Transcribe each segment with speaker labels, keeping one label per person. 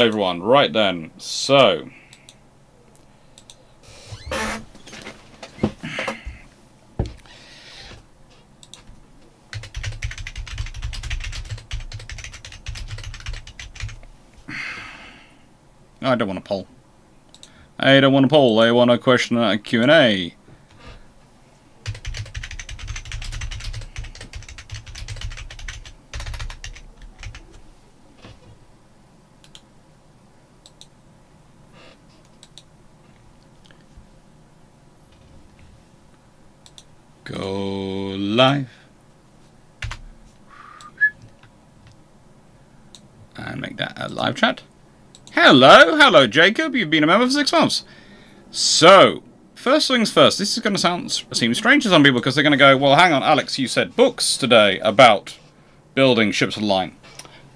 Speaker 1: Everyone, right then, so I don't want to poll. I don't want to poll. I want a question and Q&A. Go live. And make that a live chat. Hello Jacob, you've been a member for 6 months. So, first things first, this is going to seem strange to some people because they're going to go, well hang on Alex, you said books today about building ships of the line.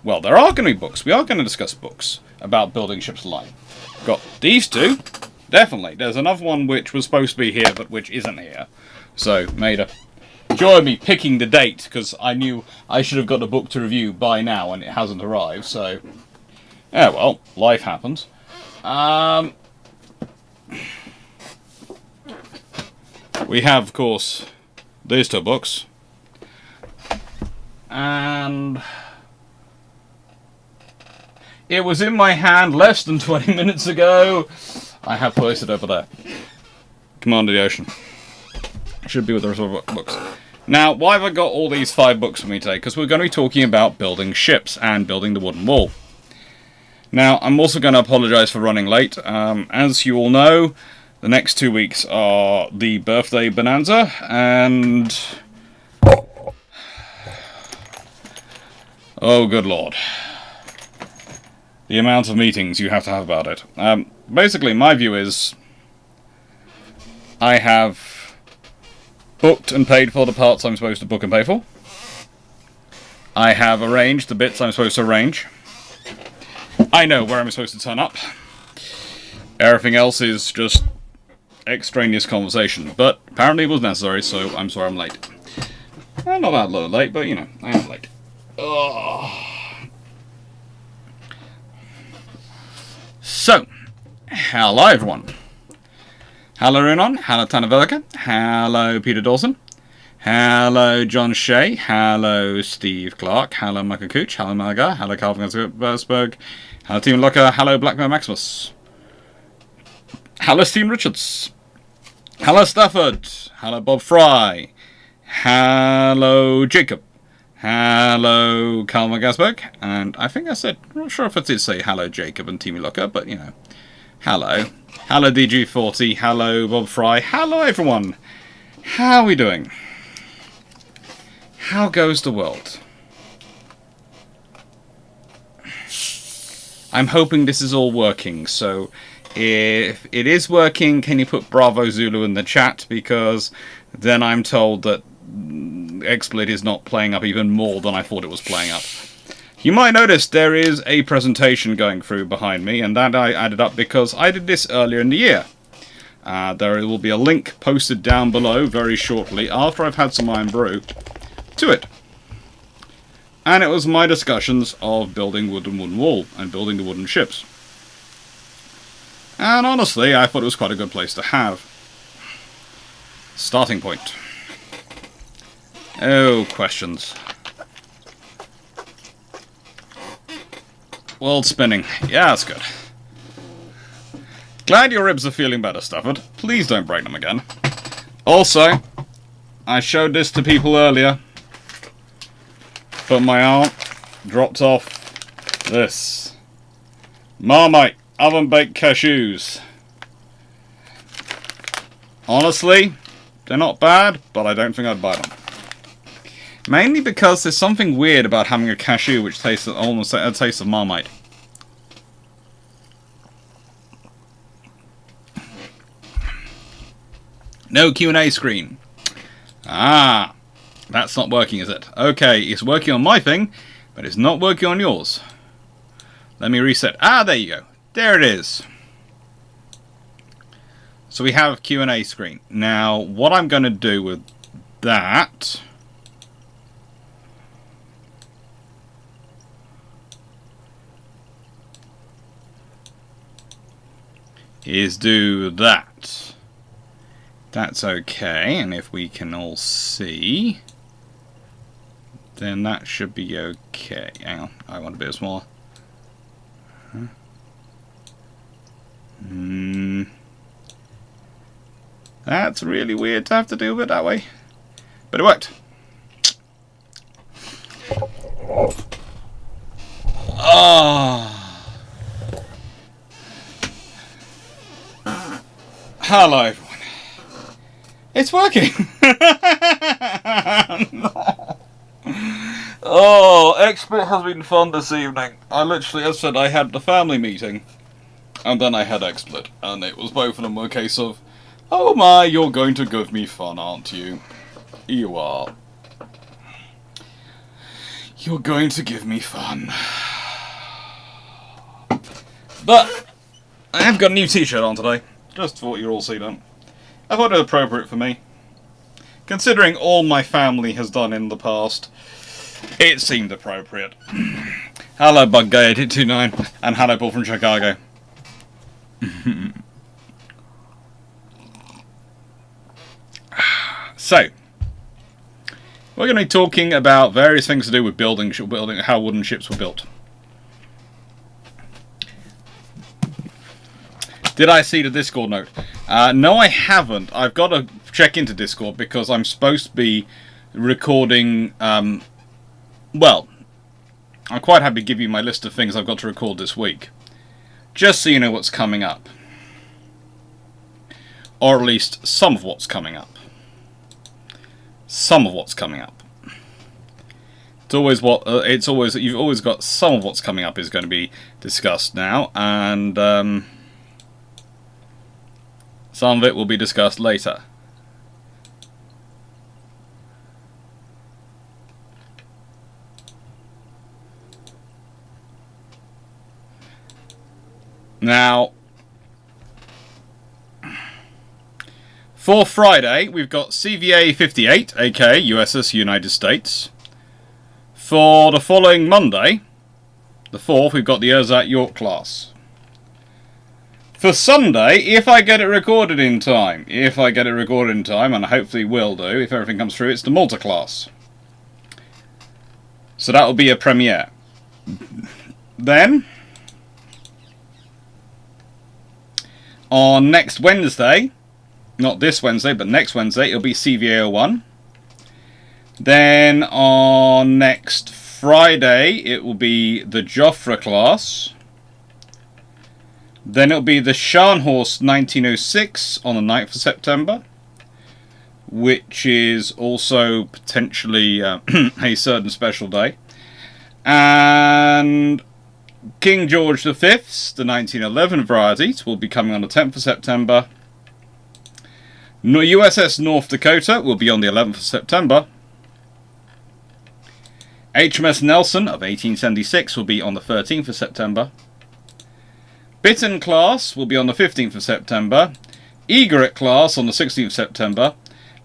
Speaker 1: Well, there are going to be books. We are going to discuss books about building ships of the line. Got these two, definitely. There's another one which was supposed to be here but which isn't here. So, made joy me picking the date because I knew I should have got a book to review by now and it hasn't arrived, so yeah, well, life happens. We have, of course, these two books. And it was in my hand less than 20 minutes ago. I have placed it over there. Command of the Ocean. Should be with the rest of the books. Now, why have I got all these 5 books with me today? Because we're going to be talking about building ships and building the wooden wall. Now, I'm also going to apologise for running late. As you all know, the next 2 weeks are the birthday bonanza, and oh, good lord. The amount of meetings you have to have about it. Basically, my view is I have booked and paid for the parts I'm supposed to book and pay for. I have arranged the bits I'm supposed to arrange. I know where I'm supposed to turn up. Everything else is just extraneous conversation, but apparently it was necessary, so I'm sorry I'm late. Not that late, but you know, I am late. Ugh. So, hello everyone. Hello Runon, hello Tana Velika, hello Peter Dawson, hello John Shea, hello Steve Clarke, hello Michael Cooch, hello Malaga, hello Calvin Gersberg, hello Team Locker, hello BlackburnMaximus, hello Steve Richards, hello Stafford, hello Bob Fry, hello Jacob, hello Calvin Gersberg, and I think I said, I'm not sure if I did say hello Jacob and Team Locker, but you know, hello. Hello DG40, hello Bob Fry, hello everyone! How are we doing? How goes the world? I'm hoping this is all working, so if it is working, can you put Bravo Zulu in the chat, because then I'm told that XSplit is not playing up even more than I thought it was playing up. You might notice there is a presentation going through behind me, and that I added up because I did this earlier in the year. There will be a link posted down below very shortly after I've had some Iron Brew to it. And it was my discussions of building wooden wall and building the wooden ships. And honestly, I thought it was quite a good place to have. Starting point. Oh, questions. World spinning. Yeah, that's good. Glad your ribs are feeling better, Stafford. Please don't break them again. Also, I showed this to people earlier, but my aunt dropped off this. Marmite oven-baked cashews. Honestly, they're not bad, but I don't think I'd buy them. Mainly because there's something weird about having a cashew which tastes almost a taste of Marmite. No Q&A screen. Ah, that's not working, is it? Okay, it's working on my thing, but it's not working on yours. Let me reset. Ah, there you go. There it is. So we have Q&A screen. Now, what I'm going to do with that is do that. That's okay, and if we can all see, then that should be okay. Hang on, I want a bit smaller. That's really weird to have to do it that way, but it worked. Ah. Hello everyone. It's working. Oh, expert has been fun this evening. I literally, as I said, I had the family meeting, and then I had XSplit, and it was both of them were a case of, oh my, you're going to give me fun, aren't you? You are. You're going to give me fun. But I have got a new t-shirt on today. Just thought you'd all see that. I thought it was appropriate for me. Considering all my family has done in the past, it seemed appropriate. Hello Bug Guy 829 and hello Paul from Chicago. So, we're going to be talking about various things to do with building how wooden ships were built. Did I see the Discord note? No, I haven't. I've got to check into Discord because I'm supposed to be recording. Well, I'm quite happy to give you my list of things I've got to record this week, just so you know what's coming up, or at least some of what's coming up. Some of what's coming up. It's always you've always got some of what's coming up is going to be discussed now, and some of it will be discussed later. Now, for Friday, we've got CVA 58, aka USS United States. For the following Monday, the 4th, we've got the Erzat York class. For Sunday, if I get it recorded in time, and I hopefully will do, if everything comes through, it's the Malta class. So that will be a premiere. Then, on next Wednesday, not this Wednesday, but next Wednesday, it'll be CVA 01. Then on next Friday, it will be the Joffre class. Then it'll be the Scharnhorst 1906 on the 9th of September, which is also potentially a certain special day. And King George V's, the 1911 varieties, will be coming on the 10th of September. USS North Dakota will be on the 11th of September. HMS Nelson of 1876 will be on the 13th of September. Bittern class will be on the 15th of September. Egret class on the 16th of September.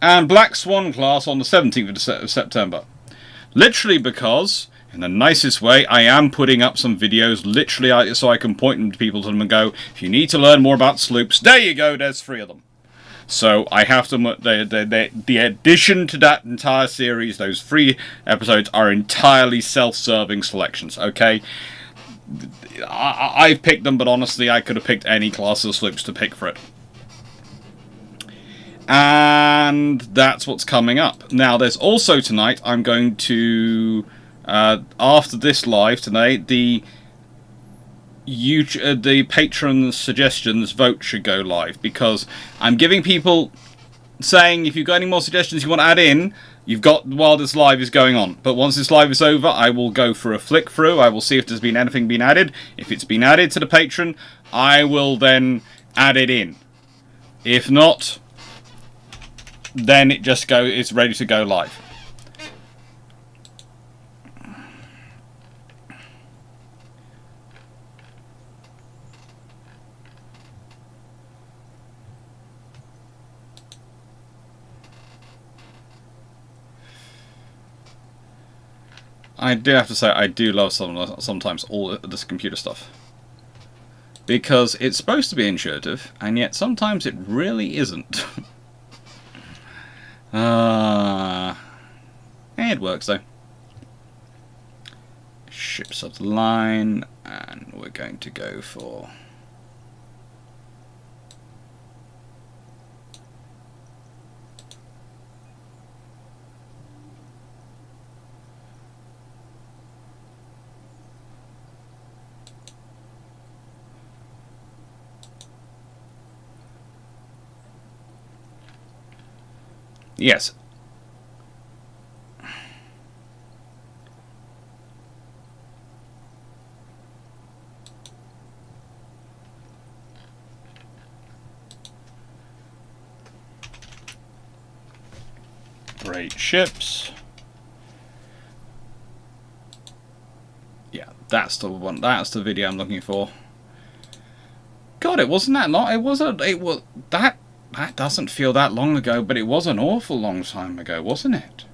Speaker 1: And Black Swan class on the 17th of September. Literally because, in the nicest way, I am putting up some videos, literally so I can point them to people and go, if you need to learn more about sloops, there you go, there's 3 of them. So I have to, the addition to that entire series, those 3 episodes are entirely self-serving selections, okay? I've picked them, but honestly, I could have picked any class of sloops to pick for it. And that's what's coming up. Now, there's also tonight, I'm going to, after this live today, the patron suggestions vote should go live, because I'm giving people saying if you've got any more suggestions you want to add in, you've got while this live is going on. But once this live is over, I will go for a flick through. I will see if there's been anything been added. If it's been added to the patron, I will then add it in. If not, then it's ready to go live. I do have to say, I do love sometimes all this computer stuff. Because it's supposed to be intuitive, and yet sometimes it really isn't. It works though. Ships of the line, and we're going to go for... Yes. Great ships. Yeah, that's the one. That's the video I'm looking for. God, it wasn't that long. It was that. That doesn't feel that long ago, but it was an awful long time ago, wasn't it?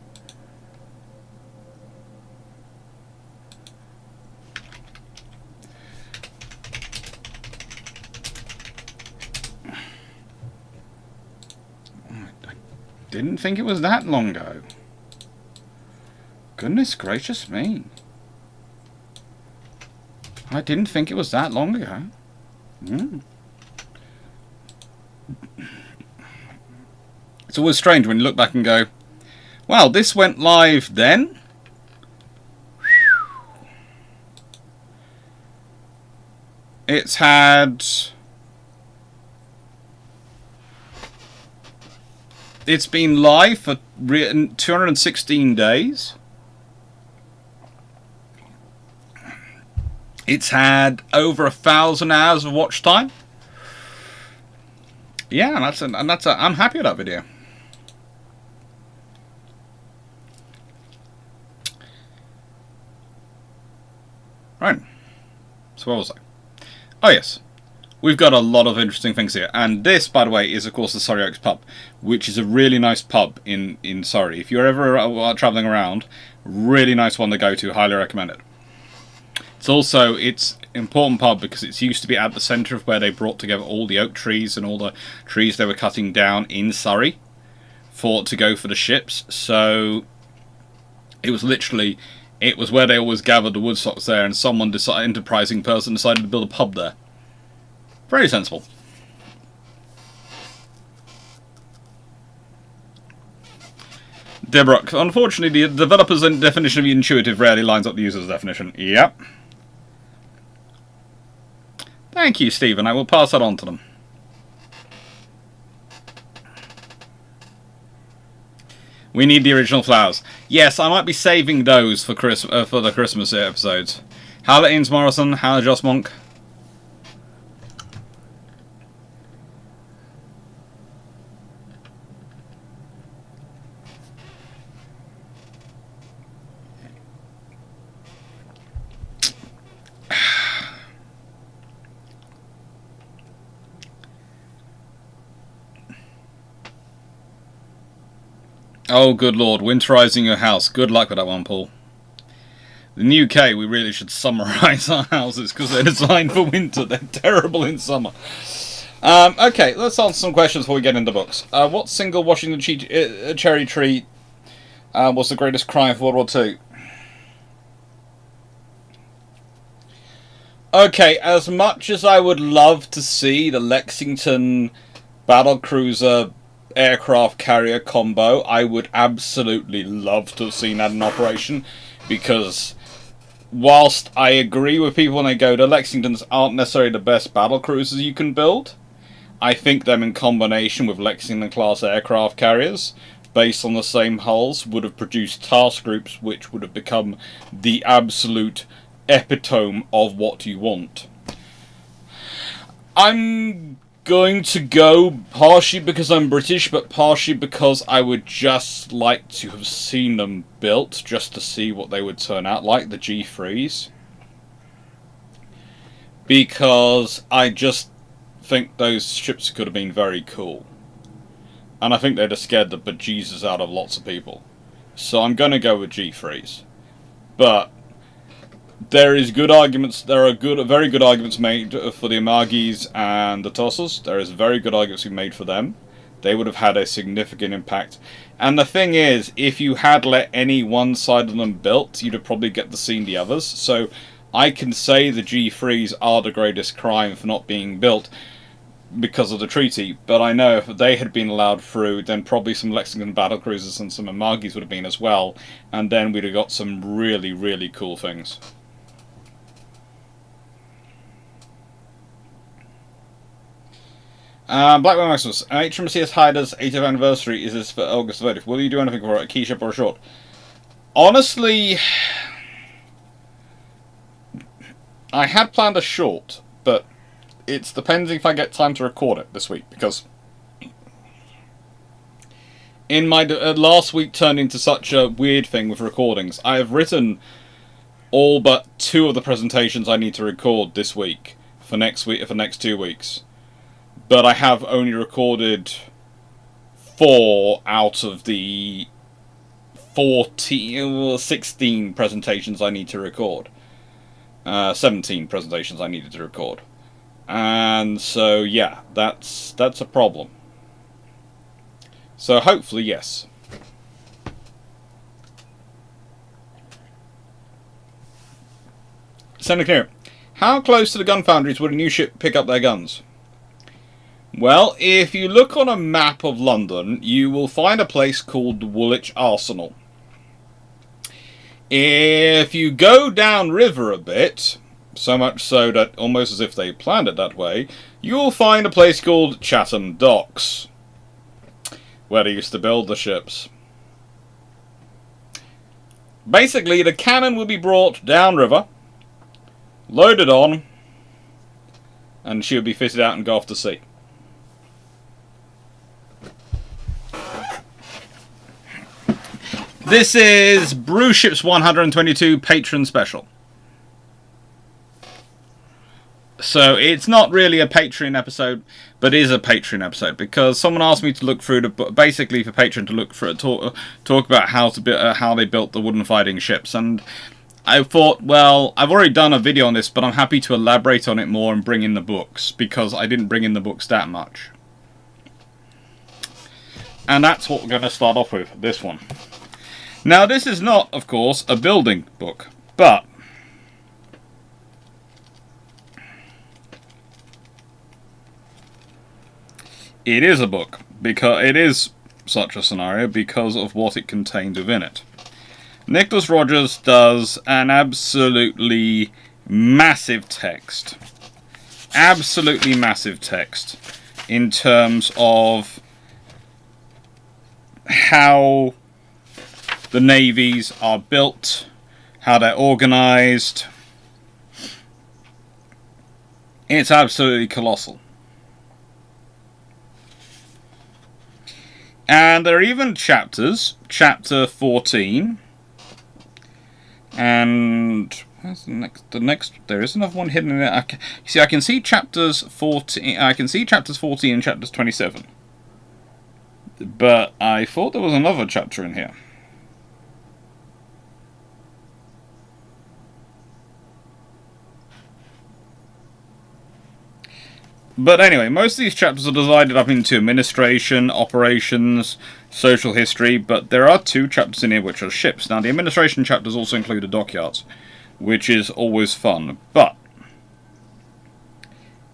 Speaker 1: I didn't think it was that long ago. Goodness gracious me. I didn't think it was that long ago. It's always strange when you look back and go, well, this went live then? It's been live for 216 days. It's had over 1,000 hours of watch time. Yeah, I'm happy with that video. Right. So what was I? Oh yes. We've got a lot of interesting things here. And this, by the way, is of course the Surrey Oaks pub, which is a really nice pub in Surrey. If you're ever travelling around, really nice one to go to. Highly recommend it. It's an important pub because it's used to be at the centre of where they brought together all the oak trees and all the trees they were cutting down in Surrey to go for the ships. So it was literally... It was where they always gathered the woodstocks there, and enterprising person decided to build a pub there. Very sensible. Debrock. Unfortunately, the developer's definition of intuitive rarely lines up the user's definition. Yep. Thank you, Stephen. I will pass that on to them. We need the original flowers. Yes, I might be saving those for the Christmas episodes. Howler Ains Morrison, howler Joss Monk. Oh, good lord. Winterizing your house. Good luck with that one, Paul. In the UK, we really should summarise our houses because they're designed for winter. They're terrible in summer. Okay, let's answer some questions before we get into books. What single Washington cherry tree was the greatest crime of World War II? Okay, as much as I would love to see the Lexington battlecruiser aircraft carrier combo, I would absolutely love to have seen that in operation, because whilst I agree with people when they go, the Lexingtons aren't necessarily the best battle cruisers you can build, I think them in combination with Lexington class aircraft carriers, based on the same hulls, would have produced task groups which would have become the absolute epitome of what you want. I'm going to go partially because I'm British, but partially because I would just like to have seen them built, just to see what they would turn out like, the G3s. Because I just think those ships could have been very cool. And I think they'd have scared the bejesus out of lots of people. So I'm going to go with G3s. But There is good arguments. There are very good arguments made for the Amagis and the Tossers. There is very good arguments made for them. They would have had a significant impact. And the thing is, if you had let any one side of them built, you'd have probably get the seen the others. So I can say the G3s are the greatest crime for not being built because of the treaty, but I know if they had been allowed through, then probably some Lexington battlecruisers and some Amagis would have been as well, and then we'd have got some really, really cool things. BlackburnMaximus, HMC has hired us 80th anniversary. Is this for August 30th? Will you do anything for it? A key ship or a short? Honestly, I had planned a short, but it's depending if I get time to record it this week, because in my last week turned into such a weird thing with recordings. I have written all but 2 of the presentations I need to record this week for next 2 weeks, but I have only recorded 4 out of the 16 presentations I need to record. 17 presentations I needed to record. And so, yeah, that's a problem. So hopefully, yes. Senator Clear, how close to the gun foundries would a new ship pick up their guns? Well, if you look on a map of London, you will find a place called Woolwich Arsenal. If you go downriver a bit, so much so that almost as if they planned it that way, you'll find a place called Chatham Docks, where they used to build the ships. Basically, the cannon will be brought downriver, loaded on, and she will be fitted out and go off to sea. This is Bruships 122 Patron Special. So it's not really a Patreon episode, but it is a Patreon episode because someone asked me to look through the basically for Patreon to look for talk about how they built the wooden fighting ships, and I thought, well, I've already done a video on this, but I'm happy to elaborate on it more and bring in the books because I didn't bring in the books that much, and that's what we're going to start off with. This one. Now, this is not, of course, a building book, but it is a book, because it is such a scenario because of what it contained within it. Nicholas Rodgers does an absolutely massive text. Absolutely massive text in terms of how the navies are built, how they're organized. It's absolutely colossal. And there are even chapters, chapter 14, and where's the next, there is another one hidden in it. See, I can see chapters 14, I can see chapters 14 and chapters 27. But I thought there was another chapter in here. But anyway, most of these chapters are divided up into administration, operations, social history, but there are 2 chapters in here which are ships. Now, the administration chapters also include the dockyards, which is always fun. But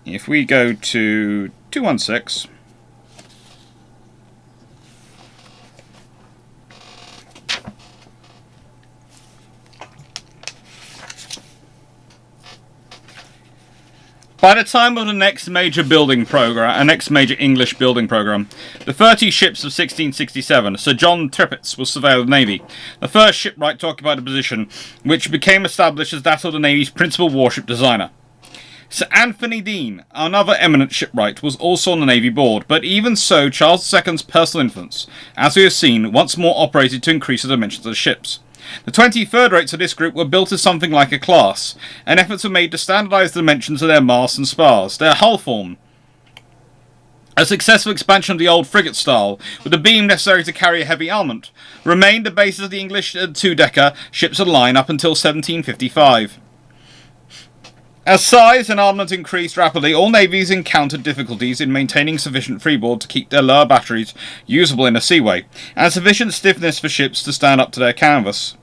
Speaker 1: if we go to 216, by the time of the next major building program, next major English building program, the 30 ships of 1667, Sir John Trippett's will surveil the Navy, the first shipwright to occupy the position, which became established as that of the Navy's principal warship designer. Sir Anthony Deane, another eminent shipwright, was also on the Navy board, but even so, Charles II's personal influence, as we have seen, once more operated to increase the dimensions of the ships. The 23rd rates of this group were built as something like a class, and efforts were made to standardise the dimensions of their masts and spars, their hull form. A successful expansion of the old frigate style, with the beam necessary to carry a heavy armament, remained the basis of the English 2-decker ships of the line up until 1755. As size and armament increased rapidly, all navies encountered difficulties in maintaining sufficient freeboard to keep their lower batteries usable in a seaway, and sufficient stiffness for ships to stand up to their canvas.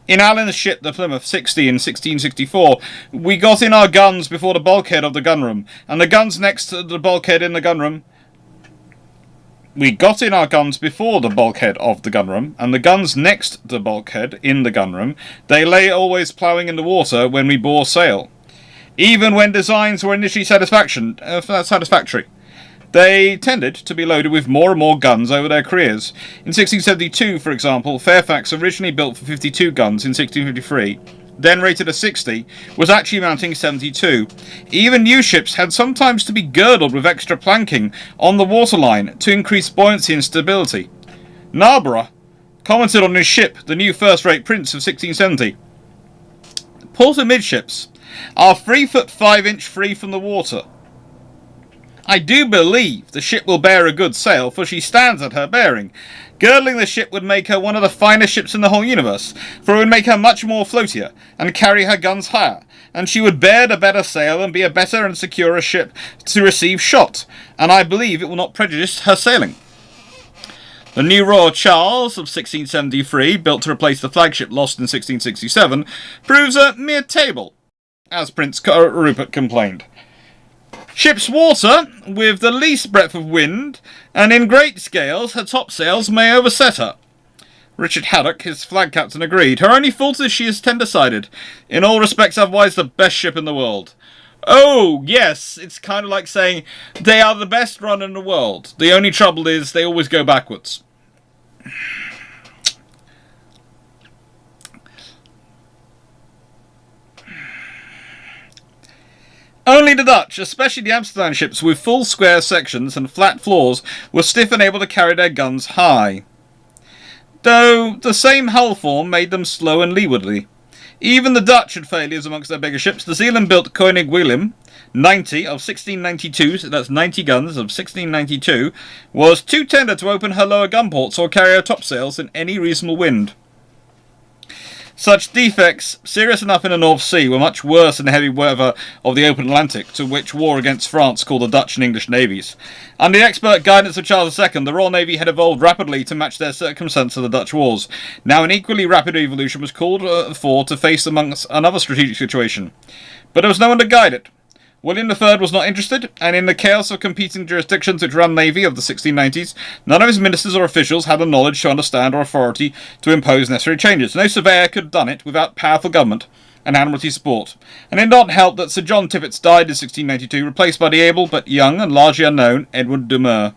Speaker 1: In Allen's ship, the Plymouth 60 in 1664, we got in our guns before the bulkhead of the gunroom, and the guns next to the bulkhead in the gunroom. We got in our guns before the bulkhead of the gunroom, and the guns next to the bulkhead in the gunroom, they lay always ploughing in the water when we bore sail. Even when designs were initially satisfactory, they tended to be loaded with more and more guns over their careers. In 1672, for example, Fairfax, originally built for 52 guns in 1653, then rated a 60, was actually mounting 72. Even new ships had sometimes to be girdled with extra planking on the waterline to increase buoyancy and stability. Narborough commented on his ship, the new first-rate Prince of 1670. Porter midships are 3 foot 5 inch free from the water. I do believe the ship will bear a good sail, for she stands at her bearing. Girdling the ship would make her one of the finest ships in the whole universe, for it would make her much more floatier, and carry her guns higher, and she would bear the better sail, and be a better and securer ship to receive shot, and I believe it will not prejudice her sailing. The new Royal Charles of 1673, built to replace the flagship lost in 1667, proves a mere table, as Prince Rupert complained. Ship's water, with the least breadth of wind, and in great scales, her topsails may overset her. Richard Haddock, his flag captain, agreed. Her only fault is she is tender-sided. In all respects, otherwise the best ship in the world. Oh, yes, it's kind of like saying they are the best run in the world. The only trouble is they always go backwards. Only the Dutch, especially the Amsterdam ships with full square sections and flat floors, were stiff and able to carry their guns high, though the same hull form made them slow and leewardly. Even the Dutch had failures amongst their bigger ships. The Zealand-built Koning Willem 90 of 1692, so that's 90 guns of 1692, was too tender to open her lower gun ports or carry her topsails in any reasonable wind. Such defects, serious enough in the North Sea, were much worse in the heavy weather of the open Atlantic, to which war against France called the Dutch and English navies. Under the expert guidance of Charles II, the Royal Navy had evolved rapidly to match their circumstances of the Dutch wars. Now an equally rapid evolution was called for to face amongst another strategic situation. But there was no one to guide it. William III was not interested, and in the chaos of competing jurisdictions which ran the Navy of the 1690s, none of his ministers or officials had the knowledge to understand or authority to impose necessary changes. No surveyor could have done it without powerful government and Admiralty support. And it did not help that Sir John Tippets died in 1692, replaced by the able but young and largely unknown Edward de Meer.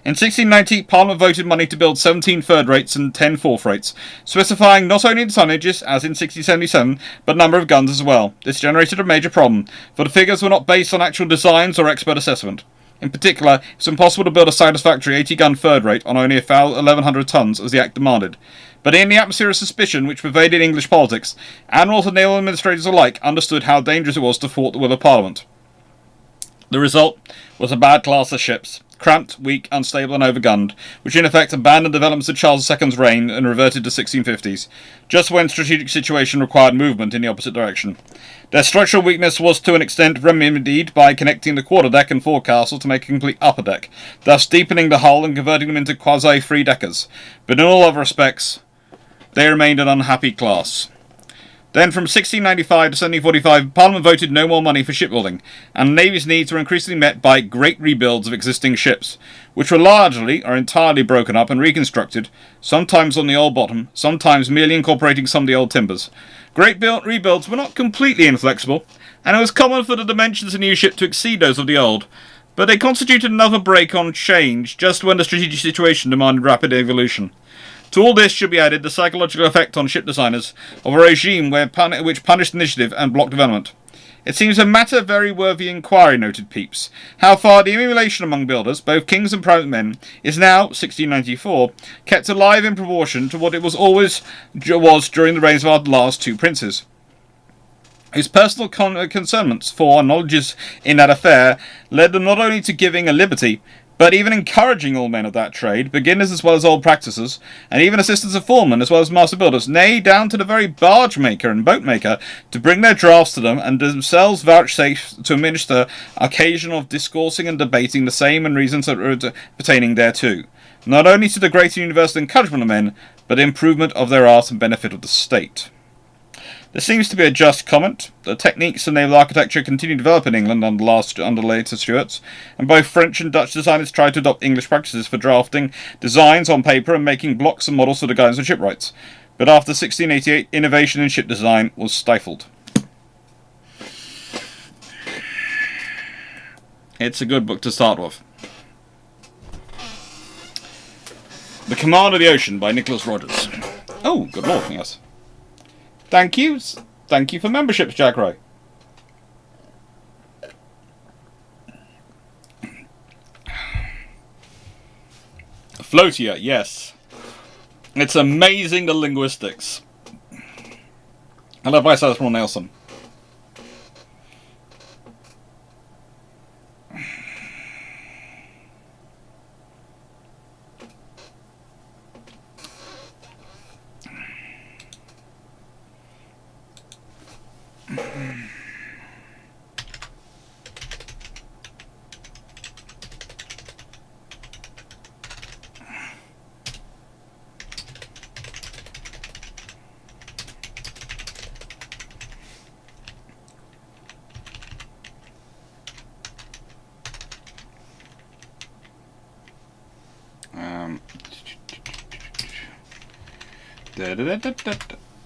Speaker 1: In 1690, Parliament voted money to build 17 third rates and 10 fourth rates, specifying not only the tonnages, as in 1677, but number of guns as well. This generated a major problem, for the figures were not based on actual designs or expert assessment. In particular, it was impossible to build a satisfactory 80-gun third rate on only 1,100 tons, as the Act demanded. But in the atmosphere of suspicion which pervaded English politics, admirals and naval administrators alike understood how dangerous it was to thwart the will of Parliament. The result was a bad class of ships, cramped, weak, unstable and overgunned, which in effect abandoned developments of Charles II's reign and reverted to 1650s, just when strategic situation required movement in the opposite direction. Their structural weakness was to an extent remedied by connecting the quarterdeck and forecastle to make a complete upper deck, thus deepening the hull and converting them into quasi-three-deckers, but in all other respects they remained an unhappy class. Then from 1695 to 1745, Parliament voted no more money for shipbuilding, and the Navy's needs were increasingly met by great rebuilds of existing ships, which were largely or entirely broken up and reconstructed, sometimes on the old bottom, sometimes merely incorporating some of the old timbers. Great rebuilds were not completely inflexible, and it was common for the dimensions of a new ship to exceed those of the old, but they constituted another break on change just when the strategic situation demanded rapid evolution. To all this should be added the psychological effect on ship designers of a regime which punished initiative and blocked development. It seems a matter very worthy inquiry, noted Pepys, how far the emulation among builders, both kings and private men, is now, 1694, kept alive in proportion to what it was during the reigns of our last two princes. His personal concernments for knowledges in that affair led them not only to giving a liberty, but even encouraging all men of that trade, beginners as well as old practices, and even assistants of foremen as well as master builders, nay, down to the very barge maker and boat maker, to bring their drafts to them, and themselves vouchsafe to administer occasional discoursing and debating the same and reasons pertaining thereto, not only to the greater universal encouragement of men, but improvement of their art and benefit of the state. There seems to be a just comment. The techniques of naval architecture continue to develop in England under later Stuarts, and both French and Dutch designers tried to adopt English practices for drafting designs on paper and making blocks and models for the guidance of shipwrights. But after 1688, innovation in ship design was stifled. It's a good book to start with. The Command of the Ocean by Nicholas Rodgers. Oh, good lord, yes. Thank you. Thank you for memberships, Jack Ray. Floatia, yes. It's amazing, the linguistics. I love Vice Admiral Nelson.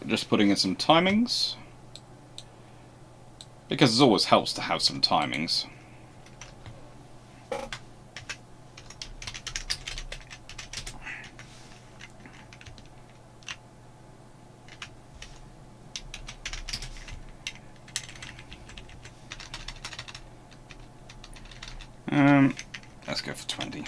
Speaker 1: Just putting in some timings, because it always helps to have some timings. Let's go for 20.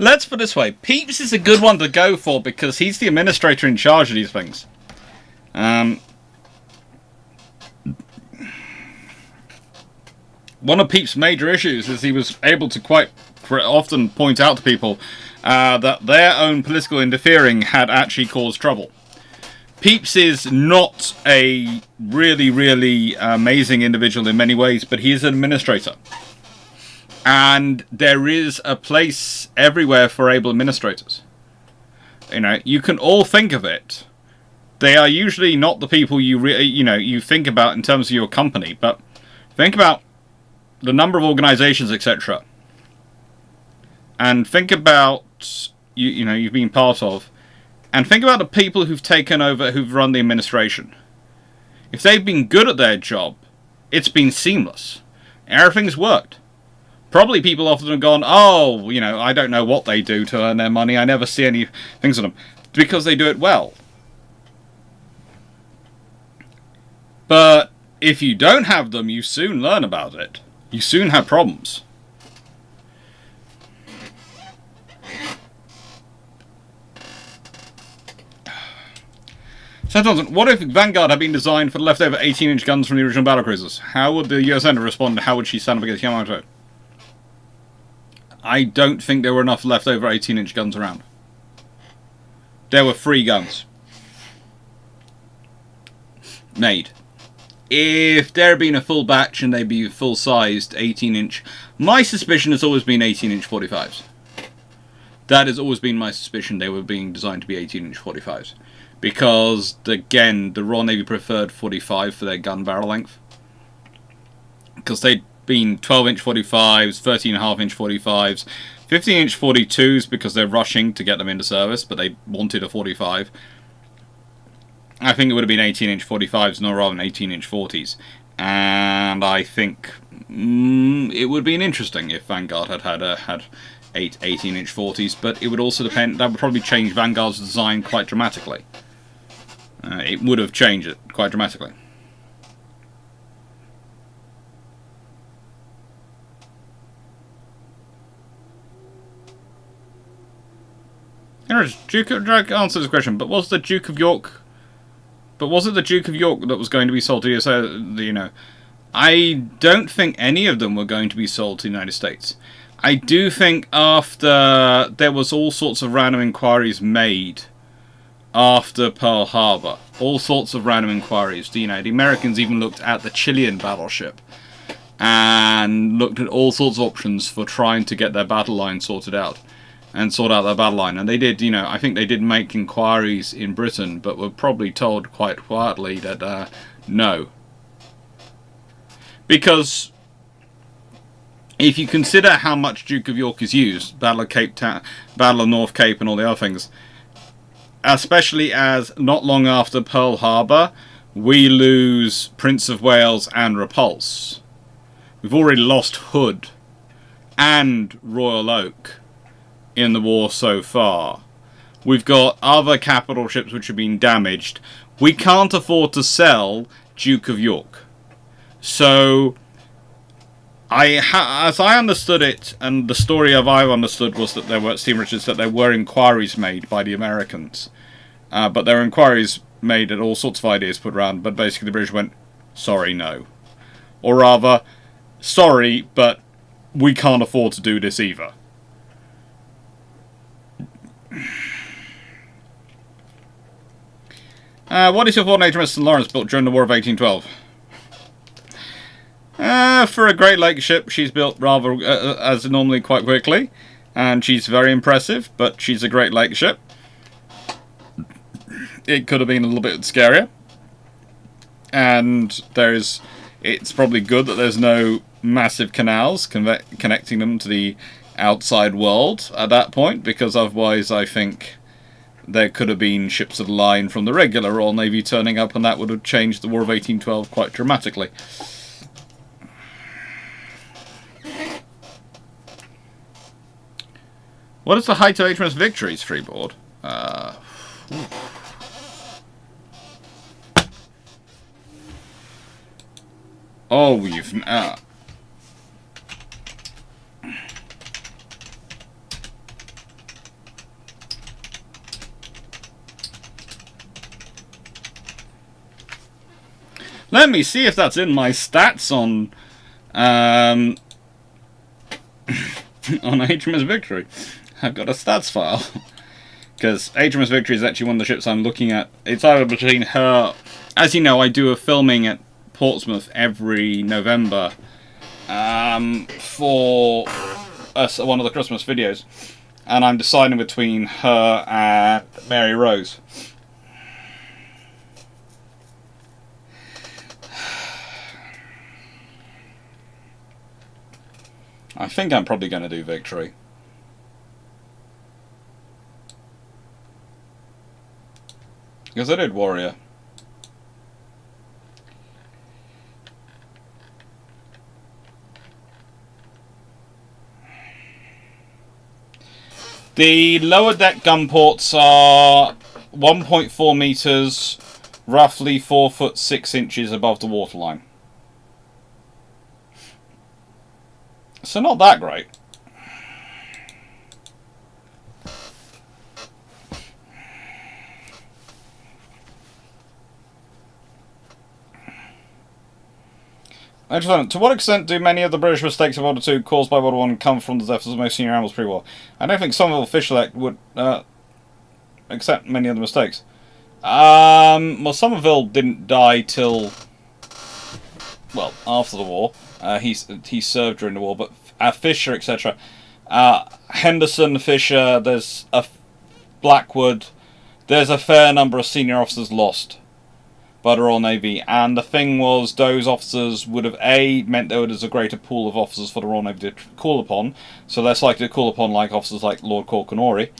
Speaker 1: Let's put it this way, Pepys is a good one to go for because he's the administrator in charge of these things. One of Pepys' major issues is he was able to quite often point out to people that their own political interfering had actually caused trouble. Pepys is not a really amazing individual in many ways, but he is an administrator. And there is a place everywhere for able administrators. You know, you can all think of it. They are usually not the people you think about in terms of your company, but think about the number of organizations, etc. And think about you've been part of, and think about the people who've taken over, who've run the administration. If they've been good at their job, it's been seamless. Everything's worked. Probably people often have gone, oh, I don't know what they do to earn their money. I never see any things on them. Because they do it well. But if you don't have them, you soon learn about it. You soon have problems. So, Johnson, what if Vanguard had been designed for the leftover 18-inch guns from the original battlecruisers? How would the US Senator respond? How would she stand up against Yamato? I don't think there were enough leftover 18-inch guns around. There were 3 guns made. If there had been a full batch and they'd be full-sized 18-inch, my suspicion has always been 18-inch 45s. That has always been my suspicion. They were being designed to be 18-inch 45s. Because, again, the Royal Navy preferred 45 for their gun barrel length. Because they'd been 12-inch 45s, 13.5-inch 45s, 15-inch 42s because they're rushing to get them into service, but they wanted a 45. I think it would have been 18-inch 45s, no rather than 18-inch 40s. And I think it would have been interesting if Vanguard had 8 18-inch 40s, but it would also depend. That would probably change Vanguard's design quite dramatically. it would have changed it quite dramatically. Duke of Drake answers this question, but was the Duke of York? But was it the Duke of York that was going to be sold to the you know? I don't think any of them were going to be sold to the United States. I do think after there was all sorts of random inquiries made after Pearl Harbor, all sorts of random inquiries. You know, the Americans even looked at the Chilean battleship and looked at all sorts of options for trying to get their battle line sorted out. And sort out their battle line. And they did, you know, I think they did make inquiries in Britain, but were probably told quite quietly that no. Because if you consider how much Duke of York is used, Battle of Cape Town, Battle of North Cape and all the other things, especially as not long after Pearl Harbor, we lose Prince of Wales and Repulse. We've already lost Hood and Royal Oak in the war so far. We've got other capital ships which have been damaged. We can't afford to sell Duke of York. So, as I understood it, and the story I've understood was that there were, Steve Richards, that there were inquiries made by the Americans. But there were inquiries made and all sorts of ideas put around, but basically the British went, sorry, no. Or rather, sorry, but we can't afford to do this either. What is your thought on HMS St. Lawrence built during the War of 1812? For a Great Lakes ship, she's built rather as normally quite quickly, and she's very impressive, but she's a Great Lakes ship. It could have been a little bit scarier, and it's probably good that there's no massive canals connecting them to the outside world at that point, because otherwise I think there could have been ships of the line from the regular Royal Navy turning up, and that would have changed the War of 1812 quite dramatically. What is the height of HMS Victory's freeboard? Oh, you've... Let me see if that's in my stats on on HMS Victory. I've got a stats file. Because HMS Victory is actually one of the ships I'm looking at. It's either between her... As you know, I do a filming at Portsmouth every November for one of the Christmas videos. And I'm deciding between her and Mary Rose. I think I'm probably going to do Victory. Because I did Warrior. The lower deck gun ports are 1.4 meters, roughly 4 foot 6 inches above the waterline. So not that great. To what extent do many of the British mistakes of World War II caused by World War I come from the deaths of the most senior admirals pre-war? I don't think Somerville Fisher would accept many of the mistakes. Well, Somerville didn't die till, well, after the war. He served during the war, but Fisher, etc. Henderson, Fisher, there's a Blackwood. There's a fair number of senior officers lost by the Royal Navy, and the thing was, those officers would have meant there was a greater pool of officers for the Royal Navy to call upon, so less likely to call upon like officers like Lord Cork and Orrery.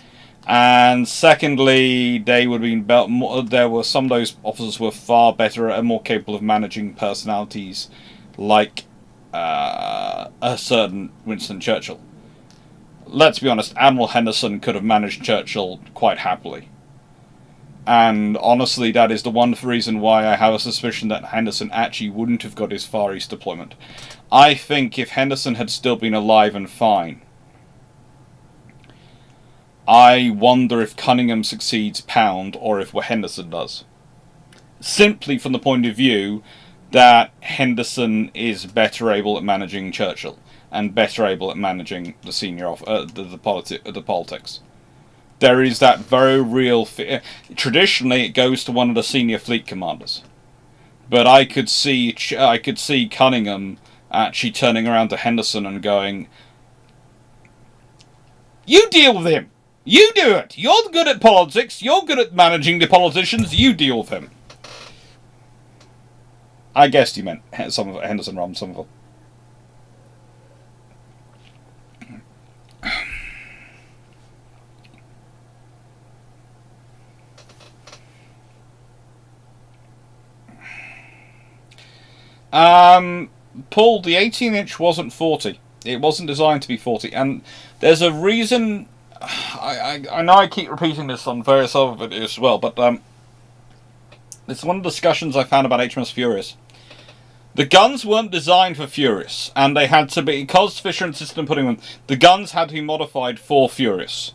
Speaker 1: And secondly, they would have been there were some of those officers who were far better and more capable of managing personalities, like a certain Winston Churchill. Let's be honest, Admiral Henderson could have managed Churchill quite happily. And honestly, that is the one reason why I have a suspicion that Henderson actually wouldn't have got his Far East deployment. I think if Henderson had still been alive and fine, I wonder if Cunningham succeeds Pound or if Henderson does. Simply from the point of view that Henderson is better able at managing Churchill and better able at managing the senior the politics. There is that very real. Traditionally, it goes to one of the senior fleet commanders, but I could see Cunningham actually turning around to Henderson and going, "You deal with him. You do it. You're good at politics. You're good at managing the politicians. You deal with him." I guessed you meant Henderson rather than Somerville. Paul, the 18-inch wasn't 40. It wasn't designed to be 40, and there's a reason. I know I keep repeating this on various other videos as well, but it's one of the discussions I found about HMS Furious. The guns weren't designed for Furious, and they had to be, because Fisher insisted on putting them, the guns had to be modified for Furious.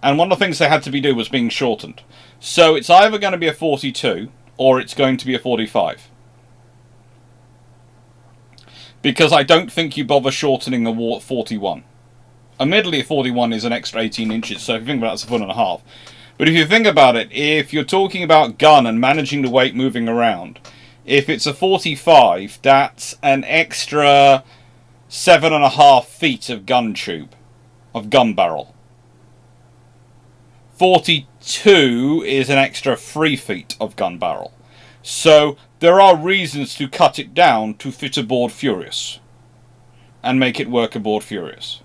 Speaker 1: And one of the things they had to be do was being shortened. So it's either going to be a 42, or it's going to be a 45. Because I don't think you bother shortening a 41. Admittedly, a 41 is an extra 18 inches, so if you think about it, it's a foot and a half. But if you think about it, if you're talking about gun and managing the weight moving around, if it's a 45, that's an extra 7.5 feet of gun tube, of gun barrel. 42 is an extra 3 feet of gun barrel. So there are reasons to cut it down to fit aboard Furious and make it work aboard Furious.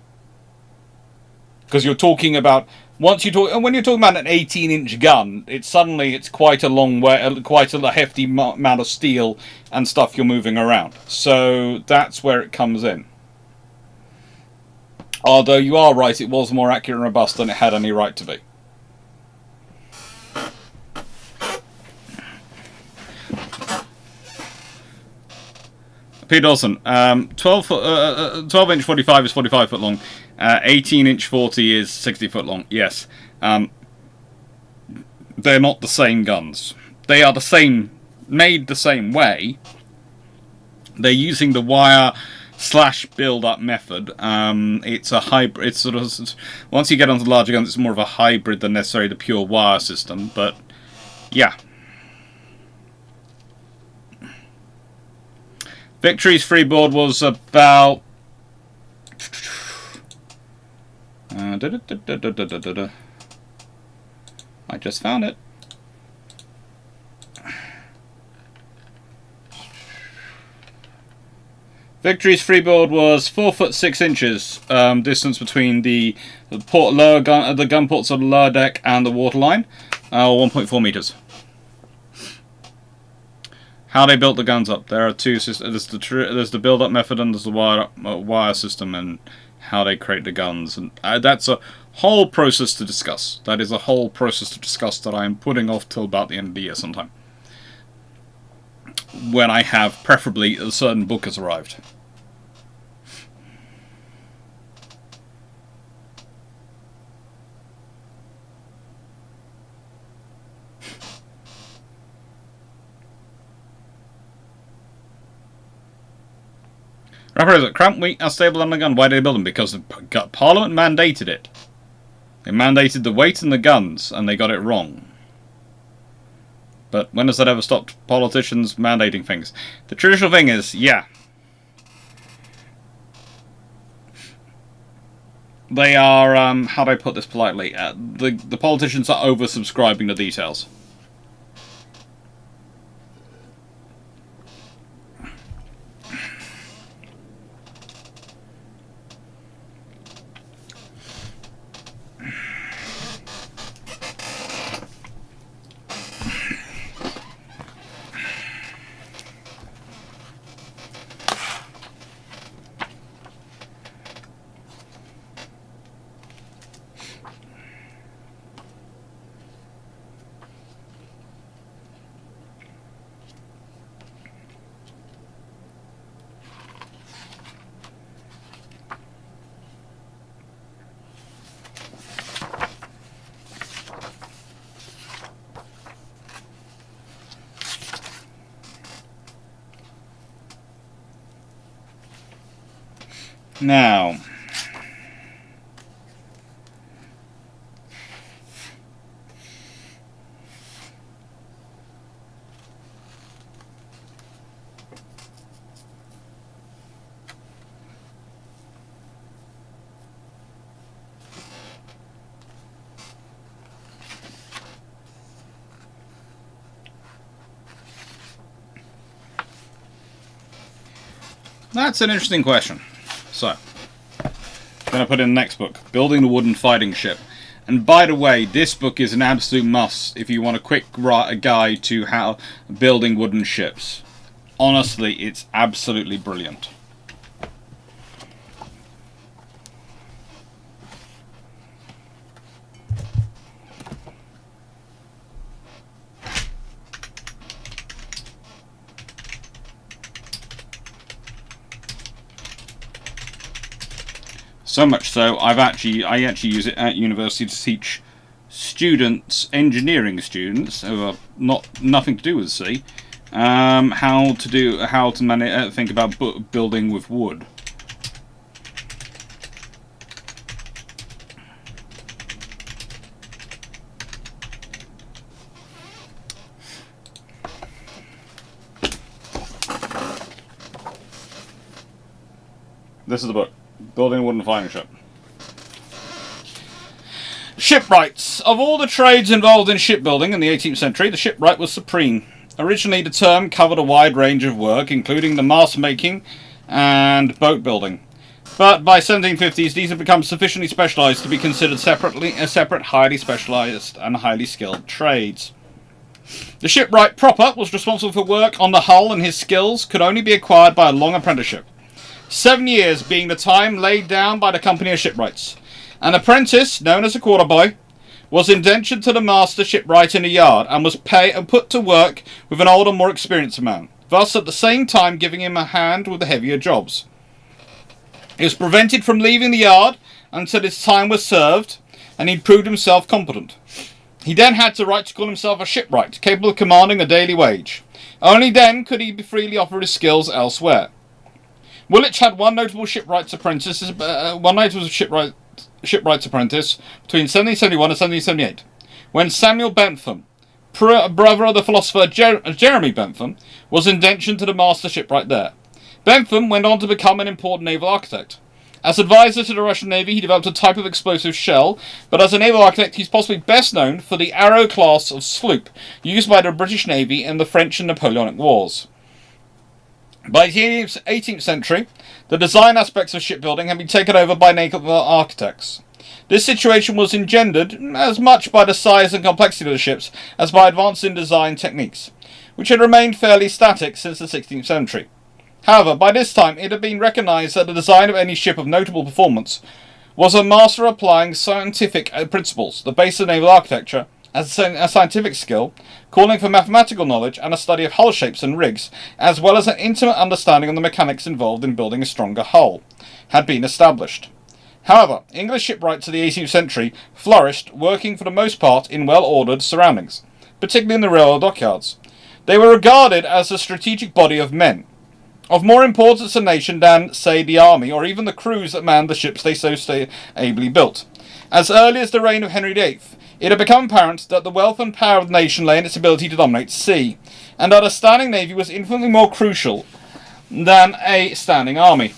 Speaker 1: Because you're talking about when you're talking about an 18-inch gun, it's quite a long way, quite a hefty amount of steel and stuff you're moving around. So that's where it comes in. Although you are right, it was more accurate and robust than it had any right to be. P. Dawson, 12-inch 45 is 45 foot long. 18-inch 40 is 60 foot long. Yes. They're not the same guns. They are the same, made the same way. They're using the wire / build-up method. It's a hybrid. It's sort of, once you get onto larger guns, it's more of a hybrid than necessarily the pure wire system. But yeah. Victory's freeboard was about I just found it. Victory's freeboard was 4 foot 6 inches. Distance between the gun ports of the lower deck and the waterline, 1.4 meters. How they built the guns up. There are two systems. There's the build-up method and there's the wire system and how they create the guns. And that's a whole process to discuss. That is a whole process to discuss that I am putting off till about the end of the year sometime. When I have, preferably, a certain book has arrived. Cramp, weak, unstable on the gun. Why did they build them? Because the Parliament mandated it. They mandated the weight and the guns, and they got it wrong. But when has that ever stopped politicians mandating things? The traditional thing is, yeah. They are, how do I put this politely? The politicians are oversubscribing the details. Now, that's an interesting question. So, I'm going to put in the next book, Building the Wooden Fighting Ship. And by the way, this book is an absolute must if you want a quick guide to how building wooden ships. Honestly, it's absolutely brilliant. So much so, I actually use it at university to teach students, engineering students, who are nothing to do with the sea, how to think about building with wood. This is the book. Building a wooden fighting ship. Shipwrights. Of all the trades involved in shipbuilding in the 18th century, the shipwright was supreme. Originally, the term covered a wide range of work, including the mast making and boat building. But by 1750s, these had become sufficiently specialised to be considered separate, highly specialised and highly skilled trades. The shipwright proper was responsible for work on the hull, and his skills could only be acquired by a long apprenticeship. 7 years being the time laid down by the Company of Shipwrights. An apprentice, known as a quarter boy, was indentured to the master shipwright in the yard and was put to work with an older, more experienced man, thus at the same time giving him a hand with the heavier jobs. He was prevented from leaving the yard until his time was served and he proved himself competent. He then had the right to call himself a shipwright, capable of commanding a daily wage. Only then could he freely offer his skills elsewhere. Woolwich had one notable shipwright's apprentice between 1771 and 1778, when Samuel Bentham, brother of the philosopher Jeremy Bentham, was indentured to the master shipwright there. Bentham went on to become an important naval architect. As advisor to the Russian Navy, he developed a type of explosive shell, but as a naval architect, he's possibly best known for the Arrow class of sloop used by the British Navy in the French and Napoleonic Wars. By the 18th century, the design aspects of shipbuilding had been taken over by naval architects. This situation was engendered as much by the size and complexity of the ships as by advances in design techniques, which had remained fairly static since the 16th century. However, by this time it had been recognised that the design of any ship of notable performance was a master applying scientific principles, the base of naval architecture, as a scientific skill, calling for mathematical knowledge and a study of hull shapes and rigs, as well as an intimate understanding of the mechanics involved in building a stronger hull, had been established. However, English shipwrights of the 18th century flourished, working for the most part in well-ordered surroundings, particularly in the railway dockyards. They were regarded as a strategic body of men, of more importance to the nation than, say, the army, or even the crews that manned the ships they so ably built. As early as the reign of Henry VIII, it had become apparent that the wealth and power of the nation lay in its ability to dominate the sea, and that a standing navy was infinitely more crucial than a standing army.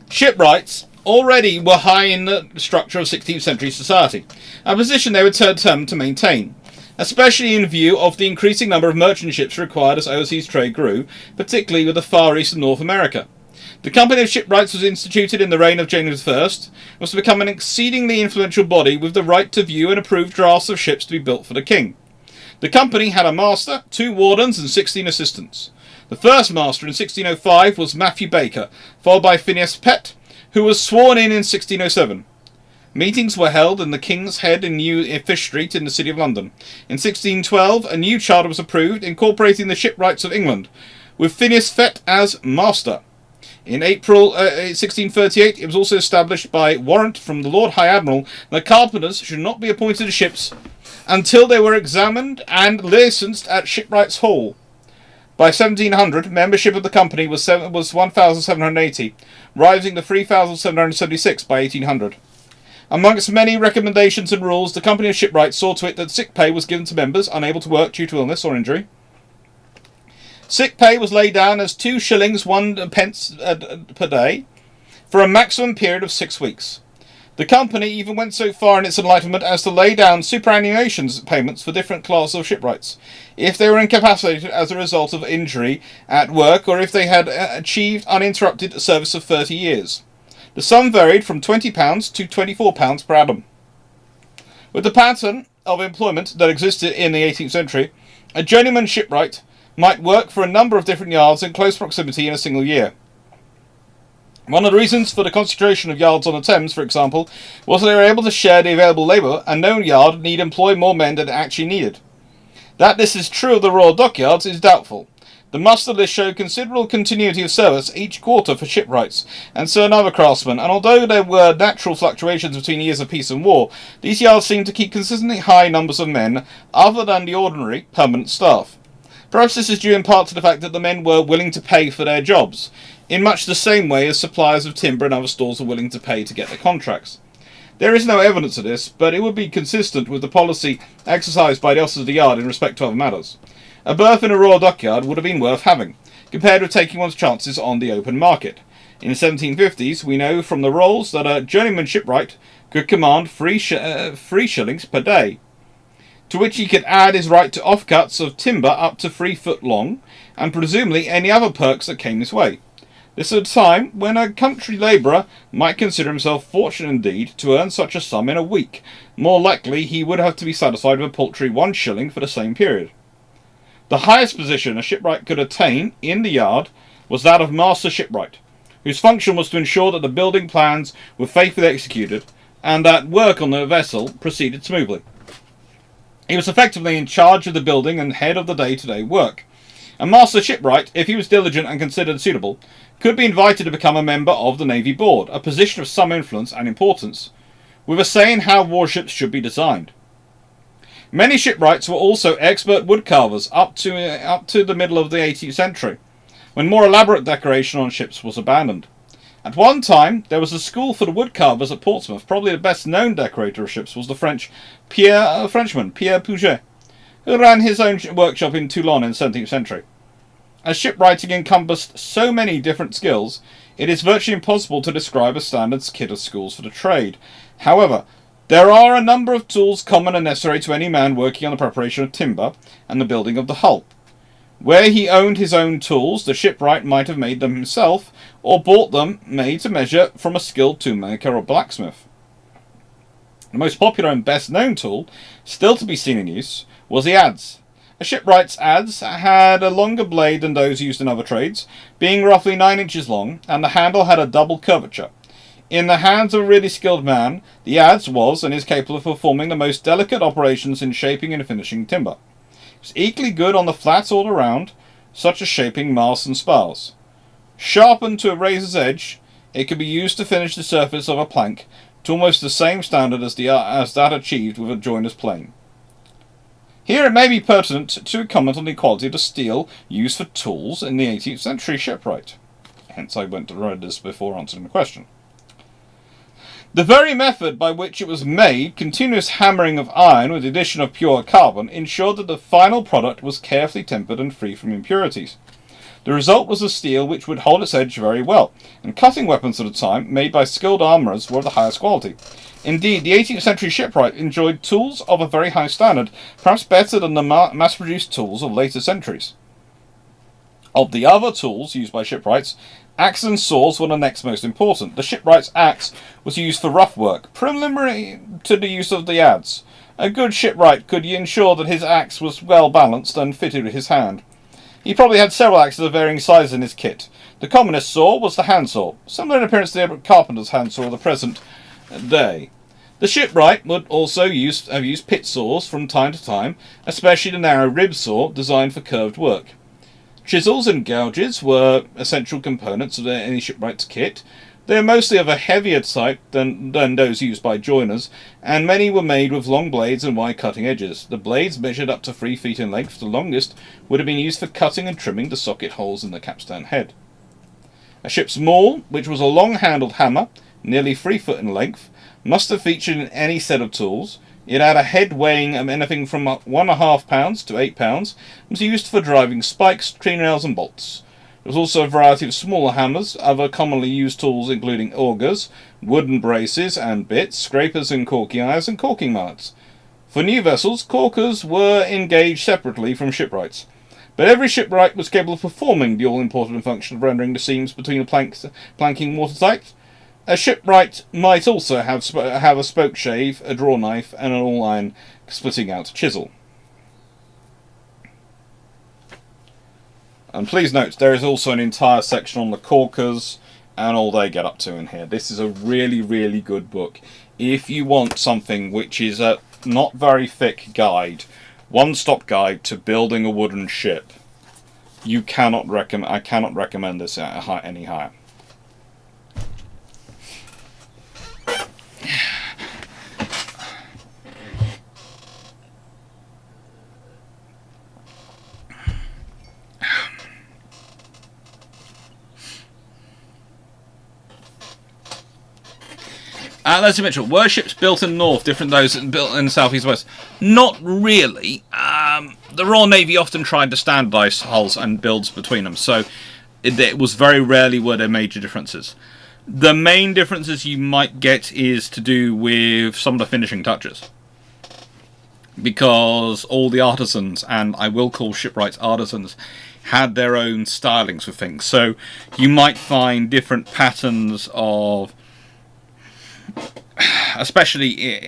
Speaker 1: Shipwrights already were high in the structure of 16th century society, a position they were determined to maintain, especially in view of the increasing number of merchant ships required as overseas trade grew, particularly with the Far East and North America. The Company of Shipwrights was instituted in the reign of James I, and was to become an exceedingly influential body with the right to view and approve drafts of ships to be built for the king. The company had a master, 2 wardens, and 16 assistants. The first master in 1605 was Matthew Baker, followed by Phineas Pett, who was sworn in 1607. Meetings were held in the King's Head in New Fish Street in the City of London. In 1612, a new charter was approved, incorporating the shipwrights of England, with Phineas Pett as master. In April 1638, it was also established by warrant from the Lord High Admiral that carpenters should not be appointed to ships until they were examined and licensed at Shipwrights Hall. By 1700, membership of the company was 1,780, rising to 3,776 by 1800. Amongst many recommendations and rules, the Company of Shipwrights saw to it that sick pay was given to members unable to work due to illness or injury. Sick pay was laid down as 2 shillings 1 pence per day for a maximum period of 6 weeks. The company even went so far in its enlightenment as to lay down superannuation payments for different classes of shipwrights, if they were incapacitated as a result of injury at work or if they had achieved uninterrupted service of 30 years. The sum varied from £20 to £24 per annum. With the pattern of employment that existed in the 18th century, a journeyman shipwright might work for a number of different yards in close proximity in a single year. One of the reasons for the concentration of yards on the Thames, for example, was that they were able to share the available labour, and no yard need employ more men than it actually needed. That this is true of the Royal Dockyards is doubtful. The muster lists show considerable continuity of service each quarter for shipwrights and certain other craftsmen, and although there were natural fluctuations between years of peace and war, these yards seemed to keep consistently high numbers of men other than the ordinary permanent staff. Perhaps this is due in part to the fact that the men were willing to pay for their jobs, in much the same way as suppliers of timber and other stores were willing to pay to get their contracts. There is no evidence of this, but it would be consistent with the policy exercised by the officers of the yard in respect to other matters. A berth in a Royal Dockyard would have been worth having, compared with taking one's chances on the open market. In the 1750s, we know from the rolls that a journeyman shipwright could command 3 shillings per day, to which he could add his right to offcuts of timber up to 3 foot long, and presumably any other perks that came his way. This at a time when a country labourer might consider himself fortunate indeed to earn such a sum in a week. More likely he would have to be satisfied with a paltry 1 shilling for the same period. The highest position a shipwright could attain in the yard was that of master shipwright, whose function was to ensure that the building plans were faithfully executed and that work on the vessel proceeded smoothly. He was effectively in charge of the building and head of the day-to-day work. A master shipwright, if he was diligent and considered suitable, could be invited to become a member of the Navy Board, a position of some influence and importance, with a say in how warships should be designed. Many shipwrights were also expert woodcarvers up to the middle of the 18th century, when more elaborate decoration on ships was abandoned. At one time, there was a school for the woodcarvers at Portsmouth. Probably the best-known decorator of ships was the Frenchman Pierre Puget, who ran his own workshop in Toulon in the 17th century. As shipwrighting encompassed so many different skills, it is virtually impossible to describe a standard kit of schools for the trade. However, there are a number of tools common and necessary to any man working on the preparation of timber and the building of the hull. Where he owned his own tools, the shipwright might have made them himself, or bought them made to measure from a skilled toolmaker or blacksmith. The most popular and best-known tool, still to be seen in use, was the adze. A shipwright's adze had a longer blade than those used in other trades, being roughly 9 inches long, and the handle had a double curvature. In the hands of a really skilled man, the adze was and is capable of performing the most delicate operations in shaping and finishing timber. It was equally good on the flats all around, such as shaping masts and spars. Sharpened to a razor's edge, it could be used to finish the surface of a plank to almost the same standard as that achieved with a joiner's plane. Here it may be pertinent to comment on the quality of the steel used for tools in the 18th century shipwright. Hence I went to read this before answering the question. The very method by which it was made, continuous hammering of iron with the addition of pure carbon, ensured that the final product was carefully tempered and free from impurities. The result was a steel which would hold its edge very well, and cutting weapons at the time, made by skilled armourers, were of the highest quality. Indeed, the 18th century shipwright enjoyed tools of a very high standard, perhaps better than the mass-produced tools of later centuries. Of the other tools used by shipwrights, axes and saws were the next most important. The shipwright's axe was used for rough work, preliminary to the use of the adze. A good shipwright could ensure that his axe was well balanced and fitted with his hand. He probably had several axes of varying sizes in his kit. The commonest saw was the handsaw, similar in appearance to the carpenter's handsaw of the present day. The shipwright would also have used pit saws from time to time, especially the narrow rib saw designed for curved work. Chisels and gouges were essential components of any shipwright's kit, They are mostly of a heavier type than those used by joiners, and many were made with long blades and wide cutting edges. The blades measured up to 3 feet in length. The longest would have been used for cutting and trimming the socket holes in the capstan head. A ship's maul, which was a long-handled hammer, nearly 3 foot in length, must have featured in any set of tools. It had a head weighing anything from 1.5 pounds to 8 pounds, and was used for driving spikes, tree nails, and bolts. There was also a variety of smaller hammers, other commonly used tools including augers, wooden braces and bits, scrapers and caulking irons, and caulking mallets. For new vessels, caulkers were engaged separately from shipwrights, but every shipwright was capable of performing the all-important function of rendering the seams between the planking watertight. A shipwright might also have a spoke shave, a draw knife, and an all-iron splitting out chisel. And please note, there is also an entire section on the caulkers and all they get up to in here. This is a really, really good book. If you want something which is a not very thick guide, one-stop guide to building a wooden ship, I cannot recommend this any higher. Leslie Mitchell, were ships built in the north different to those built in the southeast west? Not really. The Royal Navy often tried to standardise hulls and builds between them, so it was very rarely were there major differences. The main differences you might get is to do with some of the finishing touches, because all the artisans, and I will call shipwrights artisans, had their own stylings for things. So you might find different patterns of, especially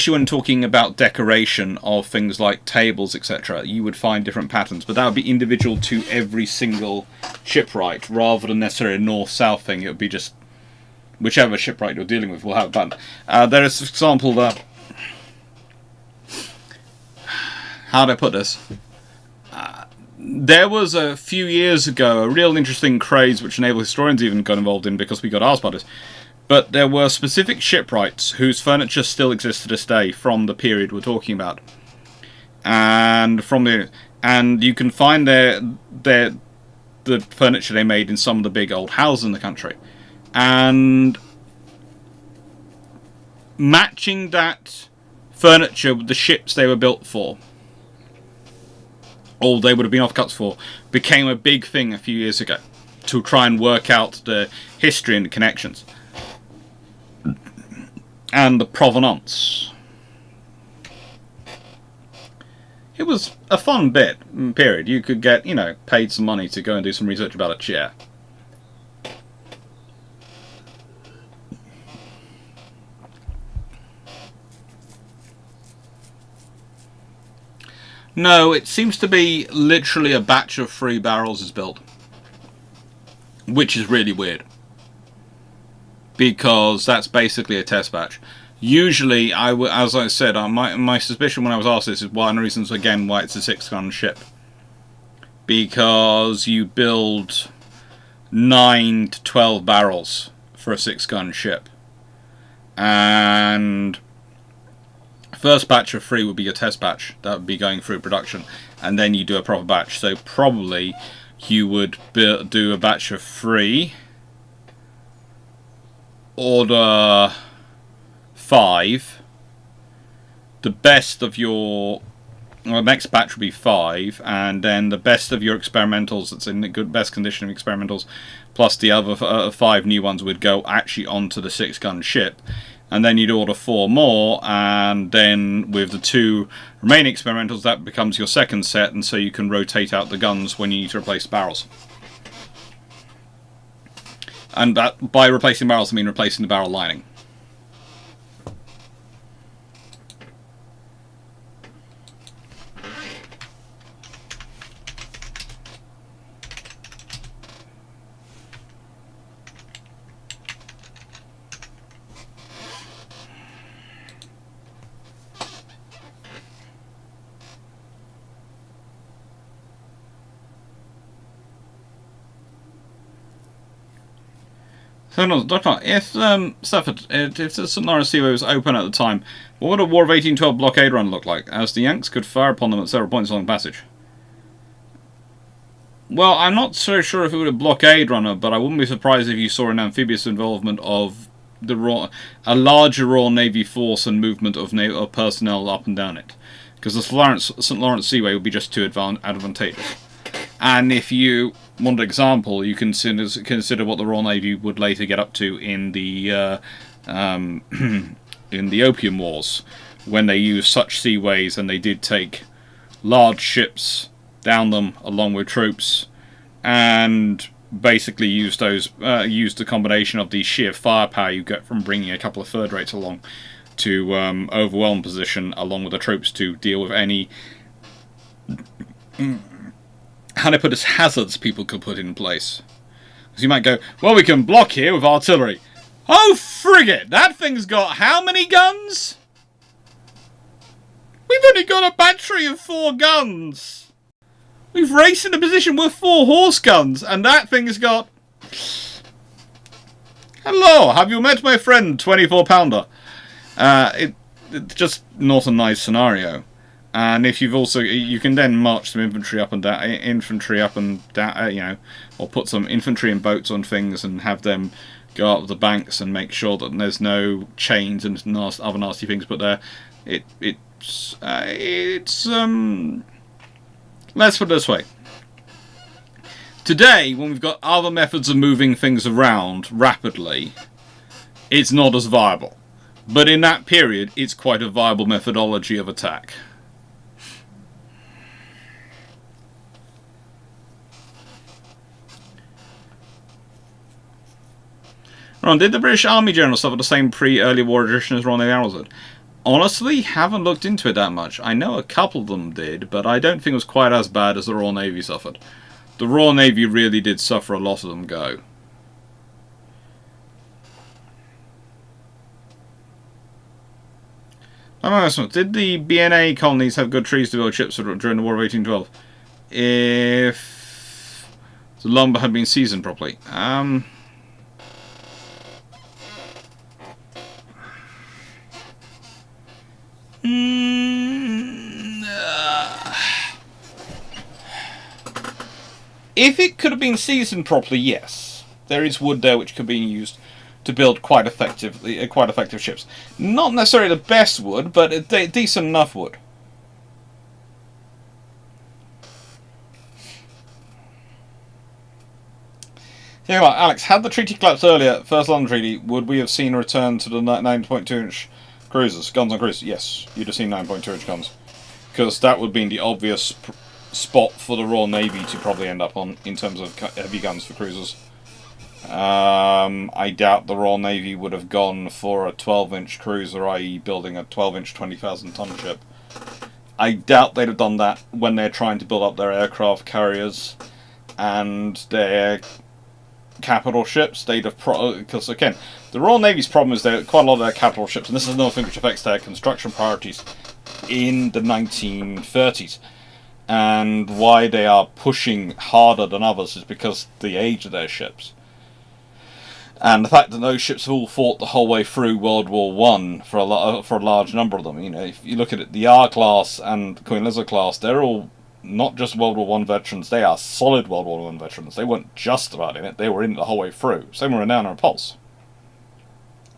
Speaker 1: when talking about decoration of things like tables, etc., you would find different patterns, but that would be individual to every single shipwright rather than necessarily a north-south thing. It would be just whichever shipwright you're dealing with will have a pattern. There is, for example, how do I put this? There was a few years ago a real interesting craze which naval historians even got involved in because we got asked about this. But there were specific shipwrights whose furniture still exists to this day from the period we're talking about, and you can find the furniture they made in some of the big old houses in the country, and matching that furniture with the ships they were built for, or they would have been offcuts for, became a big thing a few years ago to try and work out the history and the connections and the provenance. It was a fun period. You could get, paid some money to go and do some research about a chair. No, it seems to be literally a batch of 3 barrels is built, which is really weird, because that's basically a test batch. Usually, as I said, my suspicion when I was asked this is one of the reasons, again, why it's a 6-gun ship. Because you build 9 to 12 barrels for a 6-gun ship. And first batch of 3 would be a test batch. That would be going through production. And then you do a proper batch. So probably you would do a batch of 3. Order 5. The best of your next batch will be 5, and then the best of your experimentals that's in the best condition of experimentals, plus the other 5 new ones would go actually onto the 6-gun ship, and then you'd order 4 more, and then with the 2 remaining experimentals that becomes your second set, and so you can rotate out the guns when you need to replace barrels. And that, by replacing barrels, I mean replacing the barrel lining. So, no, Doctor, if Stafford, if the St. Lawrence Seaway was open at the time, what would a War of 1812 blockade run look like, as the Yanks could fire upon them at several points along the passage? Well, I'm not so sure if it would a blockade runner, but I wouldn't be surprised if you saw an amphibious involvement of a larger Royal Navy force and movement of personnel up and down it, because the St. Lawrence Seaway would be just too advantageous. And if you want an example, you can consider what the Royal Navy would later get up to in the in the Opium Wars, when they used such seaways and they did take large ships down them along with troops, and basically used the combination of the sheer firepower you get from bringing a couple of third rates along to overwhelm position along with the troops to deal with any how to put it, hazards people could put in place. Because you might go, well, we can block here with artillery. Oh, frigate! That thing's got how many guns? We've only got a battery of 4 guns. We've raced in a position with 4 horse guns, and that thing's got... Hello, have you met my friend, 24-pounder? It's just not a nice scenario. And if you can then march some infantry up and down, you know, or put some infantry in boats on things and have them go up the banks and make sure that there's no chains and other nasty things put there. It's let's put it this way. Today, when we've got other methods of moving things around rapidly, it's not as viable. But in that period, it's quite a viable methodology of attack. Ron, did the British Army General suffer the same pre-early war attrition as Royal Navy Admirals did? Honestly, haven't looked into it that much. I know a couple of them did, but I don't think it was quite as bad as the Royal Navy suffered. The Royal Navy really did suffer a lot of them go. Did the BNA colonies have good trees to build ships during the War of 1812? If the lumber had been seasoned properly. If it could have been seasoned properly, yes. There is wood there which could be used to build quite effective ships. Not necessarily the best wood, but a decent enough wood. Yeah, well, Alex, had the treaty collapsed earlier, First London Treaty, would we have seen a return to the 9.2-inch cruisers, guns on cruisers? Yes, you'd have seen 9.2-inch guns. Because that would be the obvious spot for the Royal Navy to probably end up on in terms of heavy guns for cruisers. I doubt the Royal Navy would have gone for a 12-inch cruiser, i.e. building a 12-inch 20,000-ton ship. I doubt they'd have done that when they're trying to build up their aircraft carriers and their capital ships. They'd have because again, the Royal Navy's problem is that quite a lot of their capital ships, and this is another thing which affects their construction priorities in the 1930s. And why they are pushing harder than others is because the age of their ships. And the fact that those ships have all fought the whole way through World War I for a large number of them. You know, if you look at it, the R-class and Queen Elizabeth class, they're all not just World War I veterans, they are solid World War I veterans. They weren't just about in it, they were in it the whole way through. Same with Renown and Repulse.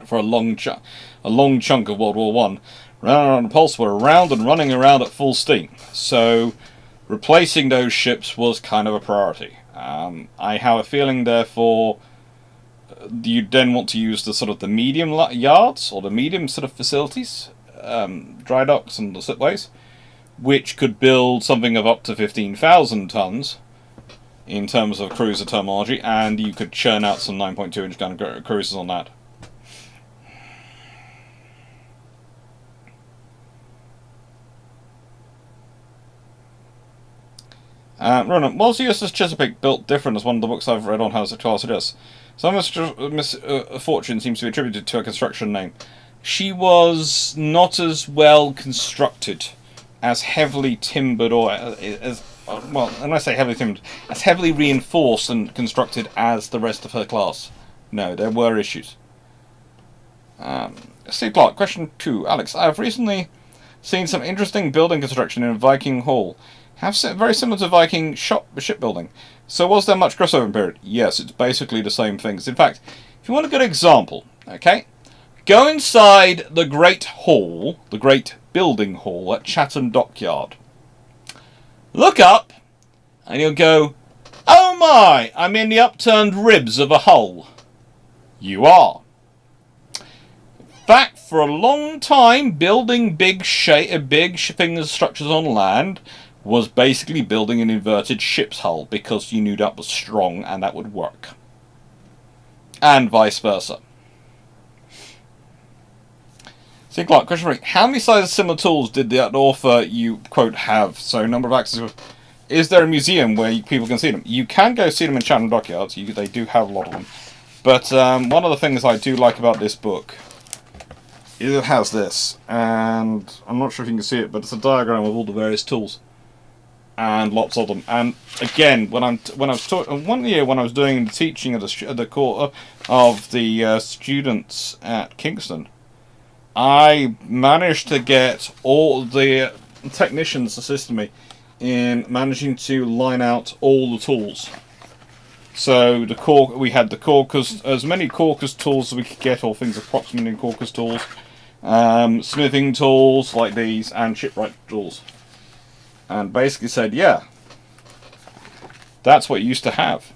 Speaker 1: For a long chunk of World War I, Renown and Repulse were around and running around at full steam. So replacing those ships was kind of a priority. I have a feeling, therefore, you then want to use the sort of the medium yards or the medium sort of facilities, dry docks and the slipways, which could build something of up to 15,000 tons in terms of cruiser terminology, and you could churn out some 9.2-inch gun cruisers on that. Ronan, was the USS Chesapeake built different as one of the books I've read on has a class suggests? Some misfortune seems to be attributed to a construction name. She was not as well constructed, as heavily timbered, or as well, when I say heavily timbered, as heavily reinforced and constructed as the rest of her class. No, there were issues. Steve Clarke, question 2. Alex, I have recently seen some interesting building construction in Viking Hall. Very similar to Viking shipbuilding. So was there much crossover period? Yes, it's basically the same things. In fact, if you want a good example, okay, go inside the Great Hall, the Great Building Hall at Chatham Dockyard. Look up, and you'll go, oh my, I'm in the upturned ribs of a hull. You are. In fact, for a long time, building big shipping structures on land was basically building an inverted ship's hull, because you knew that was strong and that would work. And vice versa. See, Clarke, question 3. How many sizes similar tools did the author you quote have? So, number of access. Is there a museum where people can see them? You can go see them in Chatham Dockyards. They do have a lot of them. But one of the things I do like about this book is it has this. And I'm not sure if you can see it, but it's a diagram of all the various tools. And lots of them. And again, when I was one year when I was doing the teaching of the students at Kingston, I managed to get all the technicians to assist me in managing to line out all the tools. So we had the caulkers, as many caulkers tools as we could get, or things approximately caulkers tools, smithing tools like these, and shipwright tools. And basically said, yeah, that's what you used to have.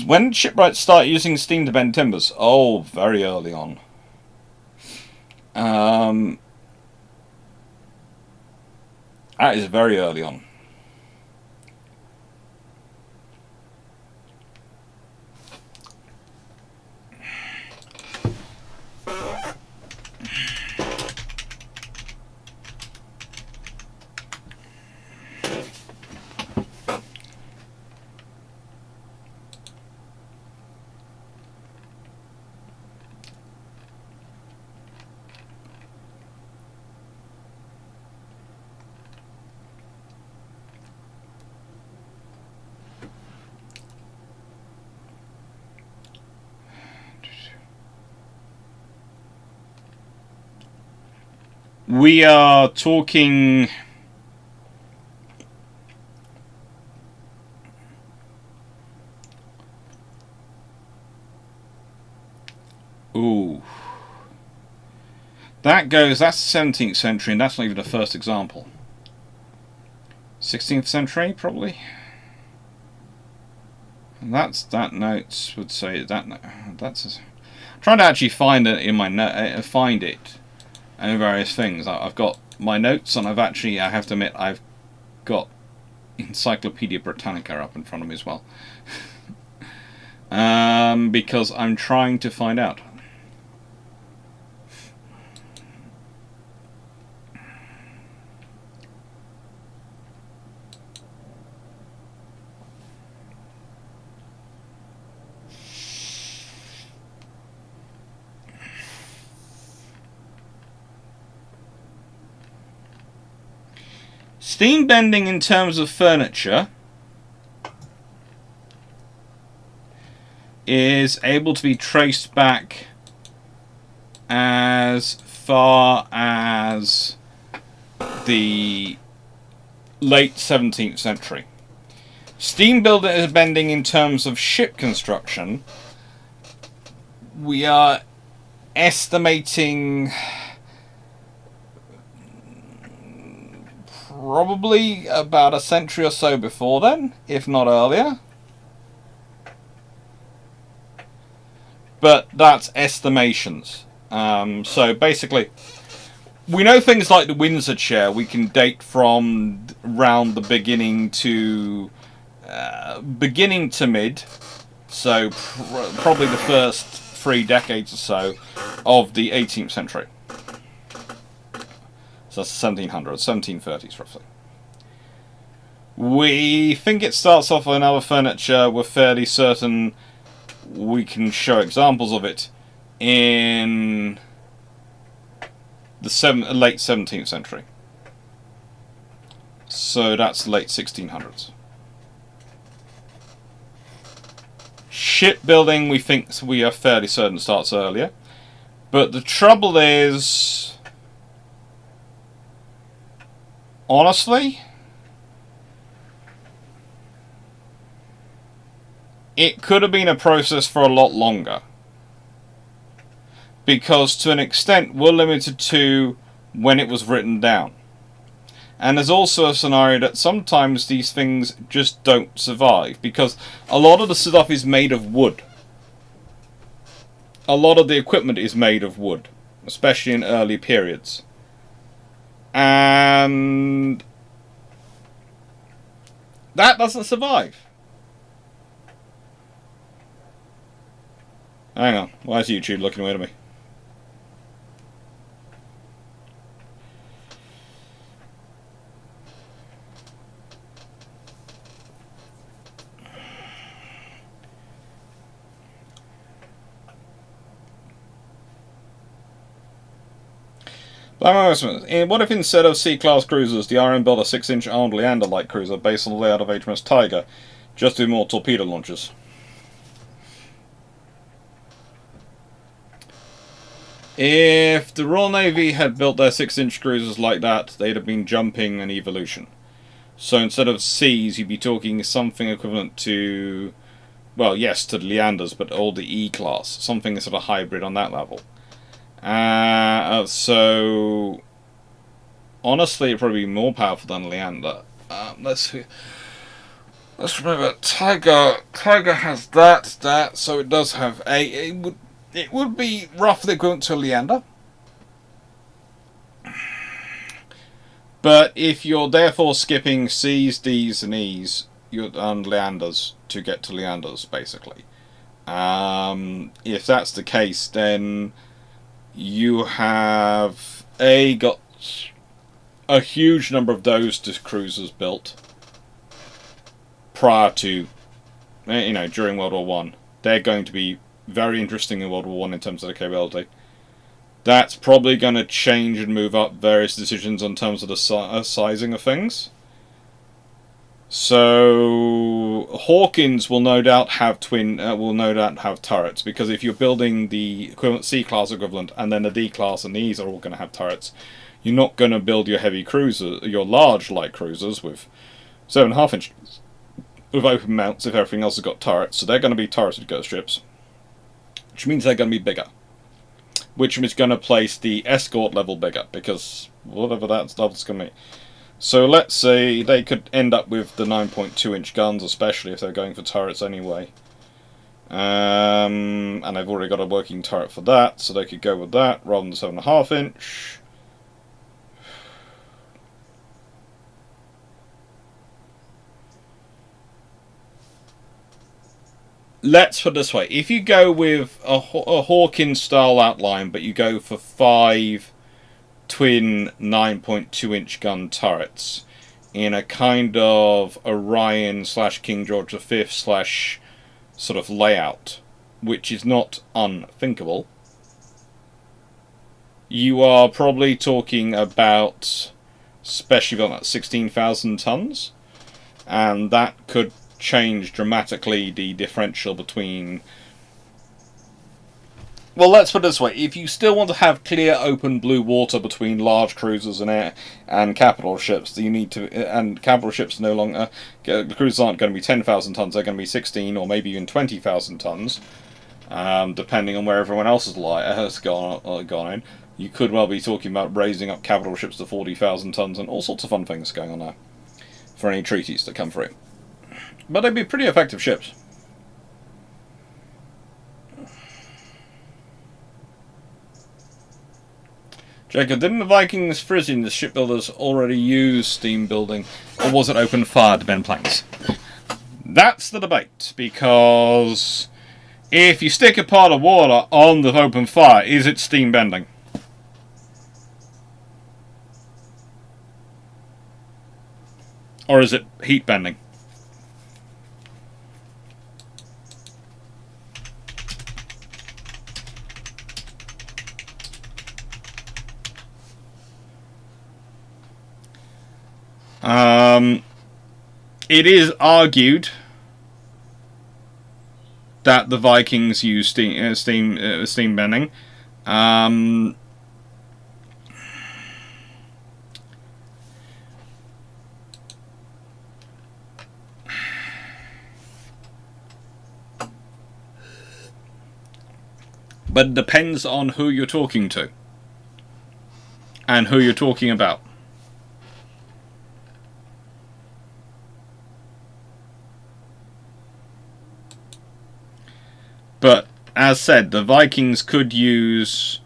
Speaker 1: When did shipwrights start using steam to bend timbers? Oh, very early on. That is very early on. We are talking... Ooh. That's the 17th century, and that's not even the first example. 16th century, probably? And that notes would say that... That's... I'm trying to actually find it in my find it. And various things. I've got my notes, and I have to admit, I've got Encyclopedia Britannica up in front of me as well. Because I'm trying to find out. Steam bending in terms of furniture is able to be traced back as far as the late 17th century. Steam bending in terms of ship construction, we are estimating probably about a century or so before then, if not earlier. But that's estimations. So basically, we know things like the Windsor chair we can date from around the beginning to mid. So probably the first 3 decades or so of the 18th century. So that's 1700s, 1730s roughly. We think it starts off with another furniture. We're fairly certain we can show examples of it in the late 17th century. So that's late 1600s. Shipbuilding, we are fairly certain starts earlier. But the trouble is, honestly, it could have been a process for a lot longer. Because to an extent, we're limited to when it was written down. And there's also a scenario that sometimes these things just don't survive, because a lot of the stuff is made of wood. A lot of the equipment is made of wood, especially in early periods. And that doesn't survive. Hang on, why is YouTube looking away at me? What if instead of C-class cruisers, the RM built a 6-inch armed Leander-like cruiser based on the layout of HMS Tiger, just with more torpedo launchers? If the Royal Navy had built their 6-inch cruisers like that, they'd have been jumping an evolution. So instead of Cs, you'd be talking something equivalent to, well, yes, to the Leanders, but all the E-class, something sort of hybrid on that level. So honestly, it'd probably be more powerful than Leander. Let's remember, Tiger has that, so it does have it would be roughly equivalent to a Leander. But if you're therefore skipping C's, D's, and E's, you're on Leanders to get to Leanders, basically. If that's the case, then you have got a huge number of those cruisers built prior to, during World War One. They're going to be very interesting in World War One in terms of the capability. That's probably going to change and move up various decisions in terms of the sizing of things. So Hawkins will no doubt have turrets, because if you're building the equivalent C-class equivalent and then the D-class and the E's are all going to have turrets, you're not going to build your heavy cruiser, your large light cruisers with 7.5 inches with open mounts if everything else has got turrets. So they're going to be turreted ghost ships, which means they're going to be bigger, which is going to place the escort level bigger, because whatever that level's going to be. So let's say they could end up with the 9.2-inch guns, especially if they're going for turrets anyway. And they've already got a working turret for that, so they could go with that rather than the 7.5-inch. Let's put it this way. If you go with a Hawkins-style outline, but you go for 5 twin 9.2-inch gun turrets in a kind of Orion / King George V / sort of layout, which is not unthinkable, you are probably talking about, especially about 16,000 tons, and that could change dramatically the differential between. Well, let's put it this way: if you still want to have clear, open blue water between large cruisers and capital ships, you need to. And capital ships no longer. The cruisers aren't going to be 10,000 tons; they're going to be 16 or maybe even 20,000 tons, depending on where everyone else has gone in. You could well be talking about raising up capital ships to 40,000 tons and all sorts of fun things going on there for any treaties that come through. But they'd be pretty effective ships. Jacob, didn't the Vikings Frisian, the shipbuilders, already use steam building, or was it open fire to bend planks? That's the debate, because if you stick a pot of water on the open fire, is it steam bending? Or is it heat bending? It is argued that the Vikings use steam bending. But it depends on who you're talking to and who you're talking about. But, as said, the Vikings could use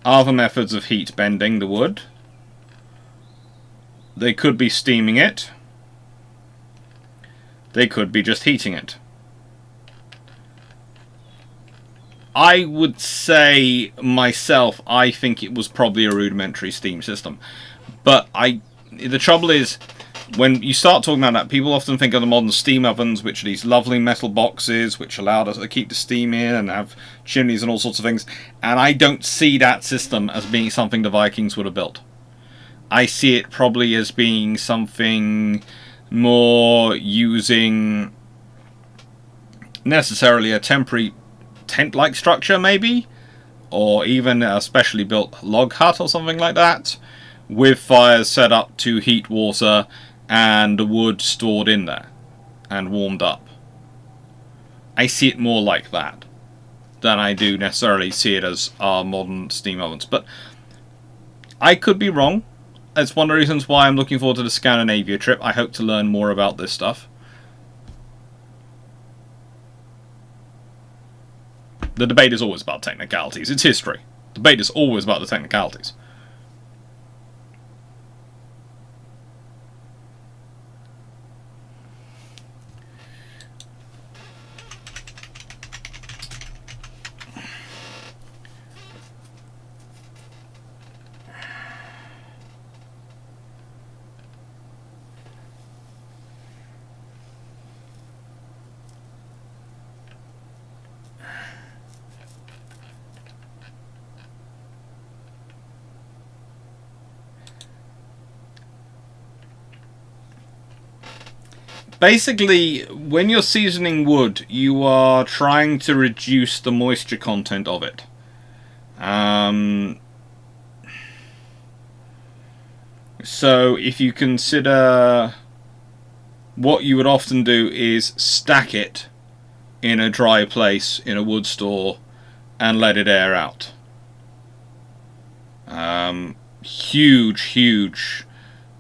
Speaker 1: other methods of heat bending the wood. They could be steaming it. They could be just heating it. I would say, myself, I think it was probably a rudimentary steam system. But the trouble is, when you start talking about that, people often think of the modern steam ovens, which are these lovely metal boxes which allowed us to keep the steam in and have chimneys and all sorts of things. And I don't see that system as being something the Vikings would have built. I see it probably as being something more using necessarily a temporary tent-like structure, maybe, or even a specially built log hut or something like that, with fires set up to heat water and the wood stored in there and warmed up. I see it more like that than I do necessarily see it as our modern steam ovens. But I could be wrong. It's one of the reasons why I'm looking forward to the Scandinavia trip. I hope to learn more about this stuff. The debate is always about technicalities. It's history. The debate is always about the technicalities. Basically, when you're seasoning wood, you are trying to reduce the moisture content of it. So if you consider, what you would often do is stack it in a dry place in a wood store and let it air out. Huge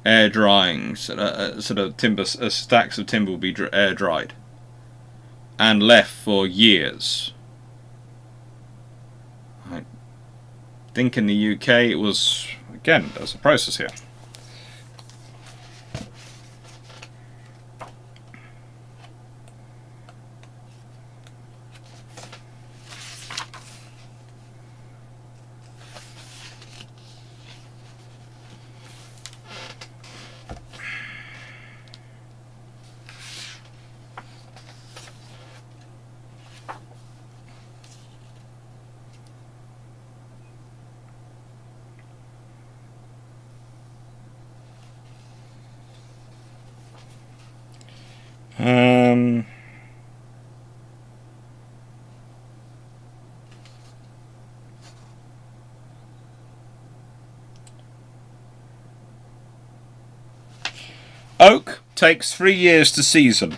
Speaker 1: air drying sort of timber, stacks of timber will be air dried and left for years. I think in the UK it was, again, there's a process here. Oak takes 3 years to season,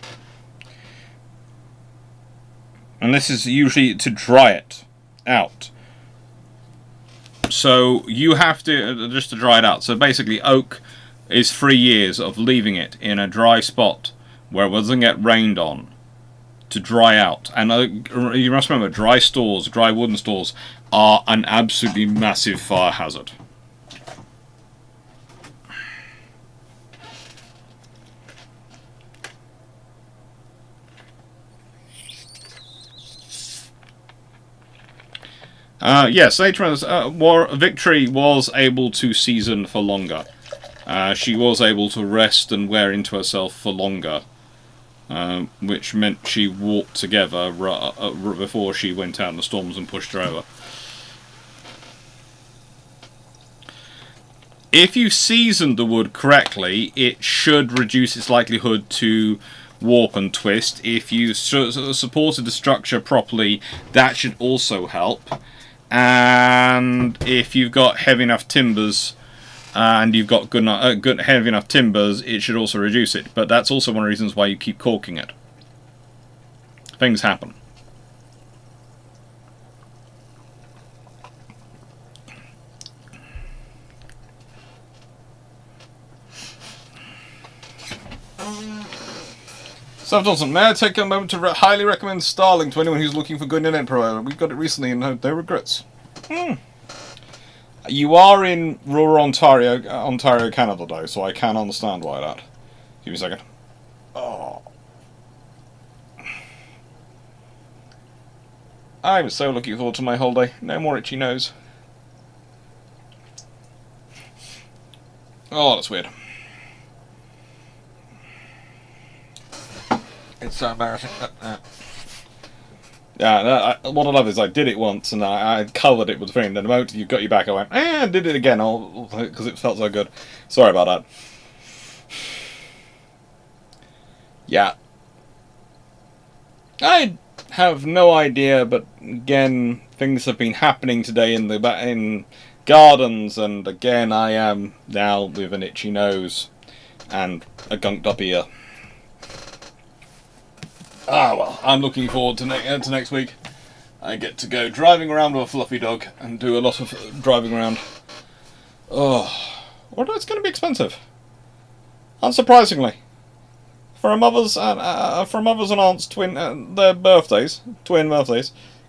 Speaker 1: and this is usually to dry it out. So you have to, just to dry it out. So basically oak is 3 years of leaving it in a dry spot where it doesn't get rained on to dry out. And you must remember, dry stores, dry wooden stores, are an absolutely massive fire hazard. Yes, Victory was able to season for longer. she was able to rest and wear into herself for longer, which meant she walked together before she went out in the storms and pushed her over. If you seasoned the wood correctly, it should reduce its likelihood to warp and twist. If you supported the structure properly, that should also help. And if you've got heavy enough timbers, and you've got good heavy enough timbers, it should also reduce it. But that's also one of the reasons why you keep caulking it. Things happen. So Dawson, may I take a moment to highly recommend Starlink to anyone who's looking for good internet provider? We've got it recently and had no regrets. You are in rural Ontario, Canada, though, so I can understand why that. Give me a second. Oh. I'm so looking forward to my holiday. No more itchy nose. Oh, that's weird. It's so embarrassing. Yeah, what I love is I did it once and I covered it with the thing, and then the moment you got your back I went, I did it again, because it felt so good. Sorry about that. Yeah. I have no idea, but again, things have been happening today in gardens, and again I am now with an itchy nose and a gunked up ear. Ah, well, I'm looking forward to next week. I get to go driving around with a fluffy dog and do a lot of driving around. Oh, well, it's going to be expensive. Unsurprisingly, for a mother's and aunts' twin birthdays,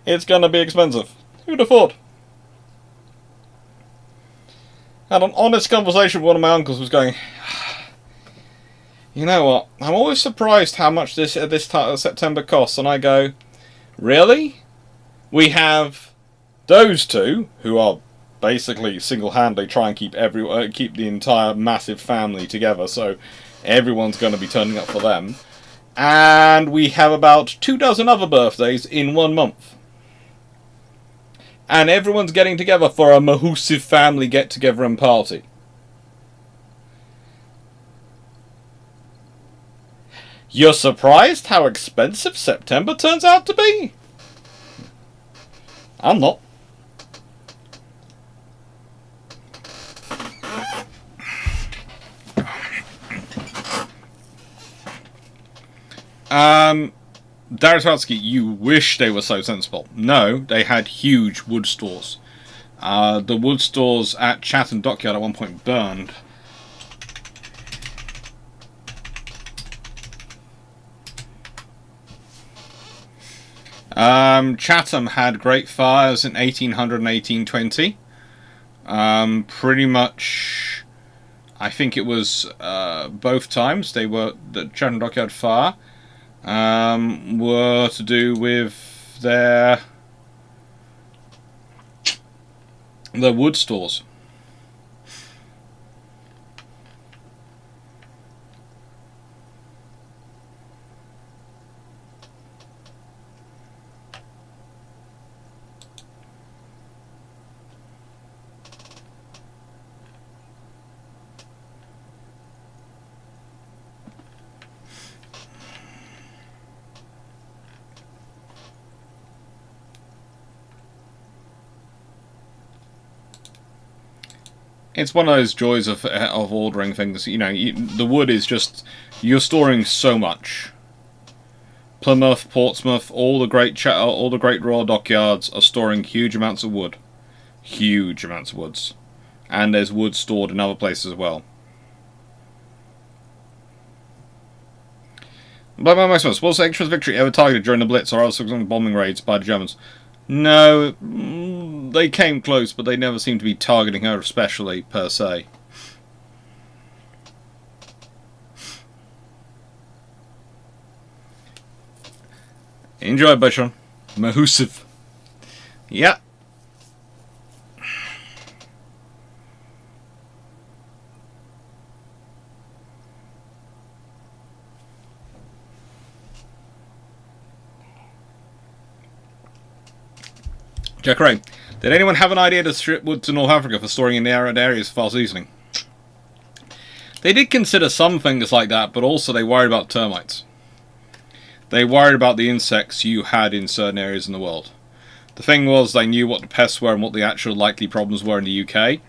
Speaker 1: it's going to be expensive. Who'd have thought? Had an honest conversation with one of my uncles, was going, you know what, I'm always surprised how much this September costs, and I go, really? We have those two, who are basically single-handedly trying to keep the entire massive family together, so everyone's going to be turning up for them, and we have about 24 other birthdays in 1 month. And everyone's getting together for a massive family get-together and party. You're surprised how expensive September turns out to be? I'm not. Darotatsky, you wish they were so sensible. No, they had huge wood stores. The wood stores at Chatham Dockyard at one point burned. Chatham had great fires in 1800 and 1820. Pretty much, I think it was both times the Chatham Dockyard fire were to do with their wood stores. It's one of those joys of ordering things. You know, the wood is just, you're storing so much. Plymouth, Portsmouth, all the great royal dockyards are storing huge amounts of wood, and there's wood stored in other places as well. BlackburnMaximus, was Extra's victory ever targeted during the Blitz or other bombing raids by the Germans? No, they came close, but they never seemed to be targeting her especially, per se. Enjoy, Bashon. Mahusiv. Yeah. Jack Ray, did anyone have an idea to strip wood to North Africa for storing in the arid areas for fast seasoning? They did consider some things like that, but also they worried about termites. They worried about the insects you had in certain areas in the world. The thing was, they knew what the pests were and what the actual likely problems were in the UK.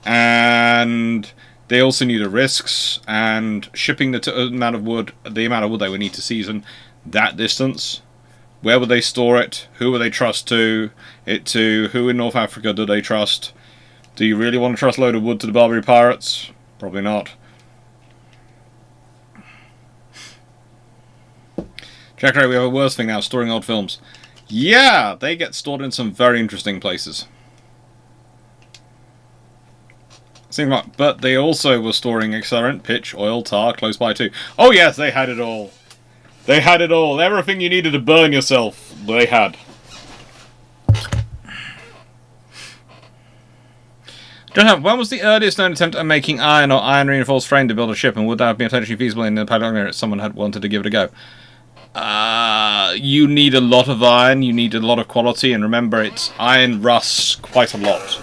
Speaker 1: And they also knew the risks, and shipping the amount of wood they would need to season that distance. Where would they store it? Who would they trust it to? Who in North Africa do they trust? Do you really want to trust a load of wood to the Barbary pirates? Probably not. Jack Ray, we have a worse thing now, storing old films. Yeah, they get stored in some very interesting places. But they also were storing accelerant, pitch, oil, tar close by too. Oh yes, they had it all. They had it all. Everything you needed to burn yourself, they had. When was the earliest known attempt at making iron or iron reinforced frame to build a ship, and would that have been potentially feasible in the Patagonia if someone had wanted to give it a go? You need a lot of iron, you need a lot of quality, and remember, iron rusts quite a lot.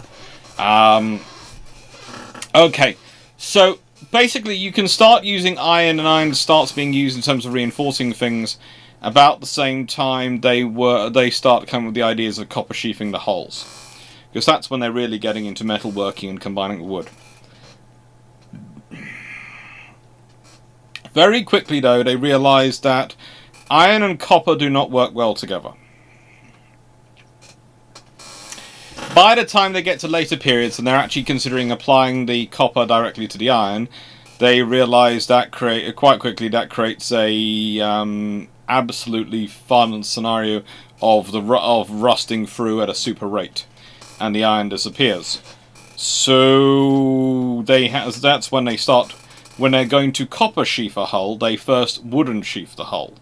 Speaker 1: Okay, so basically you can start using iron, and iron starts being used in terms of reinforcing things about the same time they start coming with the ideas of copper sheathing the hulls. Because that's when they're really getting into metalworking and combining with wood. Very quickly, though, they realised that iron and copper do not work well together. By the time they get to later periods and they're actually considering applying the copper directly to the iron, they realise that quite quickly that creates a absolutely fun scenario of rusting through at a super rate, and the iron disappears. So that's when they start. When they're going to copper sheath a hull, they first wooden sheath the hull.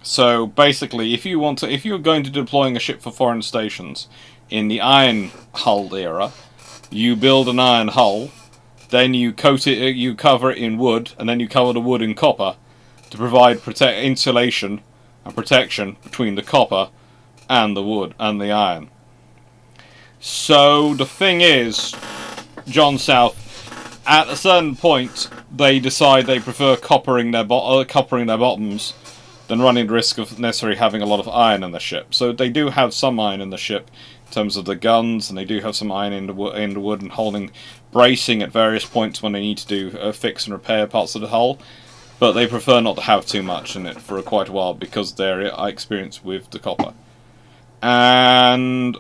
Speaker 1: So basically, if you're going to deploying a ship for foreign stations in the iron hull era, you build an iron hull, then you coat it, you cover it in wood, and then you cover the wood in copper to provide insulation and protection between the copper and the wood and the iron. So the thing is, John South, at a certain point, they decide they prefer coppering their bottoms than running the risk of necessarily having a lot of iron in the ship. So they do have some iron in the ship in terms of the guns, and they do have some iron in the wood and holding bracing at various points when they need to do fix and repair parts of the hull. But they prefer not to have too much in it for quite a while because of their experience with the copper. And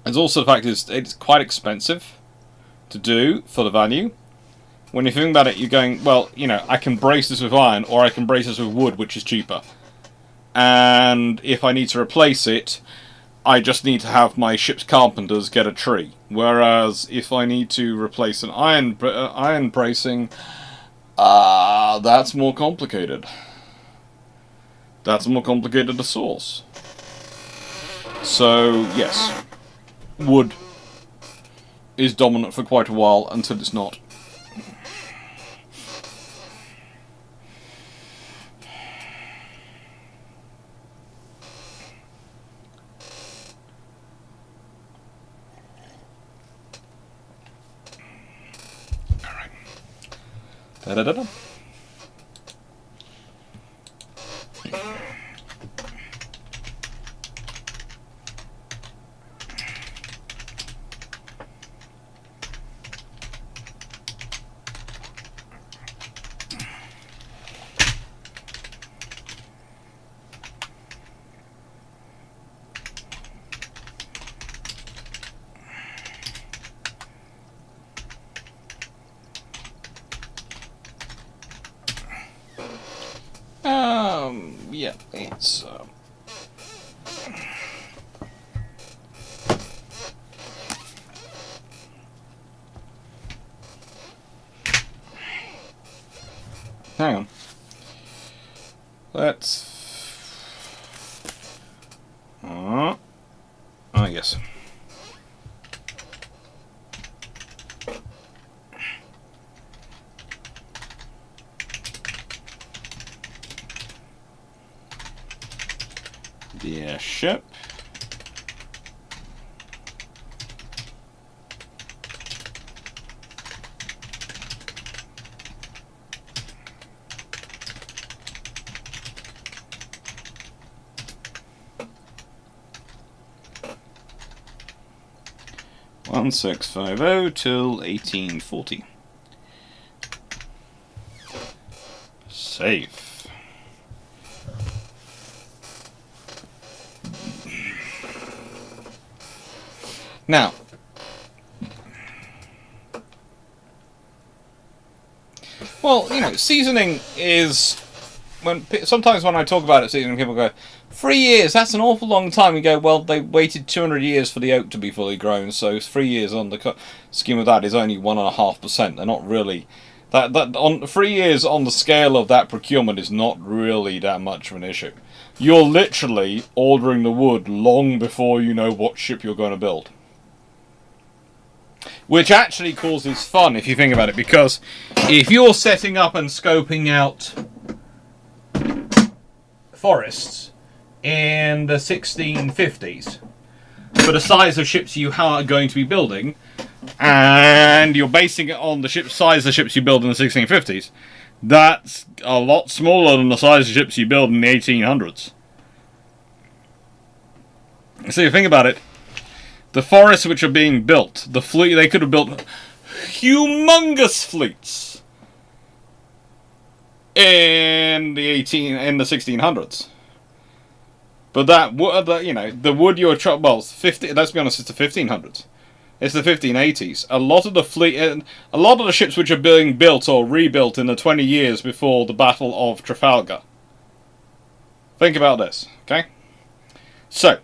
Speaker 1: there's also the fact it's quite expensive to do for the value. When you think about it, you're going, well, I can brace this with iron, or I can brace this with wood, which is cheaper. And if I need to replace it, I just need to have my ship's carpenters get a tree. Whereas if I need to replace an iron bracing, that's more complicated. That's more complicated to source. So yes, wood is dominant for quite a while until it's not. Alright. Da-da-da-da. Yeah, it's hang on. Let's yes. The airship. (1650) till 1840. Safe. Now, well, you know, seasoning is sometimes when I talk about it, seasoning, people go, 3 years, that's an awful long time. We go, well, they waited 200 years for the oak to be fully grown, so 3 years on the scheme of that is only 1.5%. They're not really that on 3 years on the scale of that procurement is not really that much of an issue. You're literally ordering the wood long before you know what ship you're going to build. Which actually causes fun if you think about it, because if you're setting up and scoping out forests in the 1650s for the size of ships you are going to be building, and you're basing it on the size of ships you build in the 1650s, that's a lot smaller than the size of ships you build in the 1800s. So you think about it, the forests which are being built, the fleet, they could have built humongous fleets in the 1600s. But that, you know, the wood you're well, 50. Let's be honest, it's the 1500s. It's the 1580s. A lot of the fleet, a lot of the ships which are being built or rebuilt in the 20 years before the Battle of Trafalgar. Think about this, okay? So,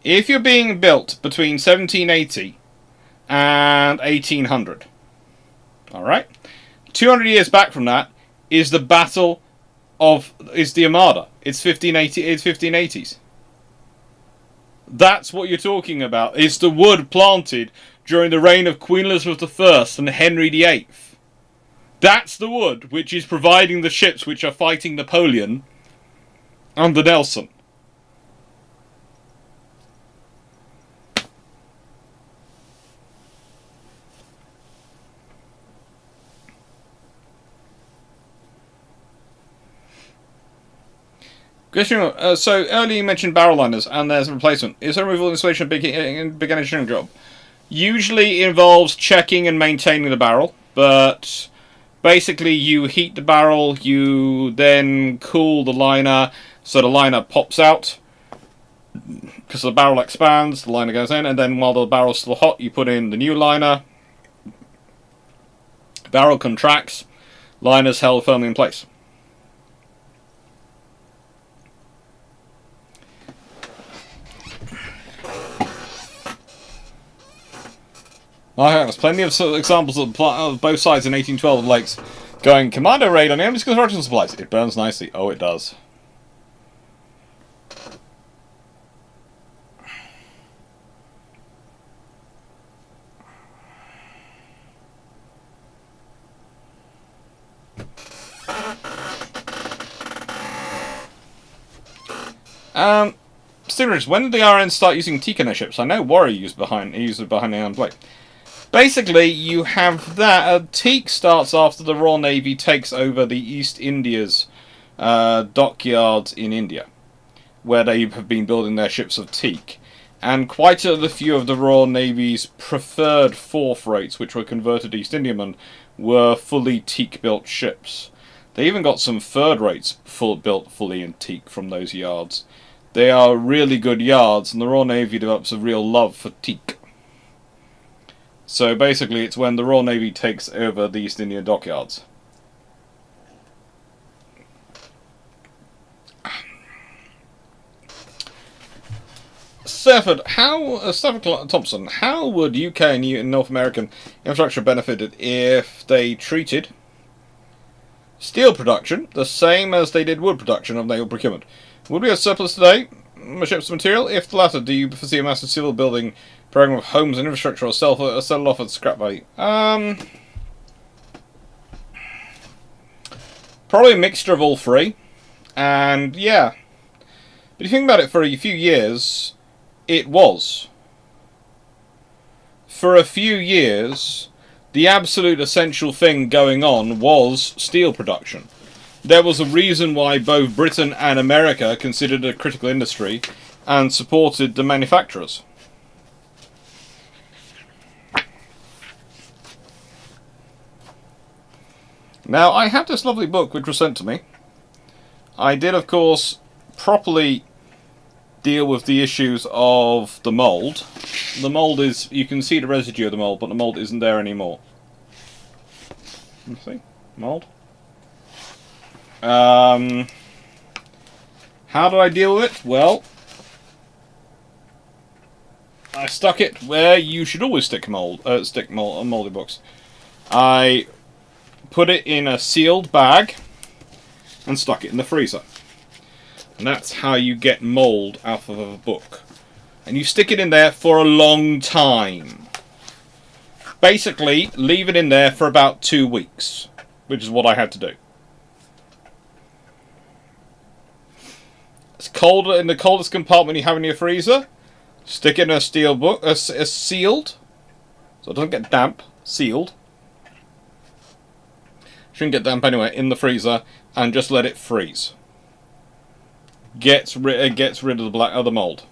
Speaker 1: if you're being built between 1780 and 1800, all right, 200 years back from that is the is the Armada. It's 1580. It's 1580s. That's what you're talking about. It's the wood planted during the reign of Queen Elizabeth I and Henry VIII. That's the wood which is providing the ships which are fighting Napoleon under Nelson. So earlier you mentioned barrel liners, and there's a replacement. Is there removal installation a big engineering job? Usually involves checking and maintaining the barrel, but basically you heat the barrel, you then cool the liner, so the liner pops out. Because the barrel expands, the liner goes in, and then while the barrel's still hot, you put in the new liner. Barrel contracts, liner's held firmly in place. There's plenty of examples of both sides in 1812 lakes going commando raid on enemy's construction supplies. It burns nicely. Oh, it does. Stevenage, when did the RN start using teak in their ships? I know Warrior used it behind the iron plate. Basically, you have that. Teak starts after the Royal Navy takes over the East India's dockyards in India, where they have been building their ships of teak. And quite a few of the Royal Navy's preferred fourth rates, which were converted East Indiamen, were fully teak-built ships. They even got some third rates built fully in teak from those yards. They are really good yards, and the Royal Navy develops a real love for teak. So basically, it's when the Royal Navy takes over the East India dockyards. Stafford Thompson, how would UK and North American infrastructure benefited if they treated steel production the same as they did wood production of naval procurement? Would we have surplus today? Ships material? If the latter, do you foresee a massive civil building program of homes and infrastructure, or sell it off at scrap value? Probably a mixture of all three. And yeah, But if you think about it, for a few years, it was. For a few years, the absolute essential thing going on was steel production. There was a reason why both Britain and America considered it a critical industry and supported the manufacturers. Now, I have this lovely book which was sent to me. I did, of course, properly deal with the issues of the mould. The mould is, you can see the residue of the mould, but the mould isn't there anymore. Let's see, mould. How did I deal with it? Well, I stuck it where you should always stick mouldy books. I put it in a sealed bag and stuck it in the freezer. And that's how you get mould out of a book. And you stick it in there for a long time. Basically, leave it in there for about 2 weeks, which is what I had to do. It's colder in the coldest compartment you have in your freezer. Stick it in a steel book, sealed, so it doesn't get damp. Sealed. Shouldn't get damp anyway. In the freezer, and just let it freeze. Gets rid of the mould.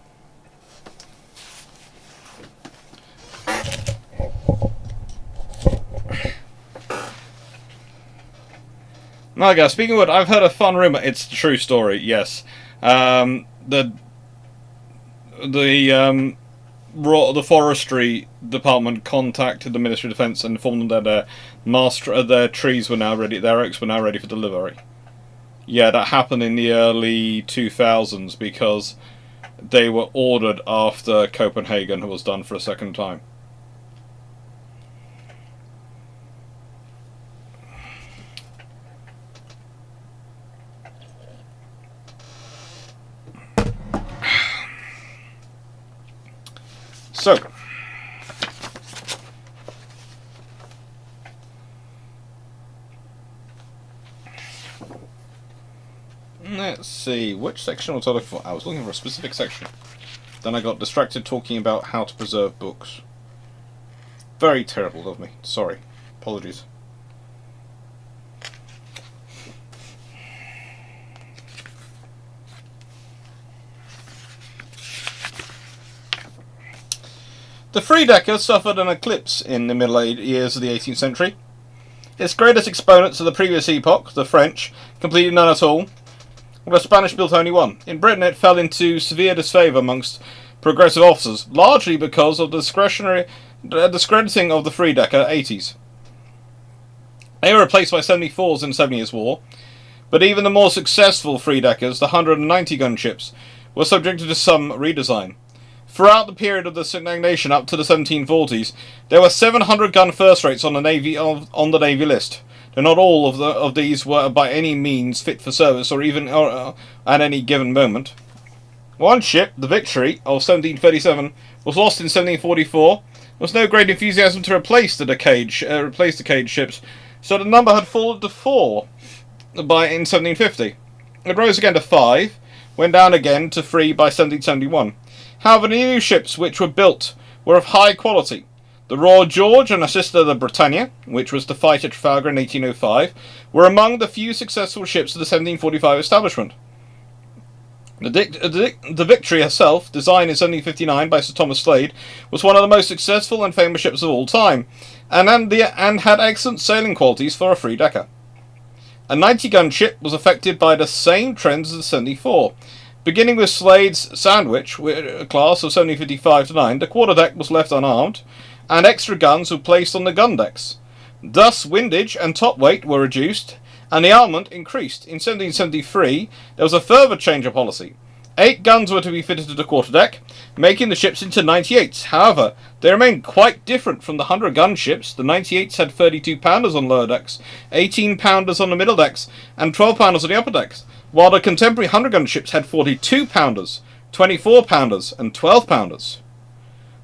Speaker 1: Now, guys, speaking of wood, I've heard a fun rumor. It's a true story. Yes, the forestry department contacted the Ministry of Defence and informed them that their trees were now ready. Their oaks were now ready for delivery. Yeah, that happened in the early 2000s because they were ordered after Copenhagen was done for a second time. So, let's see, which section was I looking for? I was looking for a specific section. Then I got distracted talking about how to preserve books. Very terrible of me. Sorry. Apologies. The three-decker suffered an eclipse in the middle years of the 18th century. Its greatest exponents of the previous epoch, the French, completed none at all, while the Spanish built only one. In Britain it fell into severe disfavour amongst progressive officers, largely because of the discrediting of the three-decker 80s. They were replaced by 74s in the 7 Years' War, but even the more successful three-deckers, the 190 gun ships, were subjected to some redesign. Throughout the period of the stagnation up to the 1740s, there were 700 gun first rates on the Navy list. Though not all of these were by any means fit for service, or even at any given moment. One ship, the Victory of 1737, was lost in 1744. There was no great enthusiasm to replace the decayed ships, so the number had fallen to 4 in 1750. It rose again to 5, went down again to 3 by 1771. However, the new ships which were built were of high quality. The Royal George and her sister the Britannia, which was to fight at Trafalgar in 1805, were among the few successful ships of the 1745 establishment. The Victory herself, designed in 1759 by Sir Thomas Slade, was one of the most successful and famous ships of all time, and had excellent sailing qualities for a three-decker. A 90-gun ship was affected by the same trends as the 74. Beginning with Slade's Sandwich class of 1755-9, the quarterdeck was left unarmed, and extra guns were placed on the gun decks. Thus, windage and top weight were reduced, and the armament increased. In 1773, there was a further change of policy. 8 guns were to be fitted to the quarterdeck, making the ships into 98s. However, they remained quite different from the 100-gun ships. The 98s had 32-pounders on lower decks, 18-pounders on the middle decks, and 12-pounders on the upper decks, while the contemporary 100-gun ships had 42-pounders, 24-pounders, and 12-pounders.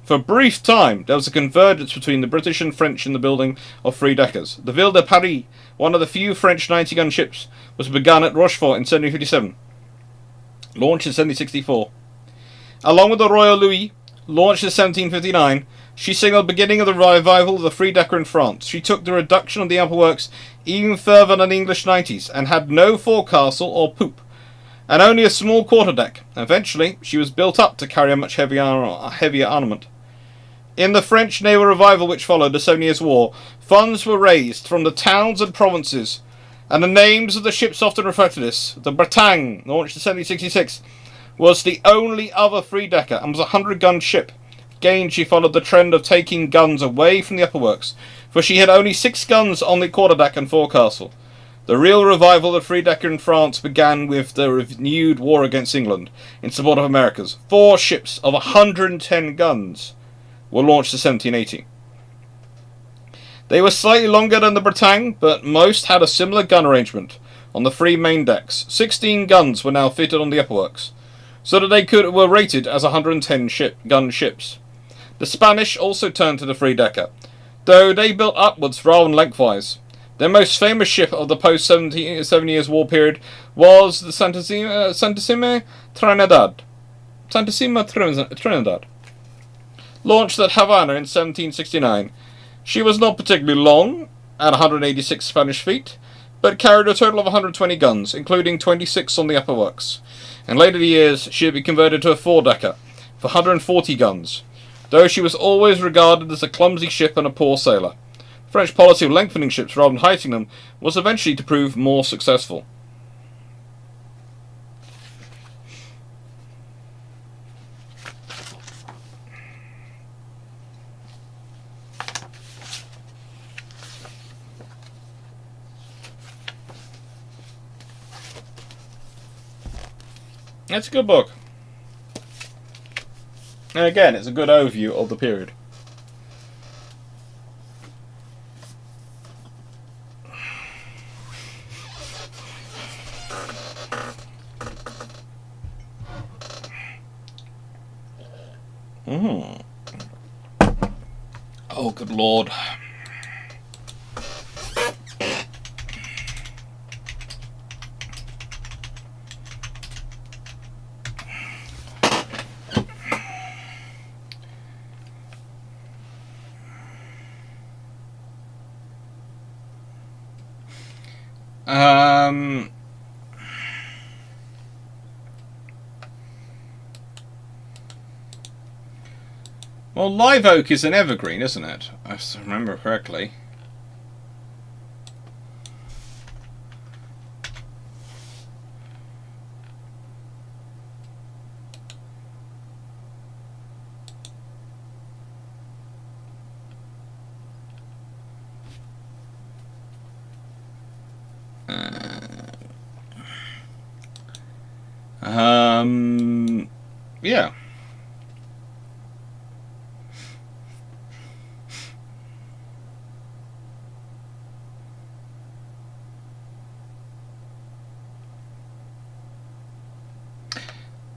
Speaker 1: For a brief time, there was a convergence between the British and French in the building of three-deckers. The Ville de Paris, one of the few French 90-gun ships, was begun at Rochefort in 1757. launched in 1764. Along with the Royal Louis, launched in 1759, she signalled the beginning of the revival of the three-decker in France. She took the reduction of the upper works even further than the English 90s, and had no forecastle or poop, and only a small quarterdeck. Eventually, she was built up to carry a much heavier armament. In the French naval revival which followed the 7 Years' War, funds were raised from the towns and provinces, and the names of the ships often refer to this. The Bretagne, launched in 1766, was the only other three-decker and was a 100-gun ship. Again, she followed the trend of taking guns away from the upper works, for she had only 6 guns on the quarterdeck and forecastle. The real revival of the three-decker in France began with the renewed war against England in support of Americans. 4 ships of 110 guns were launched in 1780. They were slightly longer than the Bretagne, but most had a similar gun arrangement on the 3 main decks. 16 guns were now fitted on the upper works, so that they were rated as 110 gun ships. The Spanish also turned to the three-decker, though they built upwards rather than lengthwise. Their most famous ship of the post-7 Years' War period was the Santissima Trinidad, launched at Havana in 1769. She was not particularly long, at 186 Spanish feet, but carried a total of 120 guns, including 26 on the upper works. In later years, she had been converted to a 4-decker for 140 guns, though she was always regarded as a clumsy ship and a poor sailor. The French policy of lengthening ships rather than heightening them was eventually to prove more successful. It's a good book. And again, it's a good overview of the period. Oh, good Lord. Well, live oak is an evergreen, isn't it? If I remember correctly. Yeah.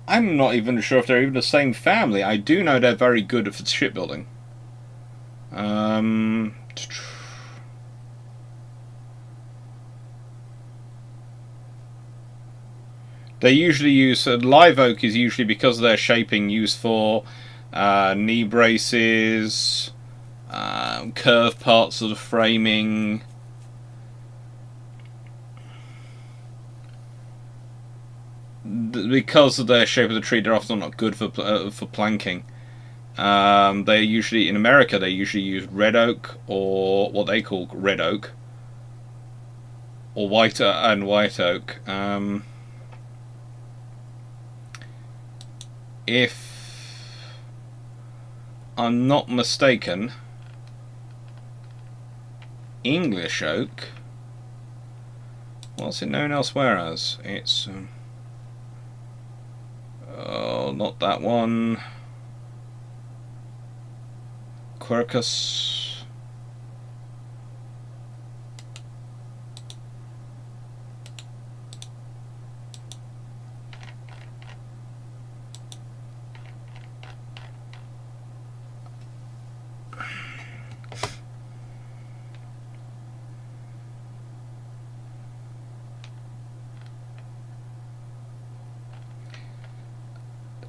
Speaker 1: I'm not even sure if they're even the same family. I do know they're very good at shipbuilding. They usually use live oak is usually because of their shaping used for knee braces, curved parts of the framing. Because of their shape of the tree, they're often not good for planking. They usually, in America, they usually use red oak, or what they call red oak, or white oak. If I'm not mistaken, English oak, what's it known elsewhere as? It's oh, not that one. Quercus.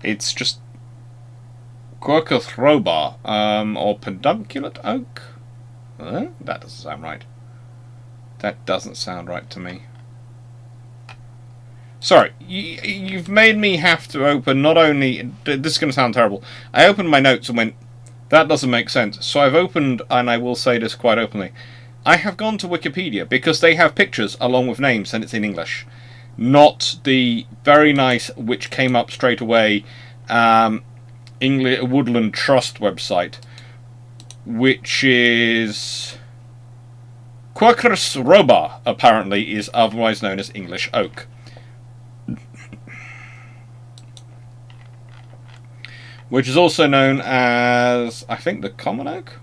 Speaker 1: It's just Quercus robar, or pedunculate oak. That doesn't sound right. That doesn't sound right to me. Sorry, you've made me have to open not only... This is going to sound terrible. I opened my notes and went, that doesn't make sense. So I've opened, and I will say this quite openly, I have gone to Wikipedia because they have pictures along with names and it's in English. Not the very nice, which came up straight away, Woodland Trust website, which is... Quercus robar, apparently, is otherwise known as English oak. Which is also known as, I think, the common oak?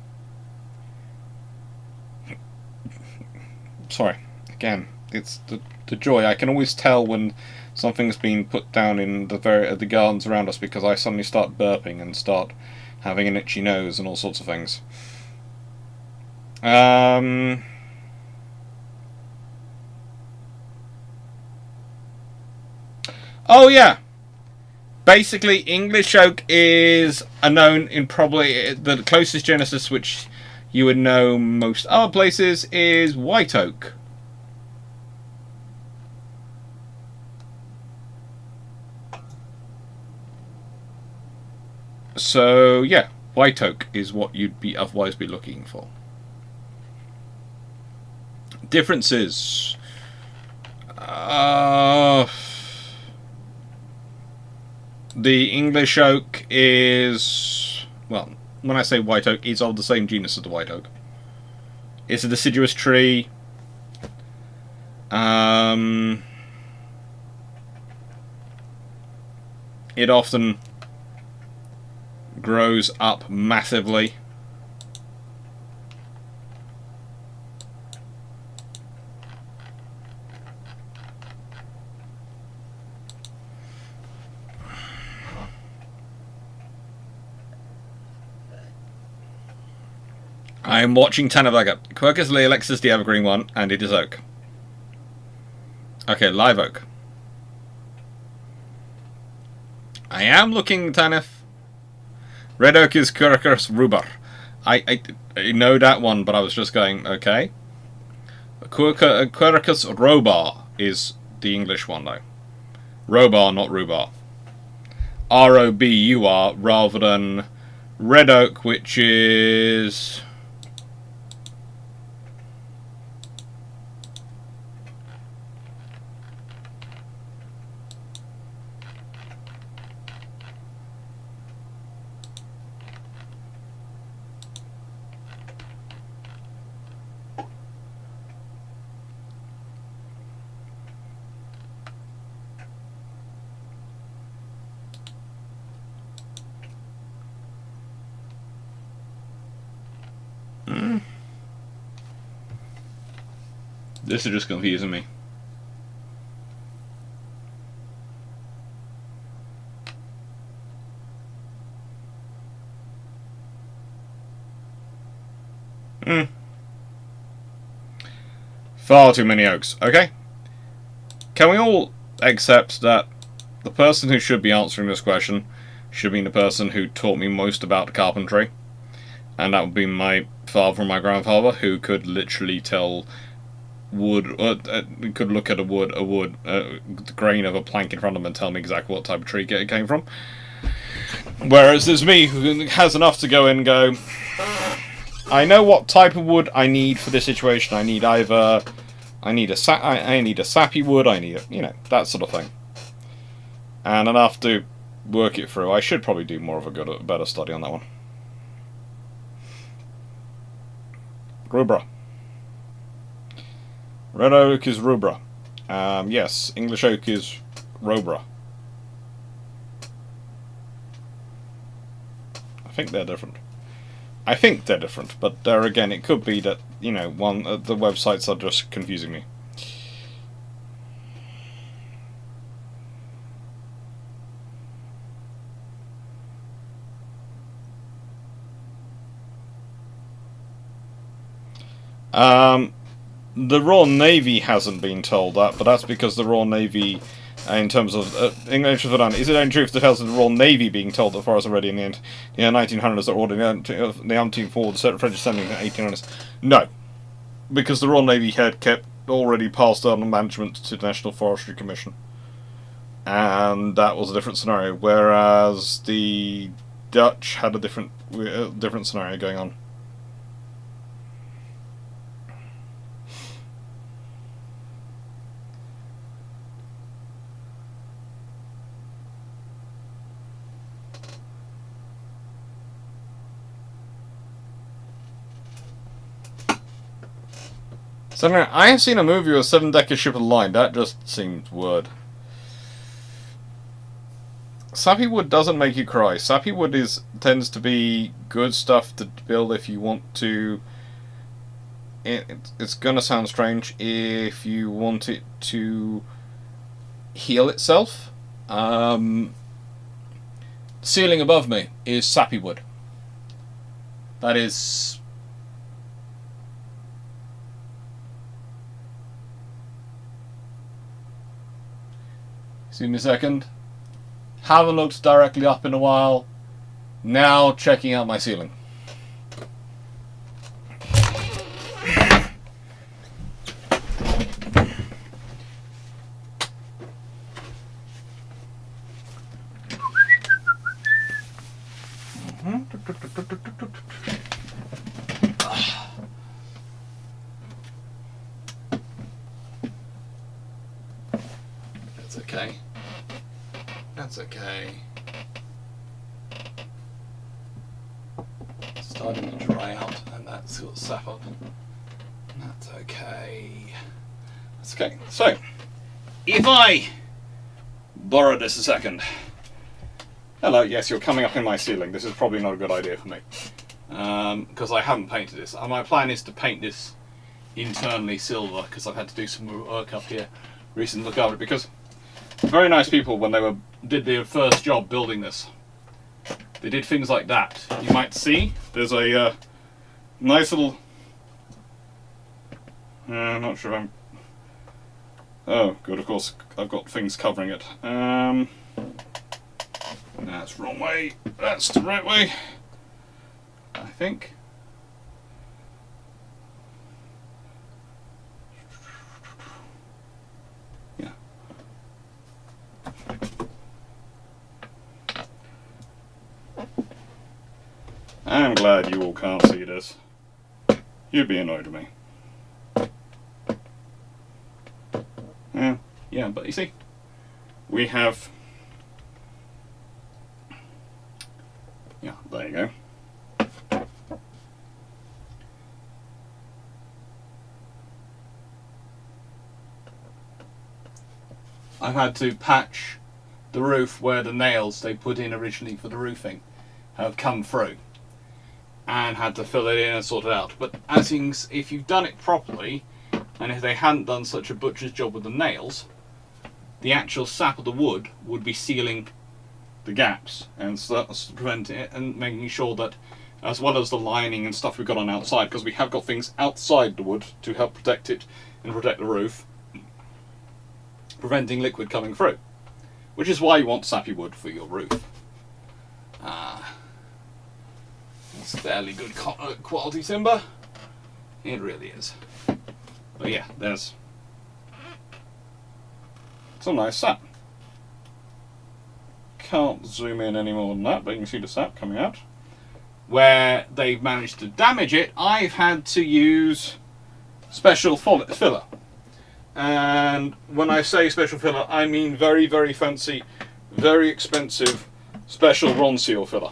Speaker 1: Sorry, again, it's the joy. I can always tell when something's been put down in the gardens around us because I suddenly start burping and start having an itchy nose and all sorts of things. Oh yeah! Basically, English oak is known in probably the closest genesis which you would know most other places is white oak. So yeah, white oak is what you'd be otherwise be looking for. Differences. The English oak is, well, when I say white oak, it's of the same genus as the white oak. It's a deciduous tree. It often grows up massively. I am watching Tanavaga. Quercus Lealex is the evergreen one, and it is oak. Okay, live oak. I am looking, Tanif. Red oak is Quercus rhubarb. I know that one, but I was just going, okay. Quercus robar is the English one, though. Robar, not rhubarb. R-O-B-U-R, rather than red oak, which is... This is just confusing me. Far too many oaks. Okay. Can we all accept that the person who should be answering this question should be the person who taught me most about carpentry? And that would be my father and my grandfather, who could literally tell wood, could look at the grain of a plank in front of them and tell me exactly what type of tree it came from. Whereas there's me, who has enough to go in and go, I know what type of wood I need for this situation. I need either, I need a sappy wood, I need that sort of thing. And enough to work it through. I should probably do more of a better study on that one. Rubra. Red oak is rubra. Yes, English oak is robra. I think they're different. But there again, it could be that the websites are just confusing me. The Royal Navy hasn't been told that, but that's because the Royal Navy, in terms of English for done, is it any truth to tell the Royal Navy being told that forests already in the 1900s that ordered the umpteenth forward the French sending in the 1800s? No, because the Royal Navy had kept already passed on the management to the National Forestry Commission, and that was a different scenario. Whereas the Dutch had a different scenario going on. So anyway, I have seen a movie with a 7-decker ship of the line. That just seems weird. Sappy wood doesn't make you cry. Sappy wood tends to be good stuff to build if you want to. It's gonna sound strange if you want it to heal itself. Ceiling above me is sappy wood. That is. See me a second. Haven't looked directly up in a while. Now checking out my ceiling. That's okay. That's okay. It's starting to dry out, and that's got sap up. That's okay. That's okay. So, if I borrow this a second. Hello, yes, you're coming up in my ceiling. This is probably not a good idea for me. Because I haven't painted this. My plan is to paint this internally silver, because I've had to do some work up here recently. Look over it, because very nice people, when they did their first job building this, they did things like that. You might see there's a nice little. I'm not sure if I'm. Oh, good. Of course, I've got things covering it. That's the wrong way. That's the right way, I think. Yeah. I'm glad you all can't see this. You'd be annoyed with me. Yeah, but you see, we have. Yeah, there you go. I've had to patch the roof where the nails they put in originally for the roofing have come through, and had to fill it in and sort it out. But as things, if you've done it properly, and if they hadn't done such a butcher's job with the nails, the actual sap of the wood would be sealing the gaps and preventing it, and making sure that, as well as the lining and stuff we've got on outside, because we have got things outside the wood to help protect it and protect the roof, preventing liquid coming through, which is why you want sappy wood for your roof. It's fairly good quality timber. It really is. But yeah, there's some nice sap. Can't zoom in any more than that, but you can see the sap coming out. Where they've managed to damage it, I've had to use special filler. And when I say special filler, I mean very, very fancy, very expensive special Ronseal filler.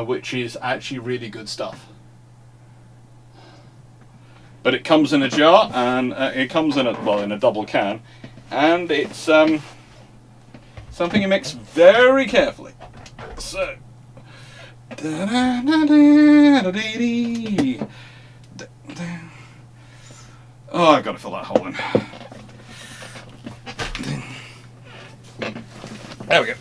Speaker 1: Which is actually really good stuff. But it comes in a jar, and it comes in a double can, and it's something you mix very carefully. So, oh, I've got to fill that hole in. There we go.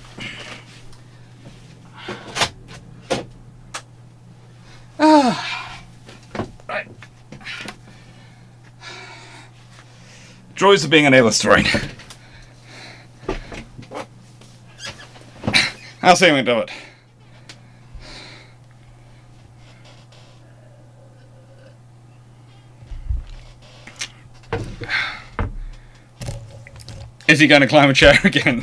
Speaker 1: Right. Joys of being an A-list terrain. I'll see him do it. Is he going to climb a chair again?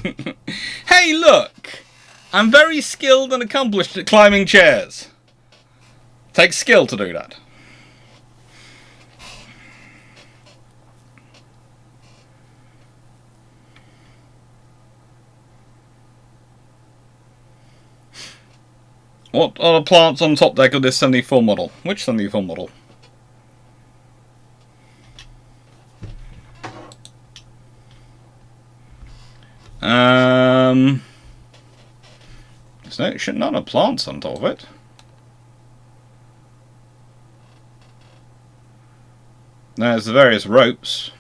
Speaker 1: Hey, look! I'm very skilled and accomplished at climbing chairs. Takes skill to do that. What are the plants on top deck of this 74 model? Which 74 model? So it should not have plants on top of it. There's the various ropes.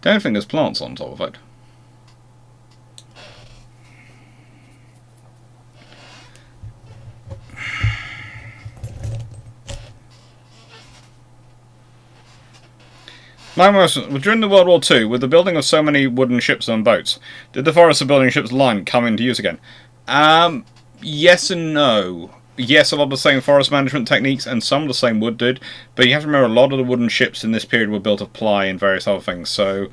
Speaker 1: Don't think there's plants on top of it. During the World War II, with the building of so many wooden ships and boats, did the forest of building ships line come into use again? Yes and no. Yes, a lot of the same forest management techniques and some of the same wood did, but you have to remember a lot of the wooden ships in this period were built of ply and various other things, so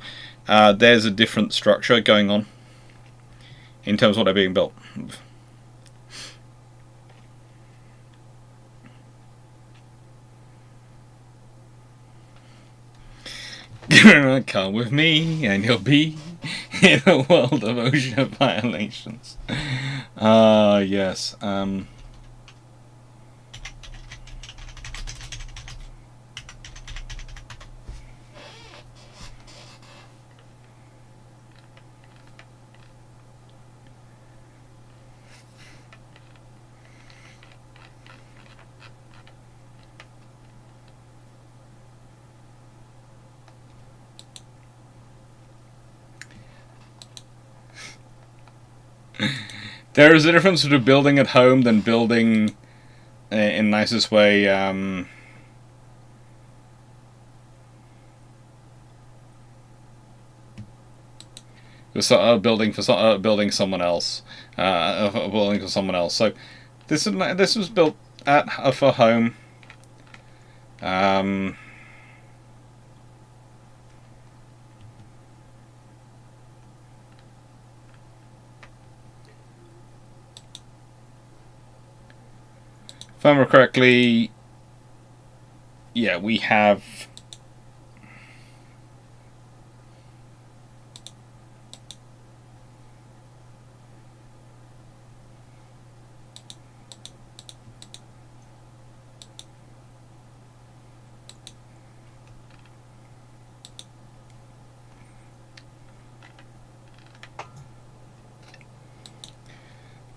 Speaker 1: there's a different structure going on in terms of what they're being built. Come with me and you'll be in a world of OSHA violations. Yes. There is a difference between building at home than building in nicest way. Building someone else, building for someone else. So this was built for home. If I remember correctly, yeah, we have.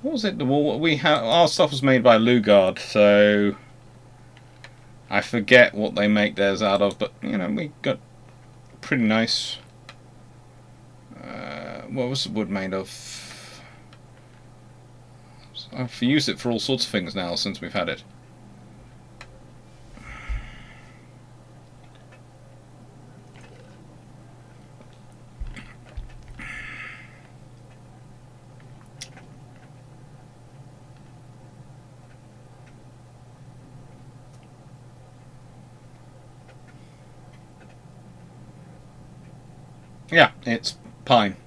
Speaker 1: What was it? We have our stuff was made by Lugard, so I forget what they make theirs out of. But you know, we got pretty nice. What was the wood made of? I've used it for all sorts of things now since we've had it. Yeah, it's pine.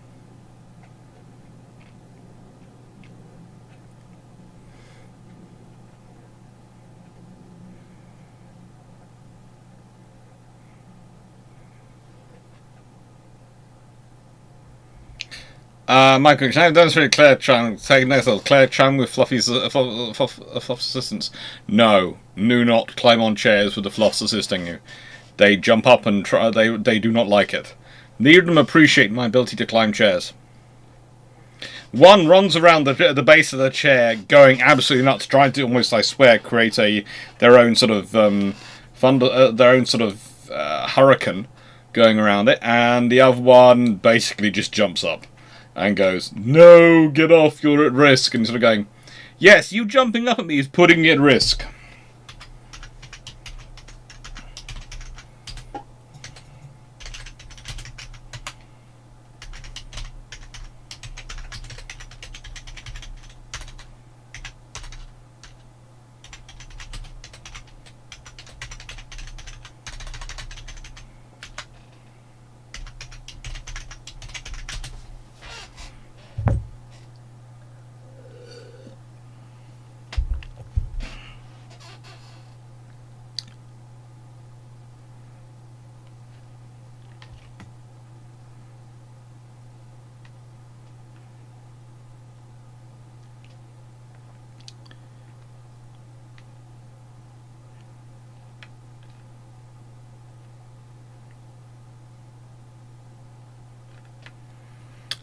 Speaker 1: Michael, can I have demonstrated Claire Chan? Take next level. Claire Chan with Fluffy's assistance. No, do not climb on chairs with the fluffs assisting you. They jump up and try. They do not like it. Neither of them appreciate my ability to climb chairs. One runs around the base of the chair, going absolutely nuts, trying to almost, I swear, create their own sort of hurricane going around it, and the other one basically just jumps up and goes, "No, get off! You're at risk." And sort of going, "Yes, you jumping up at me is putting me at risk."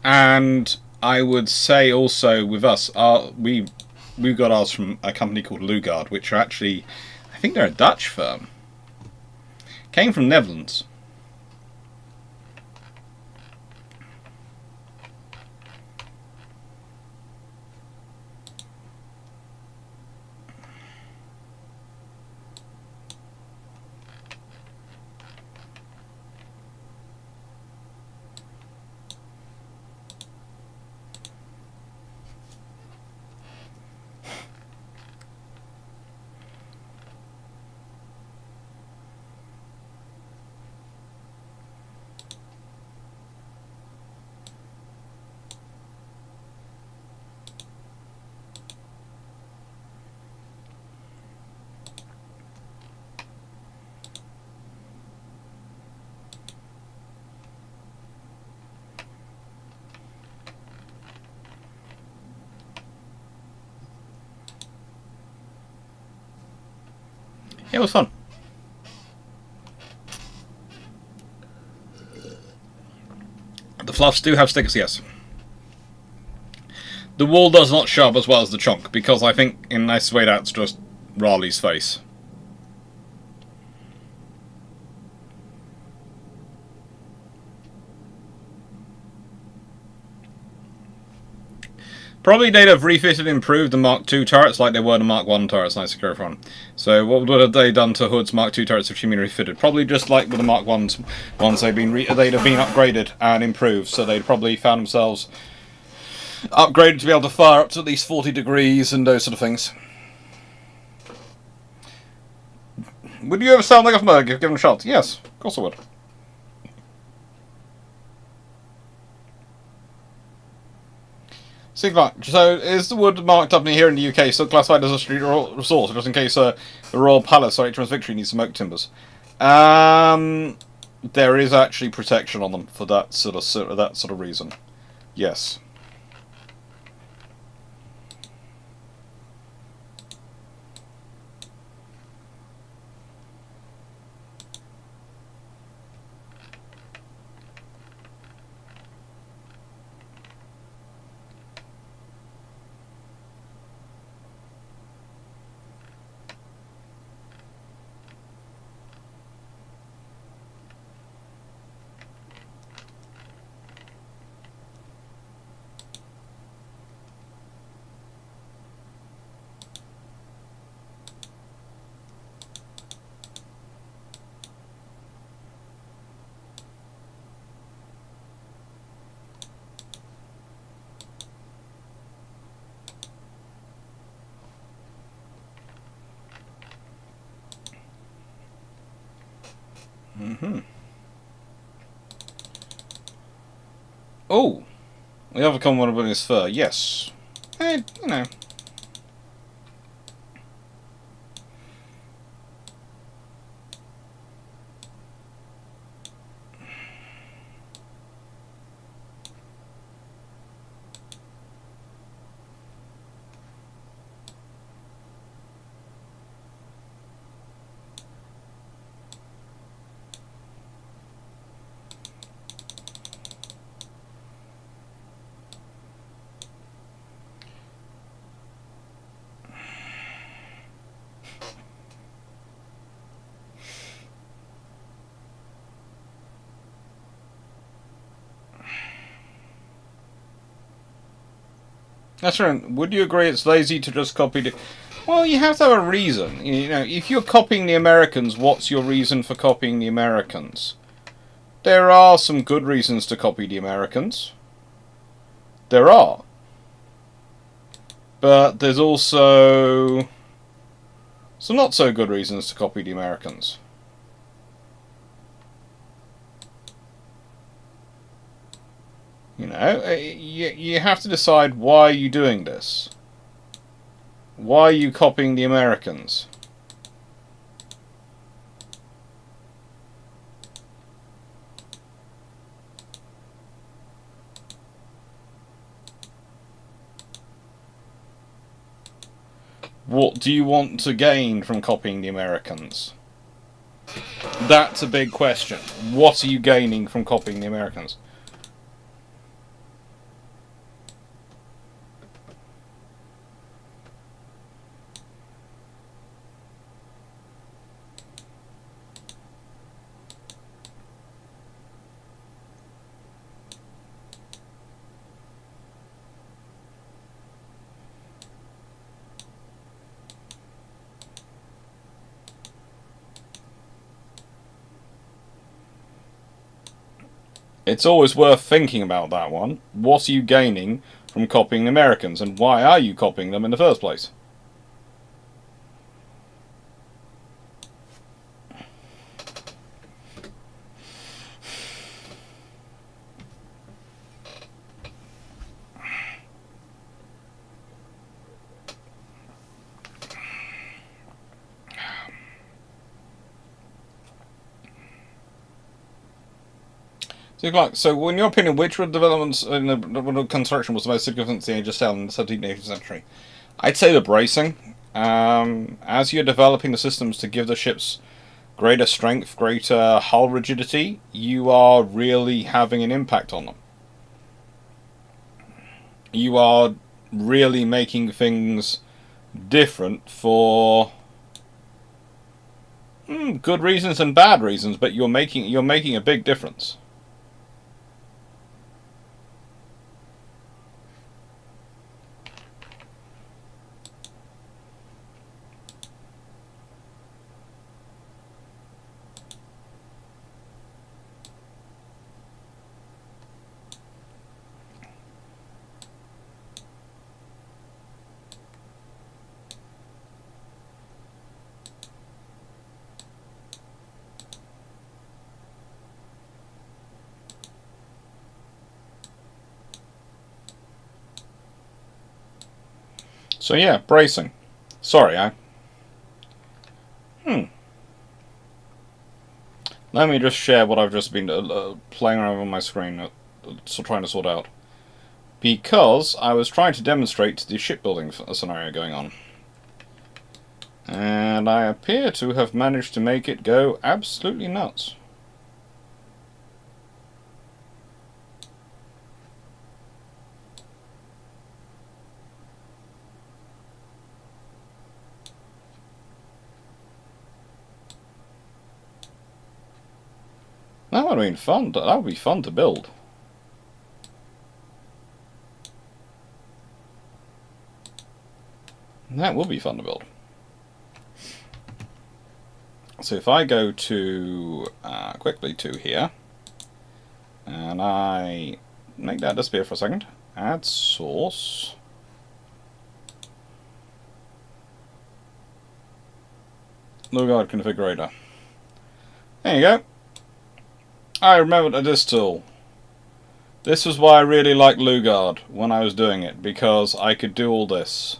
Speaker 1: And I would say also with us, we've got ours from a company called Lugard, which are actually, I think they're a Dutch firm. Came from Netherlands. It was fun. The fluffs do have stickers, yes. The wool does not show up as well as the chonk, because I think in this way that's just Raleigh's face. Probably they'd have refitted and improved the Mark II turrets like they were the Mark I turrets, nice secure front. So what would have they done to Hood's Mark II turrets if she been refitted? Probably just like with the Mark I's, once they'd have been upgraded and improved, so they'd probably found themselves upgraded to be able to fire up to at least 40 degrees and those sort of things. Would you ever sound like a mug if given a shot? Yes, of course I would. So is the wood marked up here in the UK still classified as a street resource, just in case the Royal Palace or HMS Victory needs some oak timbers? There is actually protection on them for that sort of reason. Yes. Oh, we have a common one with his fur. Yes, you know. That's right. Would you agree it's lazy to just copy the... Well, you have to have a reason. You know, if you're copying the Americans, what's your reason for copying the Americans? There are some good reasons to copy the Americans. There are. But there's also some not so good reasons to copy the Americans. You know, you have to decide why you're doing this. Why are you copying the Americans? What do you want to gain from copying the Americans? That's a big question. What are you gaining from copying the Americans? It's always worth thinking about that one. What are you gaining from copying Americans, and why are you copying them in the first place? So, in your opinion, which of the developments in the construction was the most significant in the age of sail in the 17th and 18th century? I'd say the bracing. As you're developing the systems to give the ships greater strength, greater hull rigidity, you are really having an impact on them. You are really making things different for good reasons and bad reasons, but you're making a big difference. So yeah, bracing. Sorry, Let me just share what I've just been playing around on my screen, trying to sort out. Because I was trying to demonstrate the shipbuilding scenario going on. And I appear to have managed to make it go absolutely nuts. That would have been fun. That would be fun to build. That would be fun to build. So if I go to quickly to here, and I make that disappear for a second, add source. Lugard configurator. There you go. I remembered this tool. This was why I really liked Lugard when I was doing it, because I could do all this.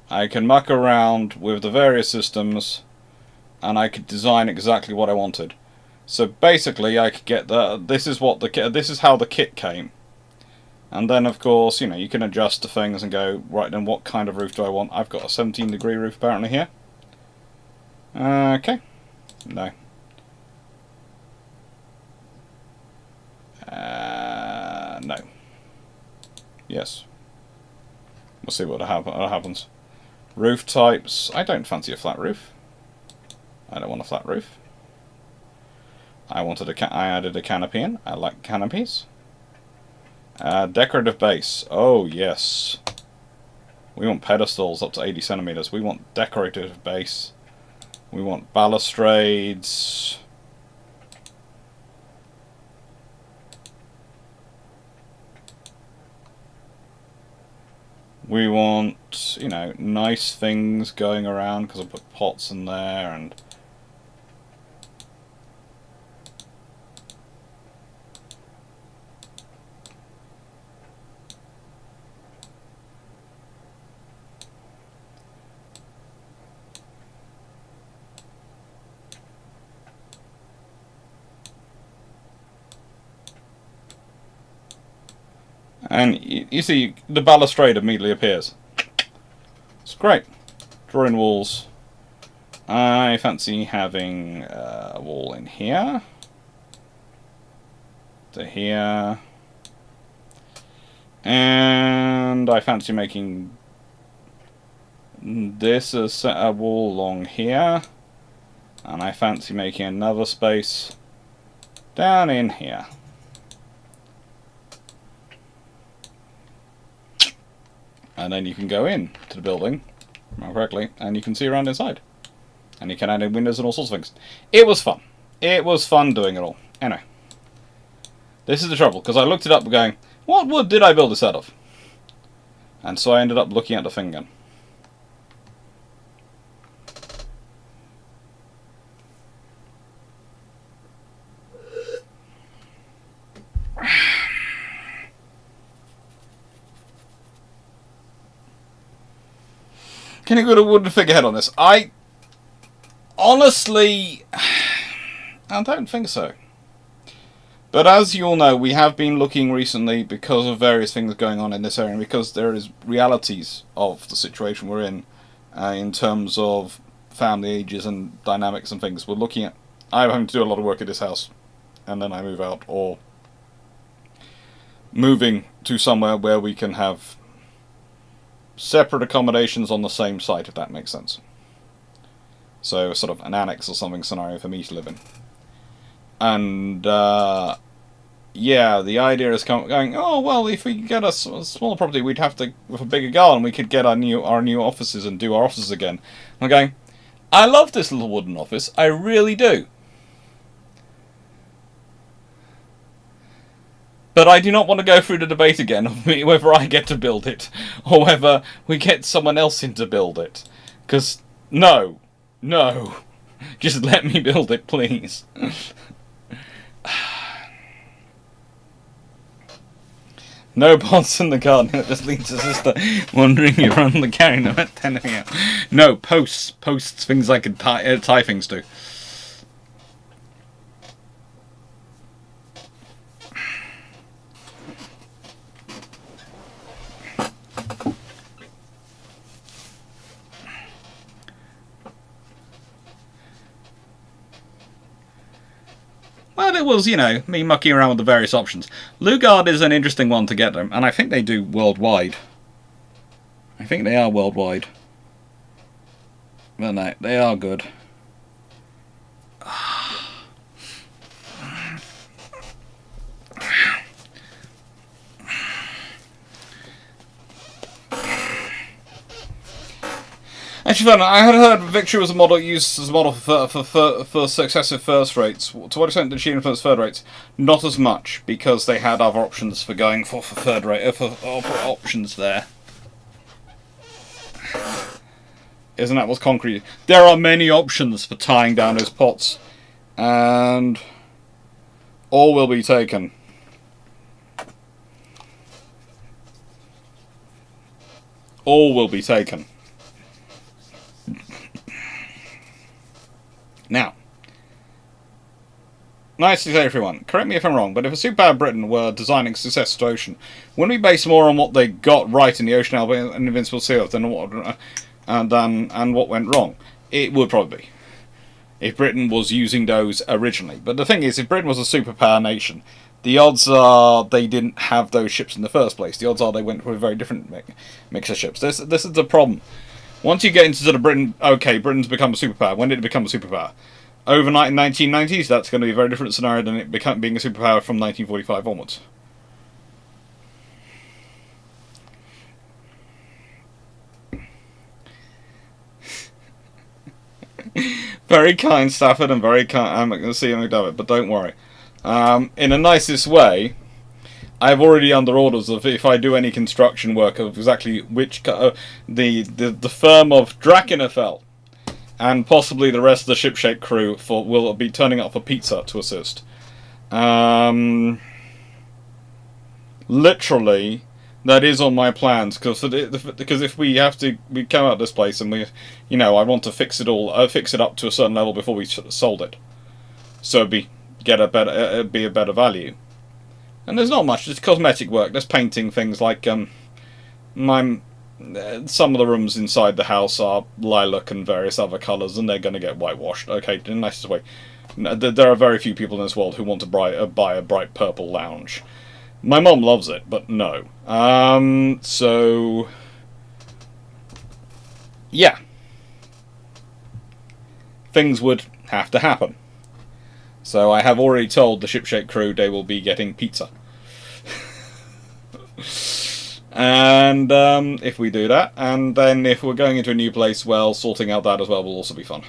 Speaker 1: I can muck around with the various systems, and I could design exactly what I wanted. So basically, I could get this is how the kit came, and then of course, you can adjust the things and go right. Then what kind of roof do I want? I've got a 17-degree roof apparently here. Okay, no. No. Yes. We'll see what happens. Roof types. I don't fancy a flat roof. I don't want a flat roof. I added a canopy in. I like canopies. Decorative base. Oh yes. We want pedestals up to 80 centimeters. We want decorative base. We want balustrades. We want, nice things going around, because I put pots in there and... And you see, the balustrade immediately appears. It's great. Drawing walls. I fancy having a wall in here. To here. And I fancy making this as a wall along here. And I fancy making another space down in here. And then you can go in to the building, more correctly, and you can see around inside. And you can add in windows and all sorts of things. It was fun. It was fun doing it all. Anyway. This is the trouble, because I looked it up going, what wood did I build this out of? And so I ended up looking at the thing again. Can you get a wooden figurehead on this? I honestly, I don't think so. But as you all know, we have been looking recently because of various things going on in this area, and because there is realities of the situation we're in terms of family ages and dynamics and things. We're looking at, I'm having to do a lot of work at this house, and then I move out, or moving to somewhere where we can have separate accommodations on the same site, if that makes sense. So sort of an annex or something scenario for me to live in. And yeah, the idea is going, oh well, if we get a smaller property, we'd have to, with a bigger garden, we could get our new offices and do our offices again. I'm going, I love this little wooden office, I really do. But I do not want to go through the debate again of whether I get to build it, or whether we get someone else in to build it. Because, no. Just let me build it, please. No pots in the garden, it just leads us sister wandering around the carrying them at 10 a.m. No, posts, things I could tie things to. Well, it was, you know, me mucking around with the various options. Lugard is an interesting one to get them, and I think they do worldwide. I think they are worldwide. But no, they are good. Actually, I had heard Victory was a model used as a model for successive first rates. To what extent did she influence third rates? Not as much, because they had other options for going for third rate for options there. Isn't that what's concrete? There are many options for tying down those pots, and all will be taken. All will be taken. Now, nice to say everyone, correct me if I'm wrong, but if a superpower Britain were designing success to Ocean, wouldn't we base more on what they got right in the Ocean Alba and Invincible Sea than what and what went wrong? It would probably be, if Britain was using those originally. But the thing is, if Britain was a superpower nation, the odds are they didn't have those ships in the first place. The odds are they went with a very different mix of ships. This is the problem. Once you get into sort of Britain, okay, Britain's become a superpower. When did it become a superpower? Overnight in 1990s, that's going to be a very different scenario than it being a superpower from 1945 onwards. Very kind, Stafford, and very kind. I'm not going to see him do it, but don't worry. In the nicest way, I've already under orders of if I do any construction work of exactly which the firm of Drakenafel and possibly the rest of the shipshape crew will be turning up for pizza to assist. Literally, that is on my plans because if we come out of this place and I want to fix it up to a certain level before we sold it, so be a better value. And there's not much, it's cosmetic work. There's painting things like some of the rooms inside the house are lilac and various other colours, and they're going to get whitewashed. Okay, in the nicest way. There are very few people in this world who want to buy a bright purple lounge. My mom loves it, but no. So yeah, things would have to happen. So I have already told the shipshape crew they will be getting pizza. And if we do that, and then if we're going into a new place, well, sorting out that as well will also be fun.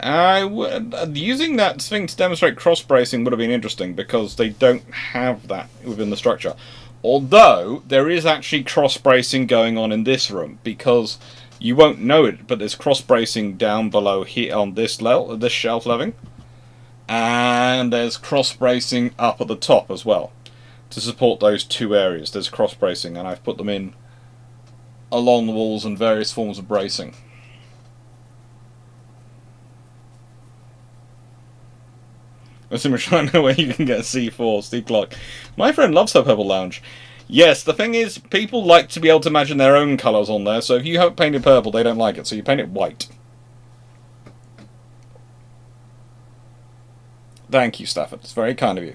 Speaker 1: Using that thing to demonstrate cross-bracing would have been interesting, because they don't have that within the structure. Although, there is actually cross-bracing going on in this room, because you won't know it, but there's cross-bracing down below here on this level, this shelf leveling. And there's cross-bracing up at the top as well. To support those two areas, there's cross-bracing, and I've put them in along the walls and various forms of bracing. I'm trying to know where you can get a C4, Steve Clarke. My friend loves her purple lounge. Yes, the thing is, people like to be able to imagine their own colours on there, so if you have it painted purple, they don't like it, so you paint it white. Thank you, Stafford. It's very kind of you.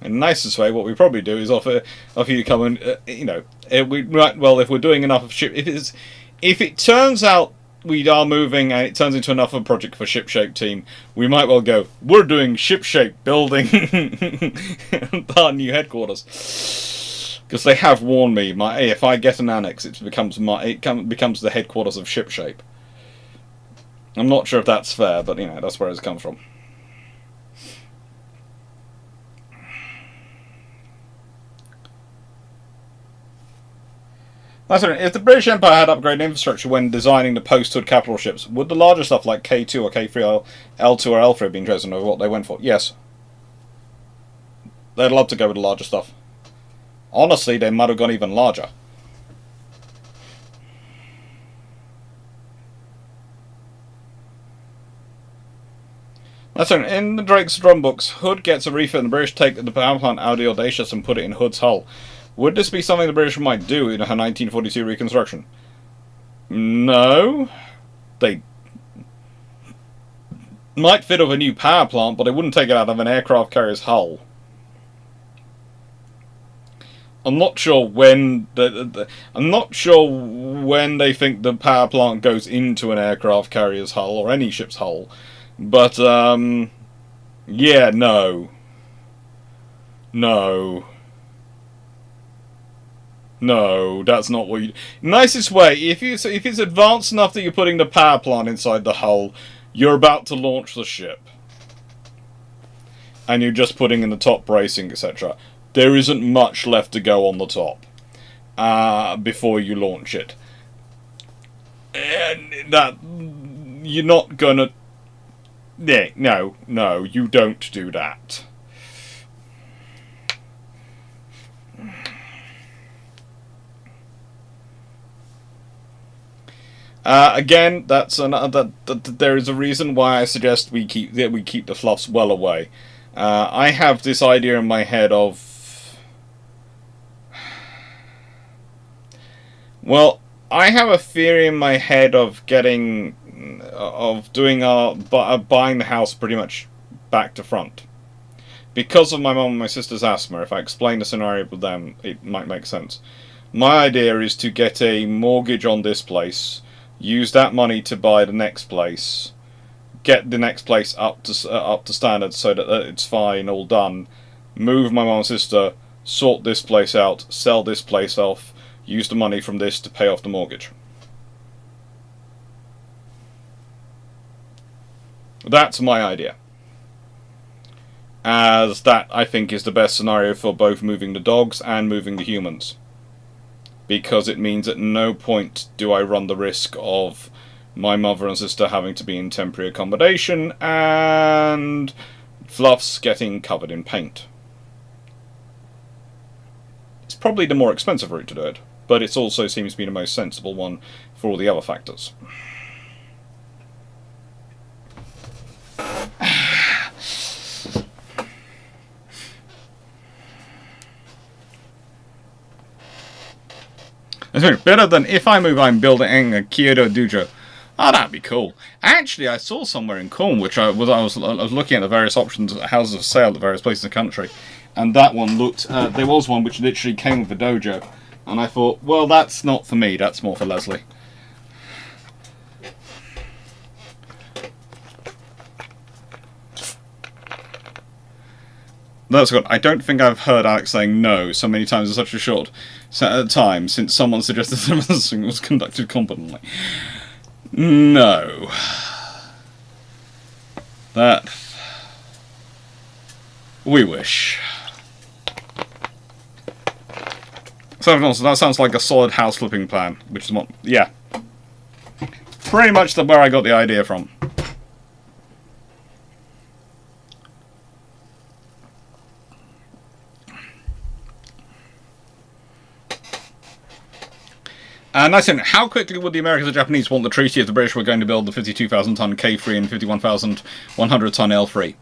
Speaker 1: In the nicest way, what we probably do is offer you to come and, you know, if we're doing enough of ship, if it turns out we are moving and it turns into enough of a project for Shipshape team, we might well go, we're doing Shipshape building our new headquarters. Because they have warned me, if I get an annex, it becomes the headquarters of Shipshape. I'm not sure if that's fair, but you know, that's where it's come from. If the British Empire had upgraded infrastructure when designing the post-hood capital ships, would the larger stuff like K2 or K3 L2 or L3 have been chosen over what they went for? Yes. They'd love to go with the larger stuff. Honestly, they might have gone even larger. In the Drake's drum books, Hood gets a refit and the British take the power plant out of the Audacious and put it in Hood's hull. Would this be something the British might do in her 1942 reconstruction? No. They might fit with a new power plant, but they wouldn't take it out of an aircraft carrier's hull. I'm not sure when I'm not sure when they think the power plant goes into an aircraft carrier's hull or any ship's hull, but yeah, no. No, that's not what you... Nicest way, if it's advanced enough that you're putting the power plant inside the hull, you're about to launch the ship. And you're just putting in the top bracing, etc. There isn't much left to go on the top before you launch it. And that... You're not gonna... Yeah, no, you don't do that. Again, that's there is a reason why I suggest we keep the fluffs well away. I have this idea in my head of, well, I have a theory in my head of buying the house pretty much back to front. Because of my mum and my sister's asthma, if I explain the scenario with them, it might make sense. My idea is to get a mortgage on this place, use that money to buy the next place, get the next place up to standard so that it's fine, all done, move my mum and sister, sort this place out, sell this place off, use the money from this to pay off the mortgage. That's my idea. As that, I think, is the best scenario for both moving the dogs and moving the humans. Because it means at no point do I run the risk of my mother and sister having to be in temporary accommodation and fluffs getting covered in paint. It's probably the more expensive route to do it, but it also seems to be the most sensible one for all the other factors. It's better than if I move, I'm building a Kyoto Dojo. Oh, that'd be cool. Actually, I saw somewhere in Cornwall, which I was looking at the various options, houses of sale at various places in the country, and that one looked. There was one which literally came with a dojo, and I thought, well, that's not for me. That's more for Leslie. That's good. I don't think I've heard Alex saying no so many times in such a short time since someone suggested that everything was conducted competently. No. That... we wish. So that sounds like a solid house flipping plan, which is what... yeah. Pretty much where I got the idea from. Nice thing, how quickly would the Americans and Japanese want the treaty if the British were going to build the 52,000-ton K3 and 51,100-ton L3?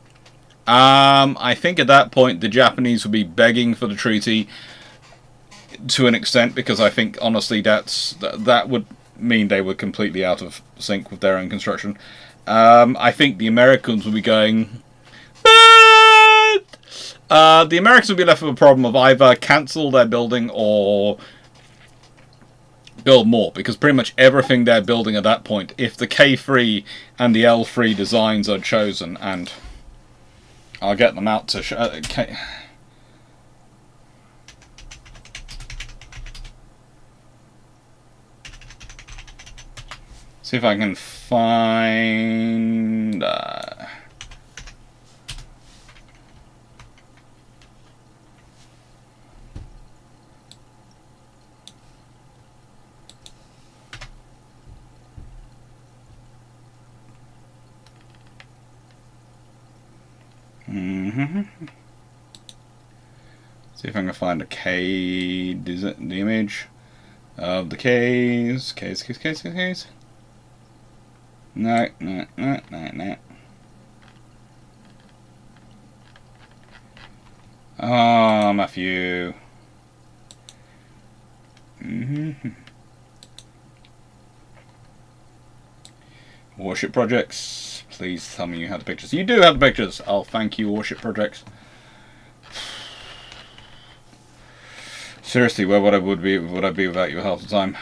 Speaker 1: I think at that point the Japanese would be begging for the treaty to an extent, because I think honestly that would mean they were completely out of sync with their own construction. I think the Americans would be going, but the Americans would be left with a problem of either cancel their building or build more, because pretty much everything they're building at that point, if the K3 and the L3 designs are chosen, and I'll get them out to show. See if I can find... see if I can find a K, the image of the Ks. No. Oh, Matthew. Warship projects. Please tell me you have the pictures. You do have the pictures. Oh, thank you, Warship projects. Seriously, where would I be without you half the time?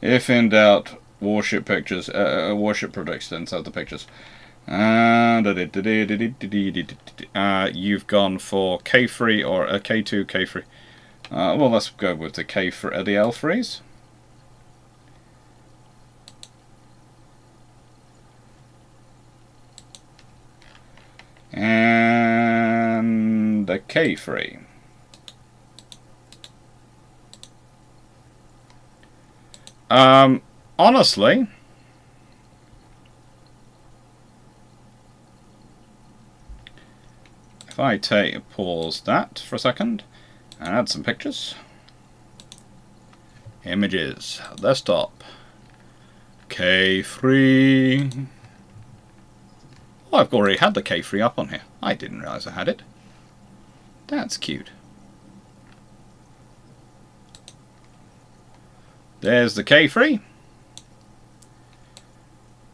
Speaker 1: If in doubt, Warship pictures. Warship projects then have the pictures. You've gone for K3 or a K2, K3. Well, let's go with the K3, the L3s. And the K3. Honestly, if I pause that for a second and add some pictures, images, desktop, K3. Oh, I've already had the K3 up on here. I didn't realize I had it. That's cute. There's the K3.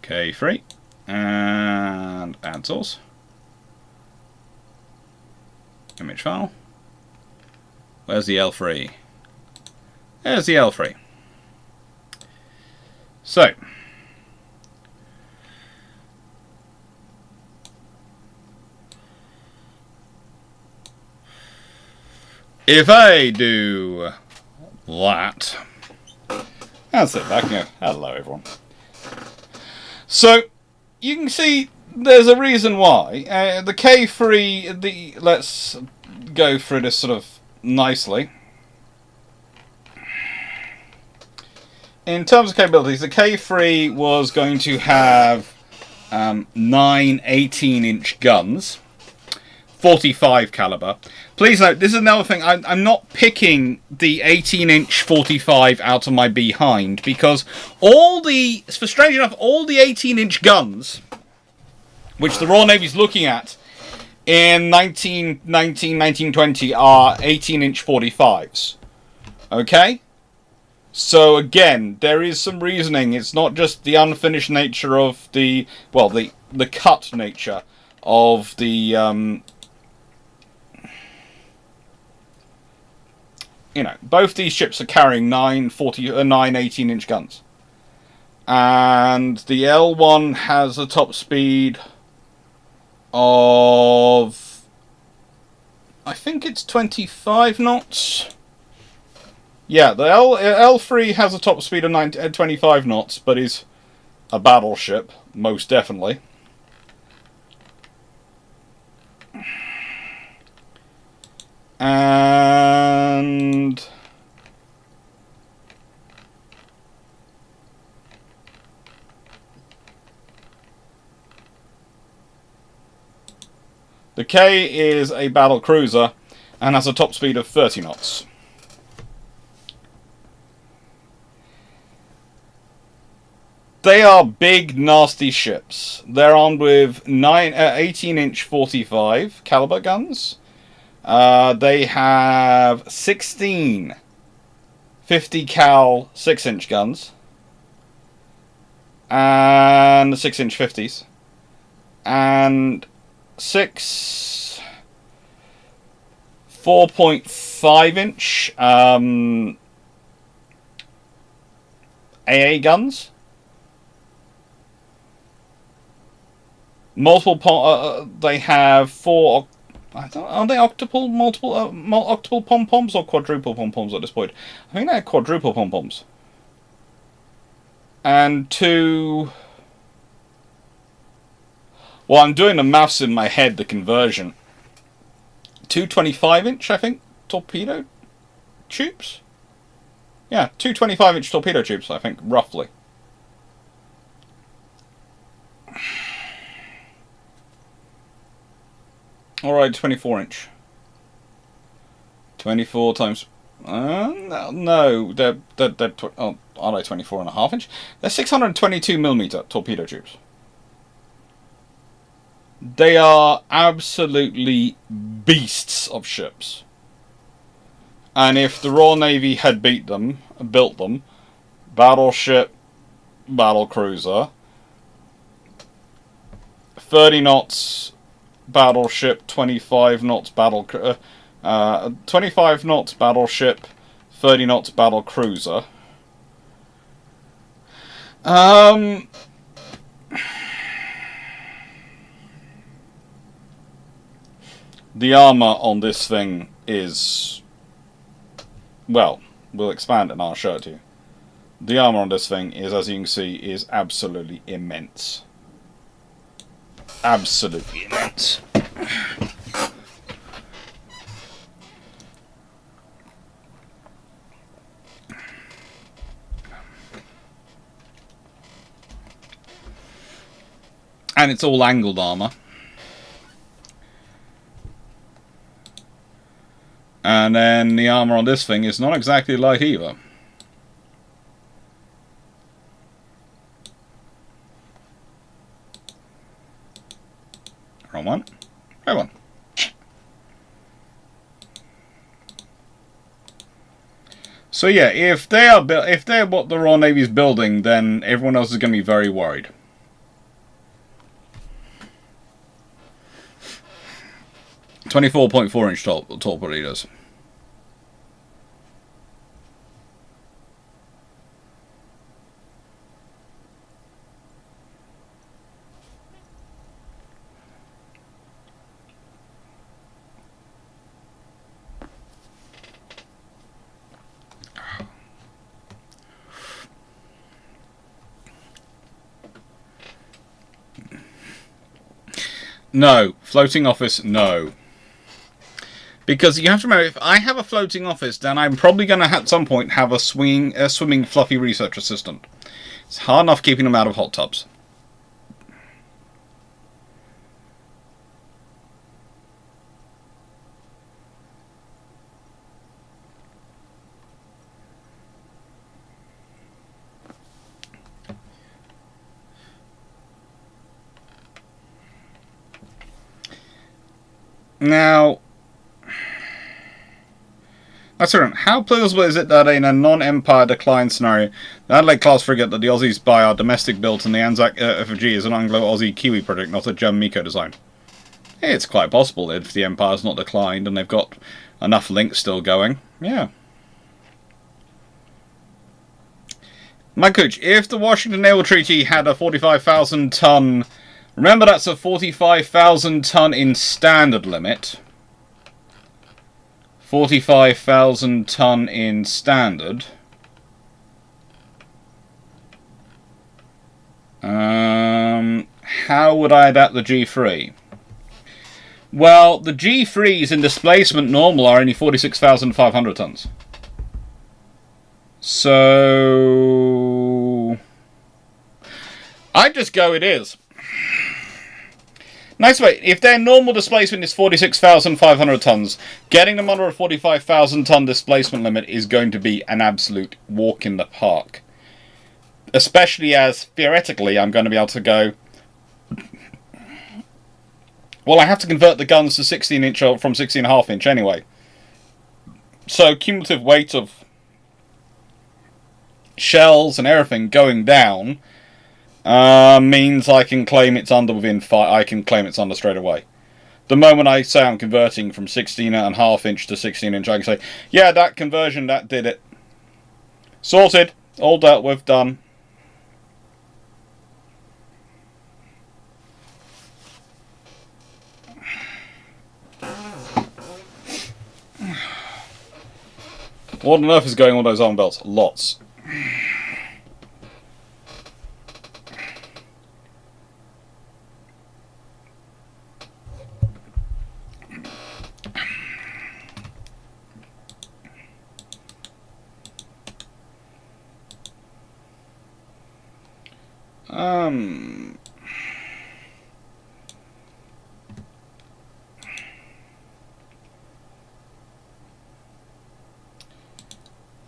Speaker 1: K3. And add source. Image file. Where's the L3? There's the L3. So. If I do that. That's it, back here. Hello everyone. So, you can see there's a reason why. The K3, let's go through this sort of nicely. In terms of capabilities, the K3 was going to have 9 18-inch guns, 45 caliber. Please note, this is another thing, I'm not picking the 18-inch 45 out of my behind, because for strange enough, all the 18-inch guns, which the Royal Navy's looking at in 1919, 1920, are 18-inch 45s. Okay? So again, there is some reasoning. It's not just the unfinished nature of the cut nature of the... both these ships are carrying 9 18-inch guns. And the L1 has a top speed of... I think it's 25 knots. Yeah, the L3 has a top speed of 25 knots, but is a battleship, most definitely. And the K is a battle cruiser and has a top speed of 30 knots. They are big, nasty ships. They're armed with 18-inch 45 caliber guns. They have 16 50 cal 6-inch guns and 6-inch 50s, and 6 4.5-inch AA guns. Multiple. They have 4. Are they octuple, octuple pom-poms or quadruple pom-poms at this point? I think they're quadruple pom-poms. And 2... Well, I'm doing the maths in my head, the conversion. 2 25-inch, I think, torpedo tubes? Yeah, 2 25-inch torpedo tubes, I think, roughly. Alright, 24-inch. 24 times... no, they're are they 24.5-inch? They're 622mm torpedo tubes. They are absolutely beasts of ships. And if the Royal Navy had built them, battleship, battle cruiser, 30 knots battleship, 25 knots 25 knots battleship, 30 knots battle cruiser. The armor on this thing is, well, we'll expand it and I'll show it to you. The armor on this thing is, as you can see, is absolutely immense. Absolutely immense. And it's all angled armor. And then the armor on this thing is not exactly light either. Wrong one. Right one. So yeah, if they're what the Royal Navy's building, then everyone else is going to be very worried. .4-inch torpedoes. No. Floating office, no. Because you have to remember, if I have a floating office, then I'm probably going to at some point have a swimming fluffy research assistant. It's hard enough keeping them out of hot tubs. Now, that's right. How plausible is it that in a non-Empire decline scenario, the Adelaide-class frigate that the Aussies buy are domestic-built and the Anzac FFG is an Anglo-Aussie-Kiwi project, not a German MECO design? It's quite possible if the Empire's not declined and they've got enough links still going. Yeah. My coach, if the Washington Naval Treaty had a 45,000-ton... Remember, that's a 45,000-ton in standard limit. 45,000-ton in standard. How would I adapt the G3? Well, the G3s in displacement normal are only 46,500 tons. So I'd just go it is. Nice way. If their normal displacement is 46,500 tons, getting them under a 45,000 ton displacement limit is going to be an absolute walk in the park. Especially as, theoretically, I'm going to be able to go... Well, I have to convert the guns to 16-inch from 16.5-inch anyway. So, cumulative weight of shells and everything going down means I can claim it's under within 5. I can claim it's under straight away. The moment I say I'm converting from 16.5-inch to 16-inch, I can say, yeah, that conversion, that did it. Sorted. All dealt with. Done. What on earth is going on with those armor belts? Lots.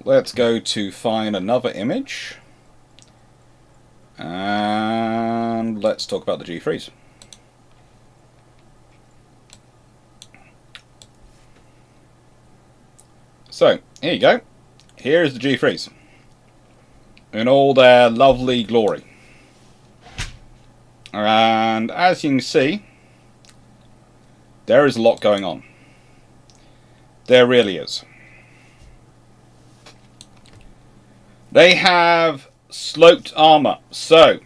Speaker 1: Let's go to find another image. And let's talk about the G3s. So, here you go. Here is the G3s. In all their lovely glory. And as you can see, there is a lot going on. There really is. They have sloped armor. So,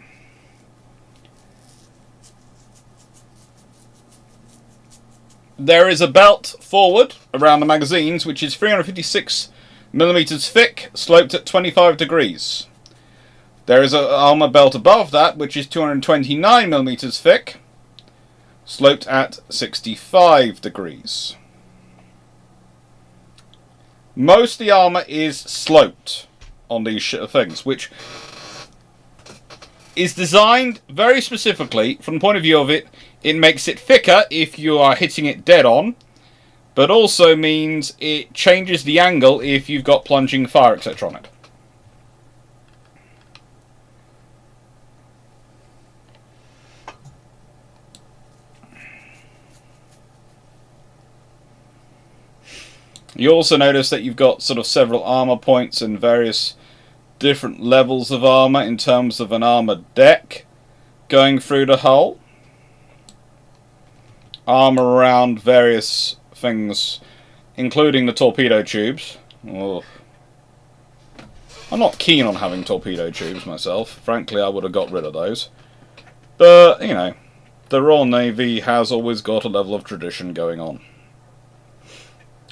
Speaker 1: there is a belt forward around the magazines which is 356 millimeters thick, sloped at 25 degrees. There is an armor belt above that which is 229 millimeters thick, sloped at 65 degrees. Most of the armor is sloped on these things, which is designed very specifically from the point of view of it makes it thicker if you are hitting it dead on, but also means it changes the angle if you've got plunging fire, etc. on it. You also notice that you've got sort of several armor points and various different levels of armor in terms of an armored deck going through the hull. Armor around various things, including the torpedo tubes. Oh. I'm not keen on having torpedo tubes myself. Frankly, I would have got rid of those. But, you know, the Royal Navy has always got a level of tradition going on.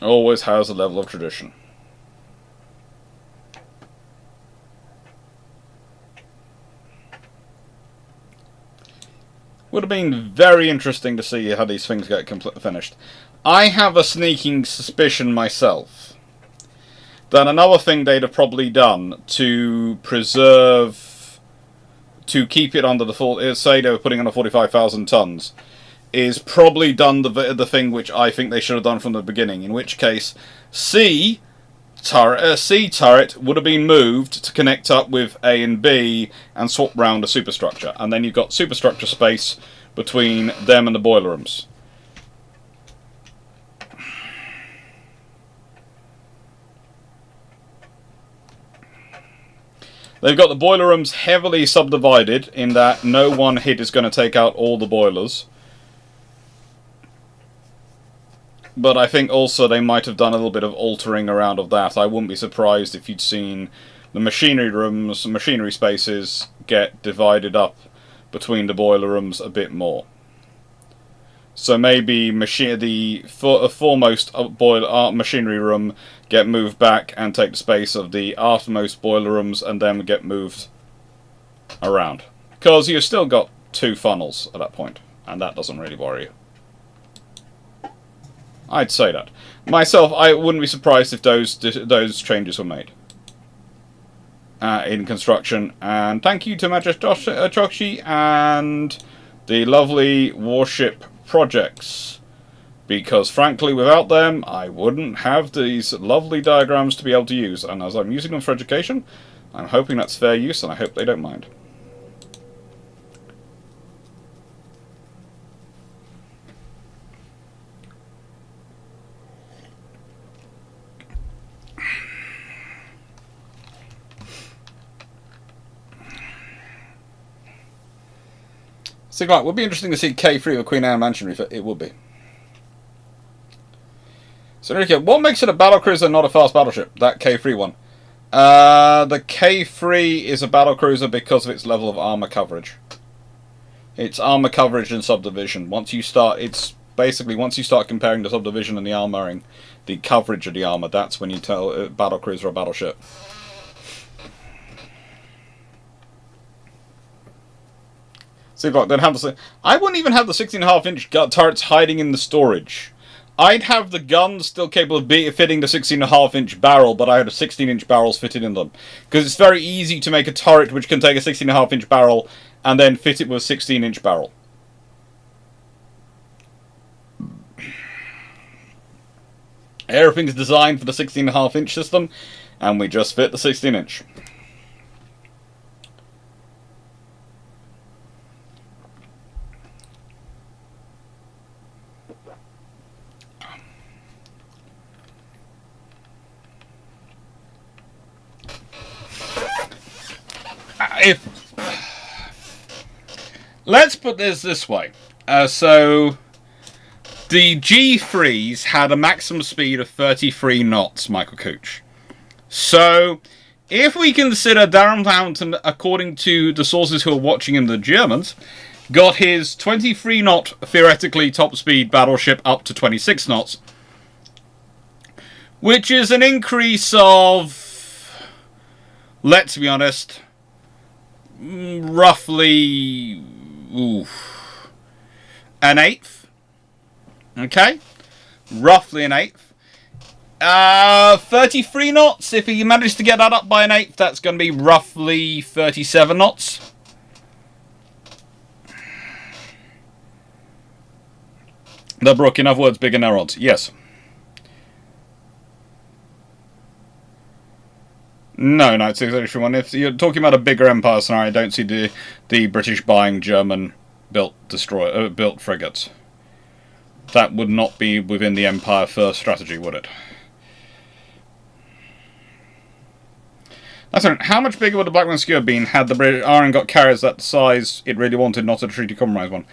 Speaker 1: Always has a level of tradition. Would have been very interesting to see how these things get finished. I have a sneaking suspicion myself that another thing they'd have probably done to preserve, to keep it under the full, say they were putting on 45,000 tons, is probably done the thing which I think they should have done from the beginning, in which case C turret would have been moved to connect up with A and B and swap round a superstructure, and then you've got superstructure space between them and the boiler rooms. They've got the boiler rooms heavily subdivided in that no one hit is going to take out all the boilers. But I think also they might have done a little bit of altering around of that. I wouldn't be surprised if you'd seen the machinery rooms, machinery spaces get divided up between the boiler rooms a bit more. So maybe the foremost machinery room get moved back and take the space of the aftermost boiler rooms and then get moved around. Because you've still got 2 funnels at that point, and that doesn't really worry you. I'd say that. Myself, I wouldn't be surprised if those changes were made in construction. And thank you to Magic Chokshi and the lovely Warship projects. Because frankly, without them, I wouldn't have these lovely diagrams to be able to use. And as I'm using them for education, I'm hoping that's fair use, and I hope they don't mind. So, Clarke, it would be interesting to see K3 with Queen Anne Mansion refit. It would be. So, Enrique, what makes it a battlecruiser and not a fast battleship? That K3 one. The K3 is a battlecruiser because of its level of armor coverage. It's armor coverage and subdivision. Once you start comparing the subdivision and the armoring, the coverage of the armor, that's when you tell a battlecruiser or battleship. So, then have I wouldn't even have the 16.5-inch turrets hiding in the storage. I'd have the guns still capable of fitting the 16.5-inch barrel, but I had a 16-inch barrels fitted in them. Because it's very easy to make a turret which can take a 16.5-inch barrel and then fit it with a 16-inch barrel. Everything's designed for the 16.5-inch system, and we just fit the 16-inch. Let's put this way. So the G3s had a maximum speed of 33 knots, Michael Cooch. So if we consider Darren Fountain, according to the sources who are watching him, the Germans, got his 23 knot theoretically top speed battleship up to 26 knots, which is an increase of, let's be honest, roughly an eighth. Okay? Roughly an eighth. 33 knots, if you manage to get that up by an eighth, that's going to be roughly 37 knots. The Brook, in other words, bigger neurons. Yes. No, it's exactly one. If you're talking about a bigger empire scenario, I don't see the British buying German-built built frigates. That would not be within the Empire First strategy, would it? That's right. How much bigger would the Blackburn Skewer have been had the British Iron got carriers that size it really wanted, not a treaty compromise one?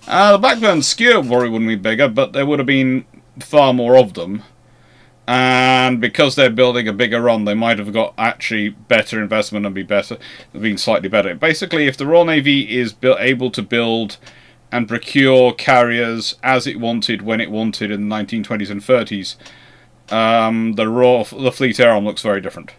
Speaker 1: The Blackburn Skewer probably wouldn't be bigger, but there would have been far more of them. And because they're building a bigger run, they might have got actually better investment and been slightly better. Basically, if the Royal Navy is able to build and procure carriers as it wanted when it wanted in the 1920s and 30s, the Fleet Air Arm looks very different.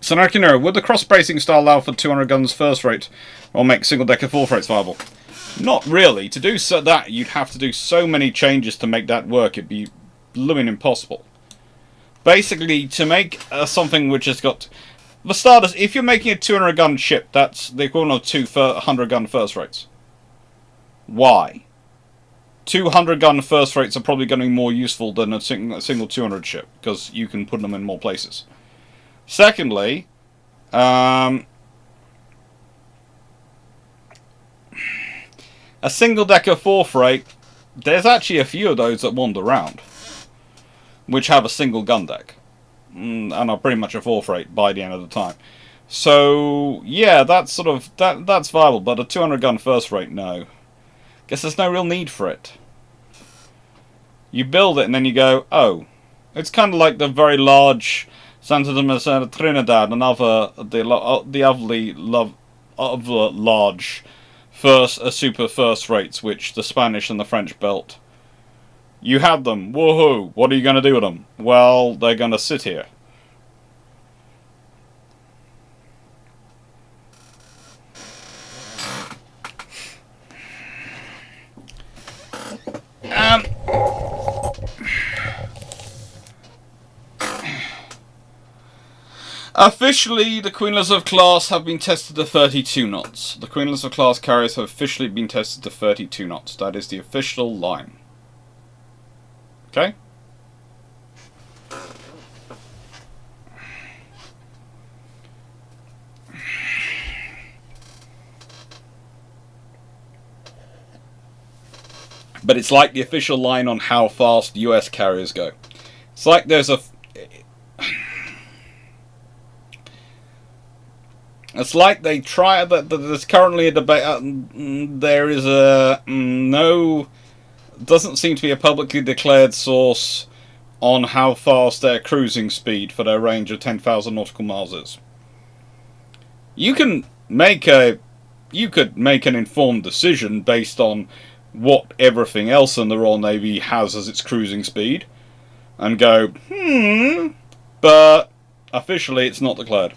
Speaker 1: So, Narkinero, would the cross-bracing style allow for 200 guns first rate or make single-decker fourth rates viable? Not really. To do that, you'd have to do so many changes to make that work. It'd be blooming impossible. Basically, to make something which has got... For starters, if you're making a 200-gun ship, that's the equivalent of 200-gun first rates. Why? 200-gun first rates are probably going to be more useful than a single 200 ship, because you can put them in more places. Secondly, a single-decker fourth rate, there's actually a few of those that wander around, which have a single gun deck, and are pretty much a fourth rate by the end of the time. So, yeah, that's that's viable, but a 200-gun first rate, no. Guess there's no real need for it. You build it and then you go, oh. It's kind of like the very large Santa de Trinidad and other large super first rates which the Spanish and the French built. You had them. Woohoo! What are you going to do with them? Well, they're going to sit here. Officially, the Queen Elizabeth class have been tested to 32 knots. The Queen Elizabeth class carriers have officially been tested to 32 knots. That is the official line. Okay? But it's like the official line on how fast US carriers go. It's like there's a... It's like they try... There's currently a debate... there is a... no... doesn't seem to be a publicly declared source on how fast their cruising speed for their range of 10,000 nautical miles is. You can make a... You could make an informed decision based on what everything else in the Royal Navy has as its cruising speed, and go, but officially it's not declared.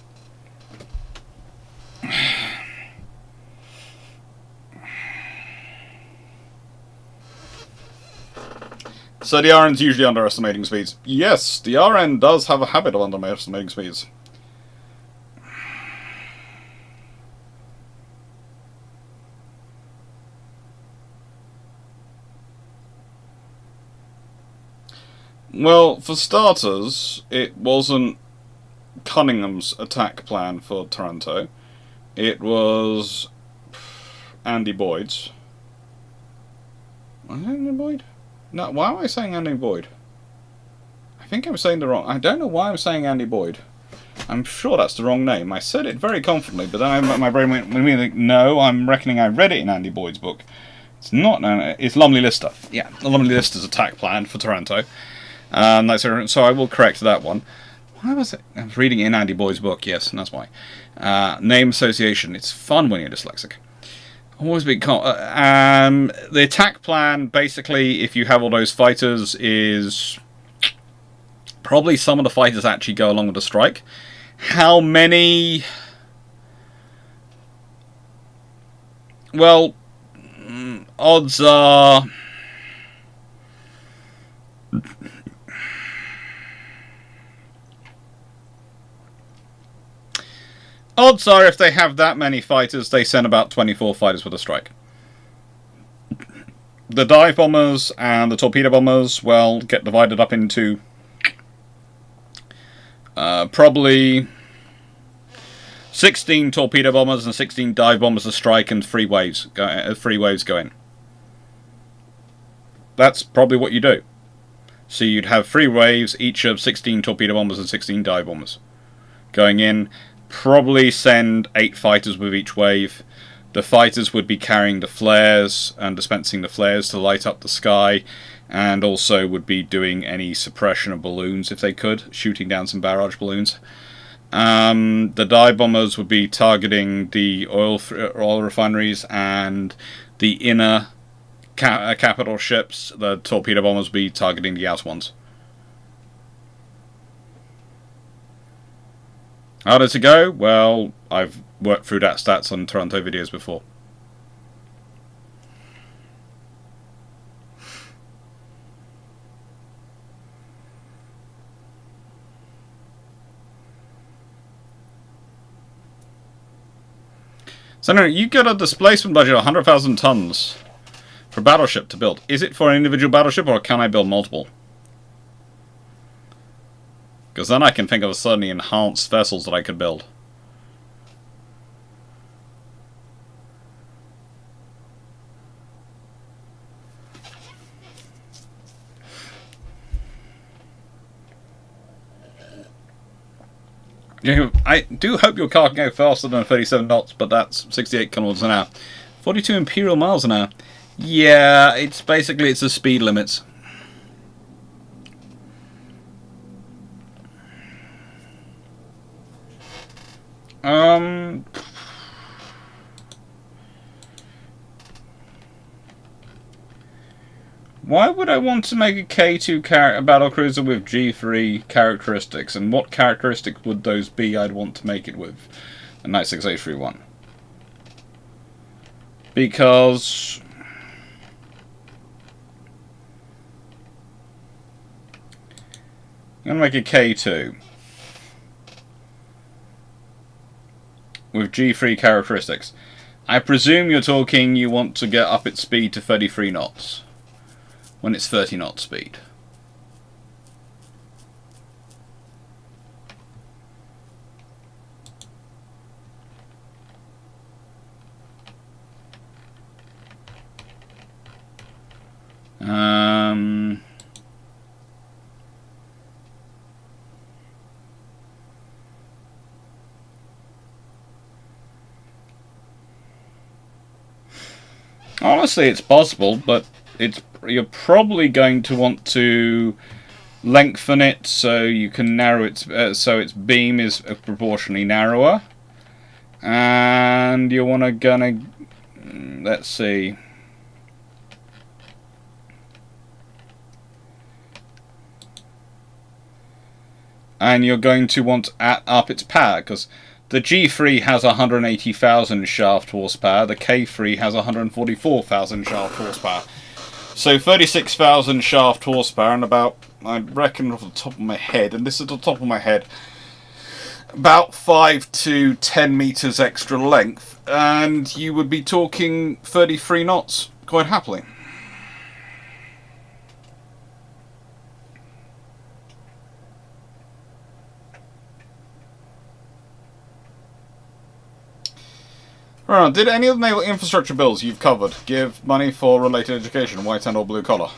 Speaker 1: So the RN's usually underestimating speeds. Yes, the RN does have a habit of underestimating speeds. Well, for starters, it wasn't Cunningham's attack plan for Taranto. It was Andy Boyd's. Was it Andy Boyd? No, why am I saying Andy Boyd? I think I'm saying the wrong... I don't know why I'm saying Andy Boyd. I'm sure that's the wrong name. I said it very confidently, but then my brain went, no, I'm reckoning I read it in Andy Boyd's book. It's not... it's Lumley Lister. Yeah, the Lumley Lister's attack plan for Taranto. So I will correct that one. Why was it? I was reading it in Andy Boyd's book, yes, and that's why. Name association. It's fun when you're dyslexic. Always been... the attack plan, basically, if you have all those fighters, is... probably some of the fighters actually go along with the strike. How many... well, odds are... odds are, if they have that many fighters, they send about 24 fighters with a strike. The dive bombers and the torpedo bombers, well, get divided up into probably 16 torpedo bombers and 16 dive bombers a strike, and 3 waves go in. That's probably what you do. So you'd have 3 waves, each of 16 torpedo bombers and 16 dive bombers going in. Probably send 8 fighters with each wave. The fighters would be carrying the flares and dispensing the flares to light up the sky, and also would be doing any suppression of balloons if they could, shooting down some barrage balloons. The dive bombers would be targeting the oil refineries and the inner capital ships. The torpedo bombers would be targeting the outer ones. How does it go? Well, I've worked through that stats on Taranto videos before. So no, you get a displacement budget of 100,000 tons for a battleship to build. Is it for an individual battleship, or can I build multiple? Because then I can think of certainly enhanced vessels that I could build. I do hope your car can go faster than 37 knots, but that's 68 kilometers an hour. 42 imperial miles an hour. Yeah, it's basically the speed limits. Why would I want to make a K2 battlecruiser with G3 characteristics, and what characteristics would those be I'd want to make it with a 96831? Because I'm going to make a K2. with G3 characteristics. I presume you're talking you want to get up its speed to 33 knots when it's 30 knot speed. Honestly, it's possible, but you're probably going to want to lengthen it so you can narrow it, so its beam is proportionally narrower, and you want to let's see. And you're going to want to add up its power, because the G3 has 180,000 shaft horsepower, the K3 has 144,000 shaft horsepower. So 36,000 shaft horsepower and about, I reckon off the top of my head, and this is the top of my head, about 5 to 10 meters extra length, and you would be talking 33 knots quite happily. Right, did any of the naval infrastructure bills you've covered give money for related education, white and or blue collar?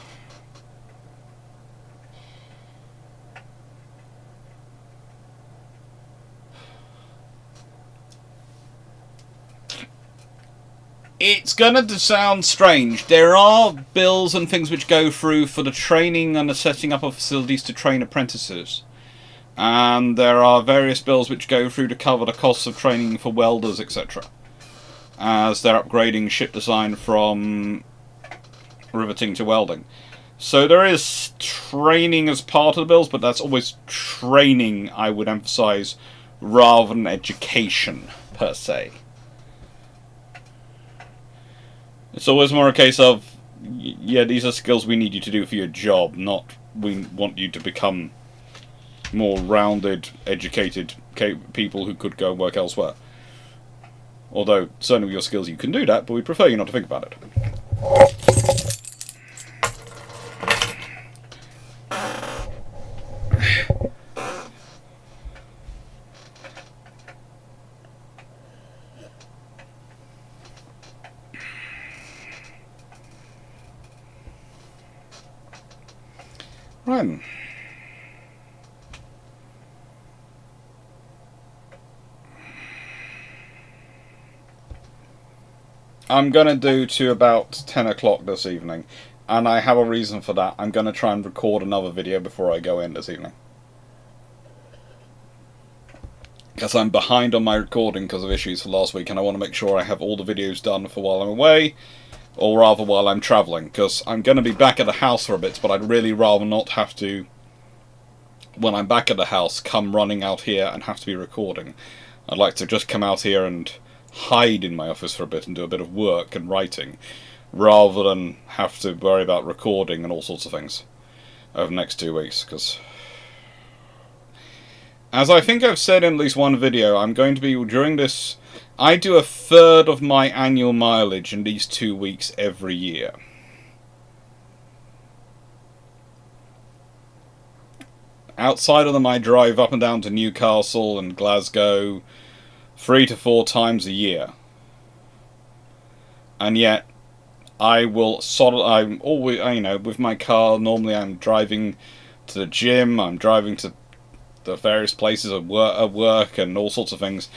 Speaker 1: It's gonna sound strange. There are bills and things which go through for the training and the setting up of facilities to train apprentices. And there are various bills which go through to cover the costs of training for welders, etc. As they're upgrading ship design from riveting to welding. So there is training as part of the bills, but that's always training, I would emphasize, rather than education, per se. It's always more a case of, yeah, these are skills we need you to do for your job, not we want you to become more rounded, educated people who could go work elsewhere. Although, certainly with your skills you can do that, but we'd prefer you not to think about it. Right. I'm going to do to about 10 o'clock this evening, and I have a reason for that. I'm going to try and record another video before I go in this evening. Because I'm behind on my recording because of issues for last week, and I want to make sure I have all the videos done for while I'm away, or rather while I'm travelling, because I'm going to be back at the house for a bit, but I'd really rather not have to, when I'm back at the house, come running out here and have to be recording. I'd like to just come out here and hide in my office for a bit and do a bit of work and writing, rather than have to worry about recording and all sorts of things over the next 2 weeks, because as I think I've said in at least one video, I'm going to be, during this, I do a third of my annual mileage in these 2 weeks every year. Outside of them, I drive up and down to Newcastle and Glasgow 3 to 4 times a year, and yet I'm always, with my car. Normally, I'm driving to the gym. I'm driving to the various places of work and all sorts of things.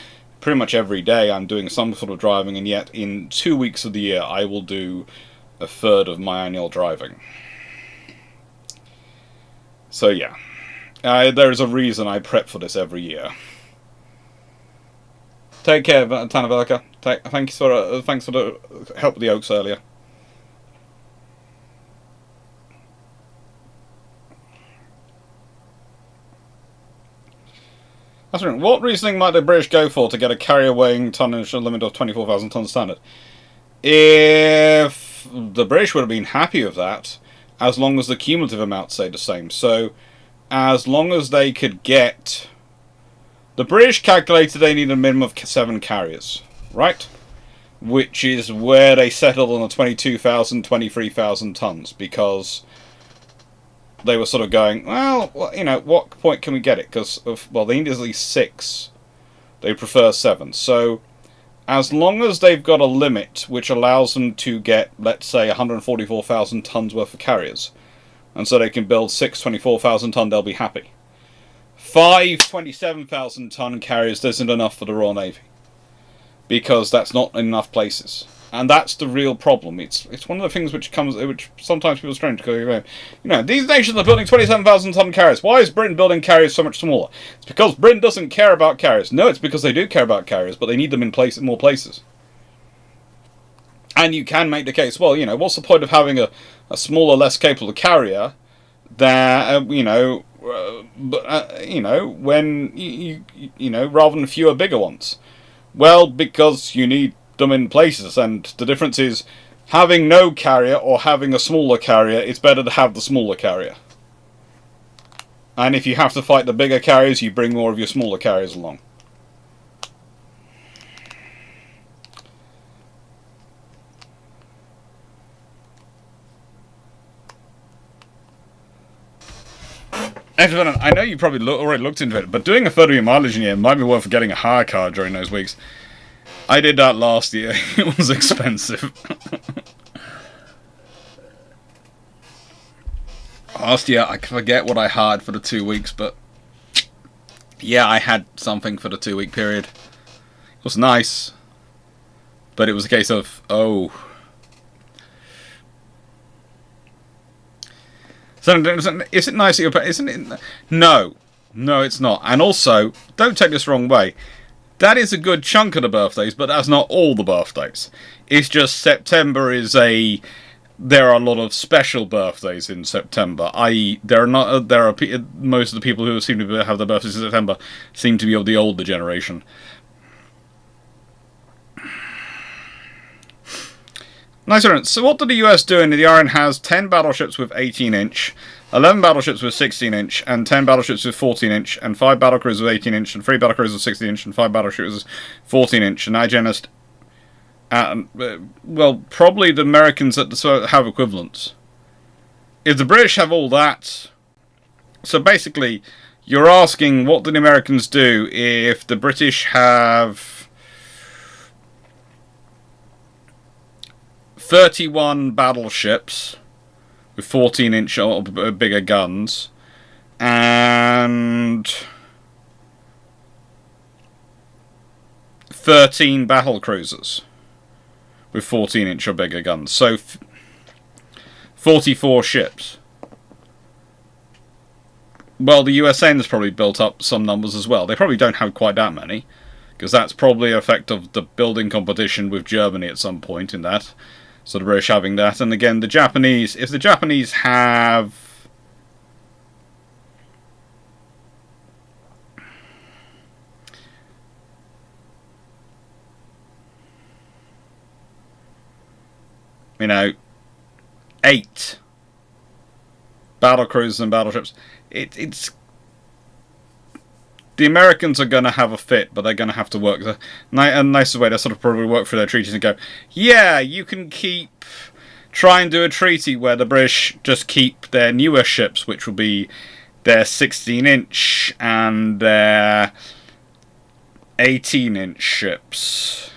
Speaker 1: Pretty much every day, I'm doing some sort of driving, and yet in 2 weeks of the year, I will do a third of my annual driving. So yeah, there's a reason I prep for this every year. Take care, Tanavelka. Thanks for the help with the oaks earlier. That's right. What reasoning might the British go for to get a carrier weighing tonnage limit of 24,000 tons standard? If the British would have been happy with that, as long as the cumulative amount stayed the same. So, as long as they could get The British calculated they need a minimum of 7 carriers, right? Which is where they settled on the 22,000, 23,000 tons, because they were sort of going, well, you know, what point can we get it? Because, well, they need at least 6. They prefer 7. So, as long as they've got a limit which allows them to get, let's say, 144,000 tons worth of carriers, and so they can build 6 24,000 ton, they'll be happy. 5 27,000 ton carriers isn't enough for the Royal Navy, because that's not in enough places, and that's the real problem. It's one of the things which sometimes people are strange, because you know, these nations are building 27,000 ton carriers. Why is Britain building carriers so much smaller? It's because Britain doesn't care about carriers. No, it's because they do care about carriers, but they need them in more places. And you can make the case, well, you know, what's the point of having a smaller, less capable carrier that you know, when you know, rather than fewer bigger ones? Well, because you need them in places, and the difference is having no carrier or having a smaller carrier. It's better to have the smaller carrier. And if you have to fight the bigger carriers, you bring more of your smaller carriers along. Excellent. I know you probably already looked into it, but doing a 30 mileage in a year might be worth getting a hire car during those weeks. I did that last year. It was expensive. Last year, I forget what I hired for the 2 weeks, but yeah, I had something for the 2-week period. It was nice, but it was a case of, oh. So, is it nice that you're... Isn't it? No. No, it's not. And also, don't take this the wrong way. That is a good chunk of the birthdays, but that's not all the birthdays. It's just September is a... There are a lot of special birthdays in September. I.e., most of the people who seem to have their birthdays in September seem to be of the older generation. Nice one. So what did the US do? The RN has 10 battleships with 18-inch, 11 battleships with 16-inch, and 10 battleships with 14-inch, and 5 battlecruisers with 18-inch, and 3 battlecruisers with 16-inch, and 5 battleships with 14-inch. And I just... well, probably the Americans have equivalents. If the British have all that... So basically, you're asking what did the Americans do if the British have 31 battleships with 14-inch or bigger guns, and 13 battlecruisers with 14-inch or bigger guns. So 44 ships. Well, the USN's probably built up some numbers as well. They probably don't have quite that many, because that's probably an effect of the building competition with Germany at some point in that. So the British having that. And again, the Japanese, if the Japanese have... you know, 8 battlecruisers and battleships, it's... The Americans are going to have a fit, but they're going to have to work. The nicest way to sort of probably work through their treaties and go, yeah, you can try and do a treaty where the British just keep their newer ships, which will be their 16-inch and their 18-inch ships.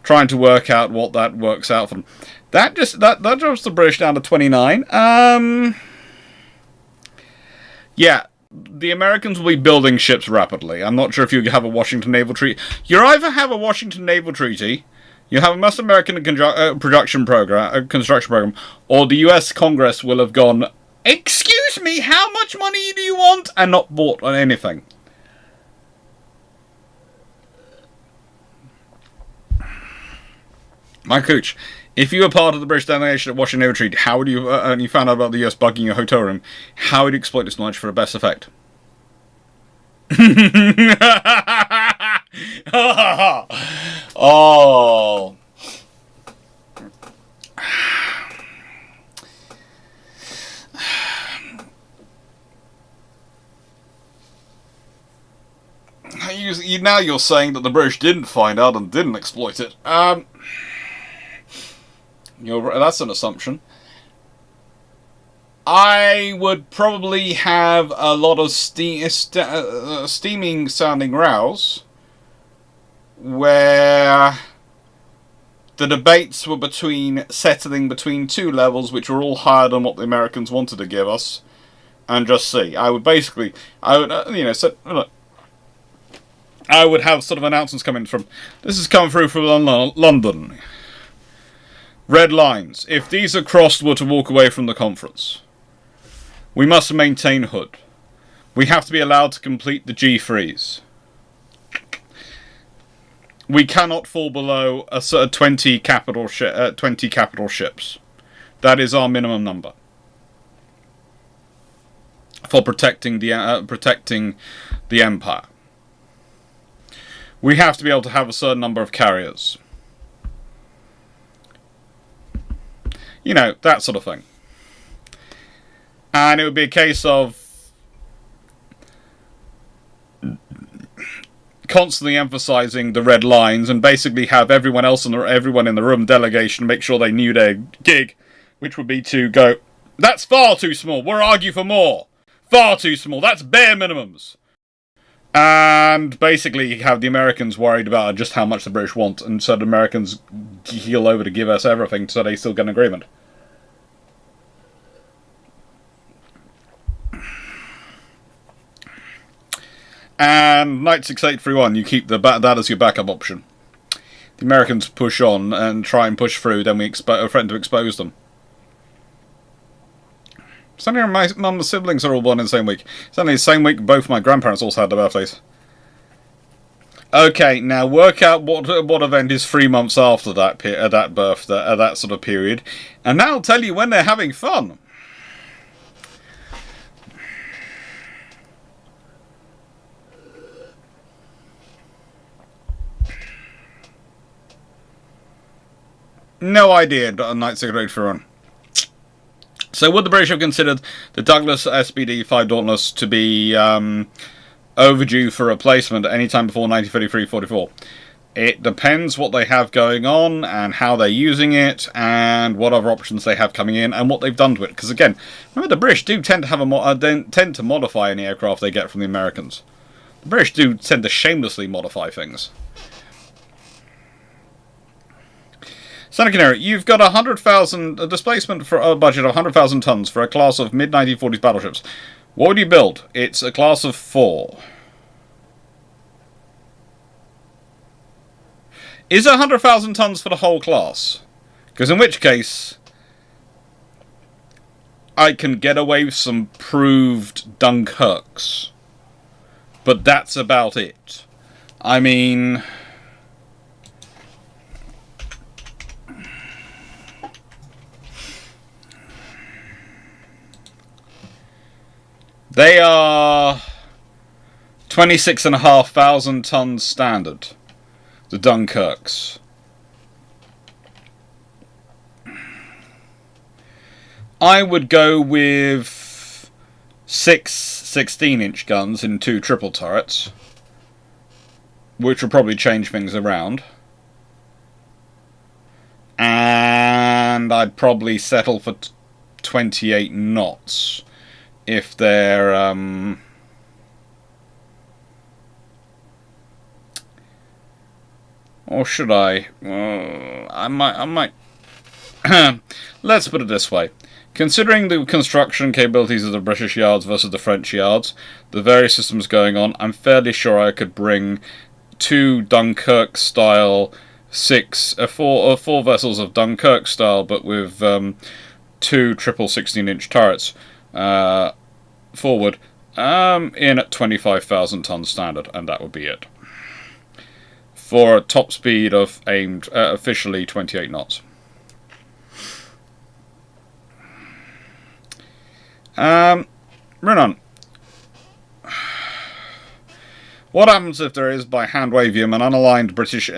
Speaker 1: Trying to work out what that works out for them. That drops the British down to 29. Yeah. The Americans will be building ships rapidly. I'm not sure if you have a Washington Naval Treaty. You either have a Washington Naval Treaty, you have a Most American construction program, or the US Congress will have gone, excuse me, how much money do you want? And not bought on anything. My cooch, if you were part of the British delegation at Washington Naval Treaty, how would you, and you found out about the US bugging your hotel room, how would you exploit this knowledge for the best effect? Oh. now you're saying that the British didn't find out and didn't exploit it. That's an assumption. I would probably have a lot of steaming sounding rows where the debates were settling between two levels which were all higher than what the Americans wanted to give us, and just see. I would have sort of announcements coming from, this has come through from London. Red lines. If these are crossed, we're to walk away from the conference. We must maintain Hood. We have to be allowed to complete the G-freeze. We cannot fall below a 20 capital ships. That is our minimum number for protecting the empire. We have to be able to have a certain number of carriers. You know, that sort of thing. And it would be a case of constantly emphasizing the red lines and basically have everyone in the room delegation make sure they knew their gig, which would be to go, that's far too small, we'll argue for more. Far too small, that's bare minimums. And basically have the Americans worried about just how much the British want, and so the Americans keel over to give us everything so they still get an agreement. And Knight 6831, you keep that as your backup option. The Americans push on and try and push through, then we threaten to expose them. Suddenly my mum's siblings are all born in the same week. Suddenly the same week both my grandparents also had their birthdays. Okay, now work out what event is 3 months after that sort of period, and that'll tell you when they're having fun. No idea, Knight 6831. So would the British have considered the Douglas SBD-5 Dauntless to be overdue for replacement at any time before 1933-44? It depends what they have going on and how they're using it and what other options they have coming in and what they've done to it. Because again, remember the British do tend to have tend to modify any aircraft they get from the Americans. The British do tend to shamelessly modify things. Santa Canary, you've got 100,000 displacement for a budget of 100,000 tons for a class of mid-1940s battleships. What would you build? It's a class of 4. Is it 100,000 tons for the whole class? Because in which case, I can get away with some proved Dunkirks. But that's about it. I mean, they are 26,500 tons standard, the Dunkirks. I would go with 6 16-inch guns in 2 triple turrets, which will probably change things around. And I'd probably settle for 28 knots. If they're, or should I? I might. Let's put it this way. Considering the construction capabilities of the British yards versus the French yards, the various systems going on, I'm fairly sure I could bring 2 Dunkirk-style 4 vessels of Dunkirk style, but with 2 triple 16-inch turrets. Forward in at 25,000 tons standard, and that would be it for a top speed of aimed officially 28 knots. Renan, what happens if there is, by hand wavium, an unaligned British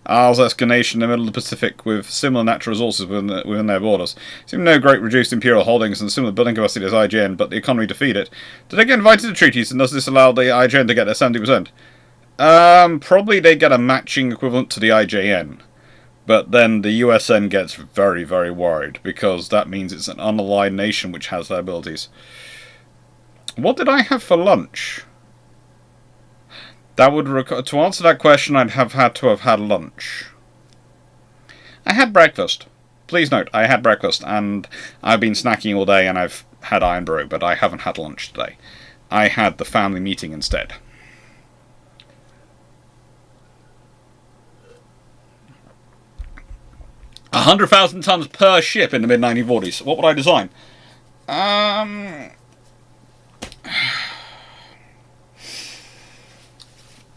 Speaker 1: Alsace nation in the middle of the Pacific with similar natural resources within their borders? Seem no great reduced imperial holdings and similar building capacity as IGN, but the economy defeat it. Do they get invited to treaties, and does this allow the IGN to get their 70%? Probably they get a matching equivalent to the IJN. But then the USN gets very, very worried, because that means it's an unaligned nation which has their abilities. What did I have for lunch? That would to answer that question, I'd have had to have had lunch. I had breakfast. Please note, I had breakfast, and I've been snacking all day, and I've had Iron Brew, but I haven't had lunch today. I had the family meeting instead. $100,000 tons per ship in the mid-1940s. What would I design?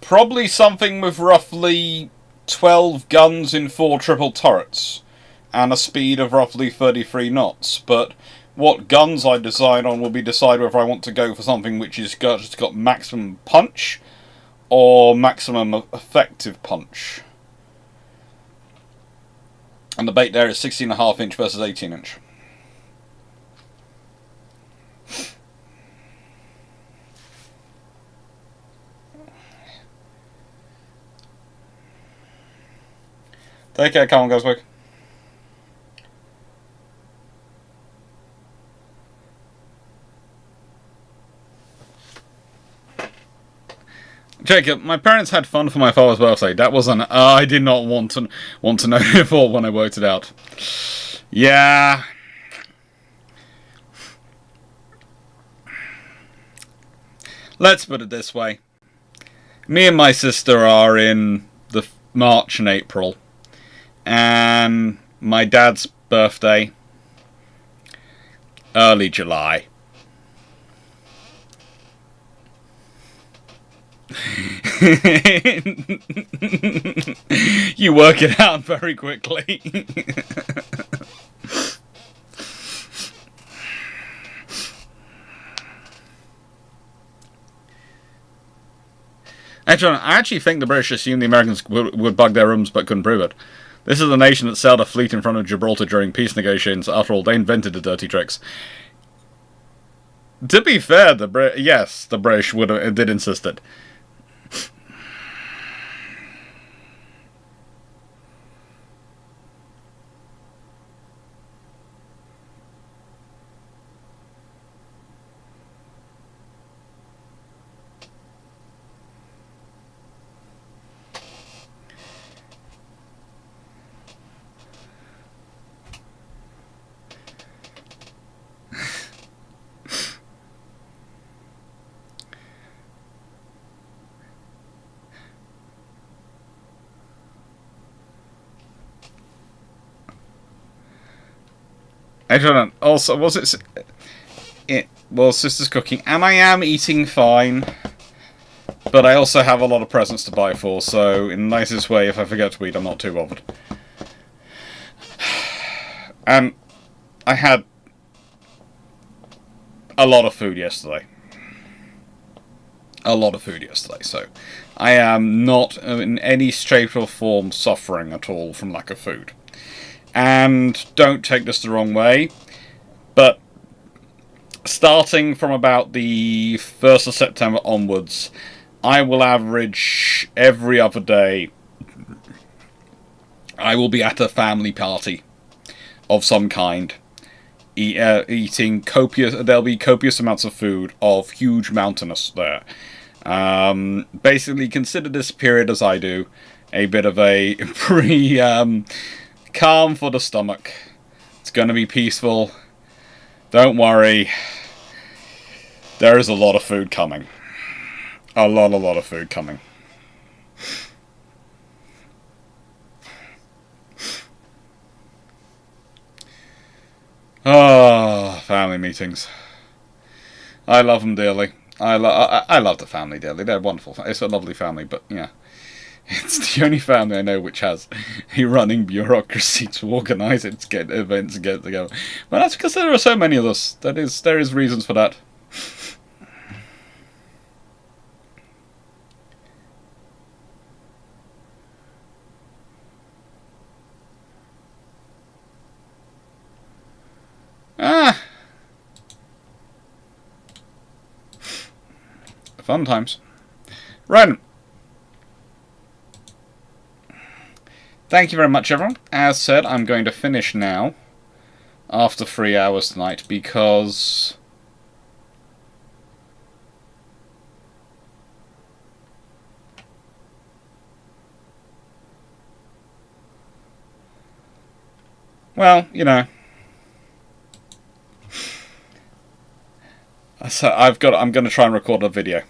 Speaker 1: Probably something with roughly 12 guns in 4 triple turrets, and a speed of roughly 33 knots. But what guns I decide on will be decided whether I want to go for something which is just got maximum punch, or maximum effective punch. And the bait there is 16.5 inch versus 18 inch. Take care, Colin Goswick. Jacob, my parents had fun for my father's birthday. That was an I did not want to know before when I worked it out. Yeah. Let's put it this way. Me and my sister are in the March and April. And my dad's birthday, early July. You work it out very quickly. I actually think the British assumed the Americans would bug their rooms but couldn't prove it. This is the nation that sailed a fleet in front of Gibraltar during peace negotiations. After all, they invented the dirty tricks. To be fair, the British did insist it. I don't know. Also, was it? Well, sister's cooking, and I am eating fine. But I also have a lot of presents to buy for, so in the nicest way, if I forget to eat, I'm not too bothered. And I had a lot of food yesterday. So I am not in any shape or form suffering at all from lack of food. And don't take this the wrong way, but starting from about the 1st of September onwards, I will average every other day, I will be at a family party of some kind, eating copious, there'll be copious amounts of food of huge mountainous there. Basically consider this period, as I do, a bit of a calm for the stomach. It's going to be peaceful. Don't worry. There is a lot of food coming. A lot of food coming. Oh, family meetings. I love them dearly. I love the family dearly. They're wonderful. It's a lovely family, but yeah. It's the only family I know which has a running bureaucracy to organise it, to get events and get together. But that's because there are so many of us. There is reasons for that. Fun times. Ren, thank you very much, everyone. As said, I'm going to finish now after 3 hours tonight because... well, you know... so I'm going to try and record a video.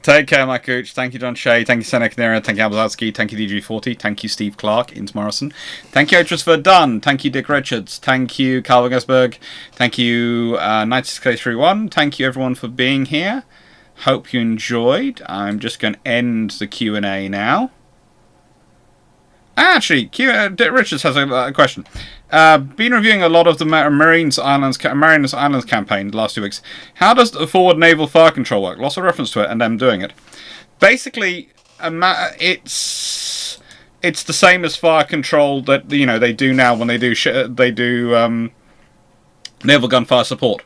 Speaker 1: Take care, my coach. Thank you, John Shea. Thank you, Senek Nera. Thank you, Abzalski. Thank you, DG40. Thank you, Steve Clarke. Ins Morrison. Thank you, Otrus Dunn. Thank you, Dick Richards. Thank you, Calvin Gesberg. Thank you, 96K31. Thank you, everyone, for being here. Hope you enjoyed. I'm just going to end the Q&A now. Actually, Dick Richards has a question. Been reviewing a lot of the Marines Islands campaign the last 2 weeks. How does the forward naval fire control work? Lots of reference to it and them doing it. Basically, it's the same as fire control that they do now when they do naval gunfire support.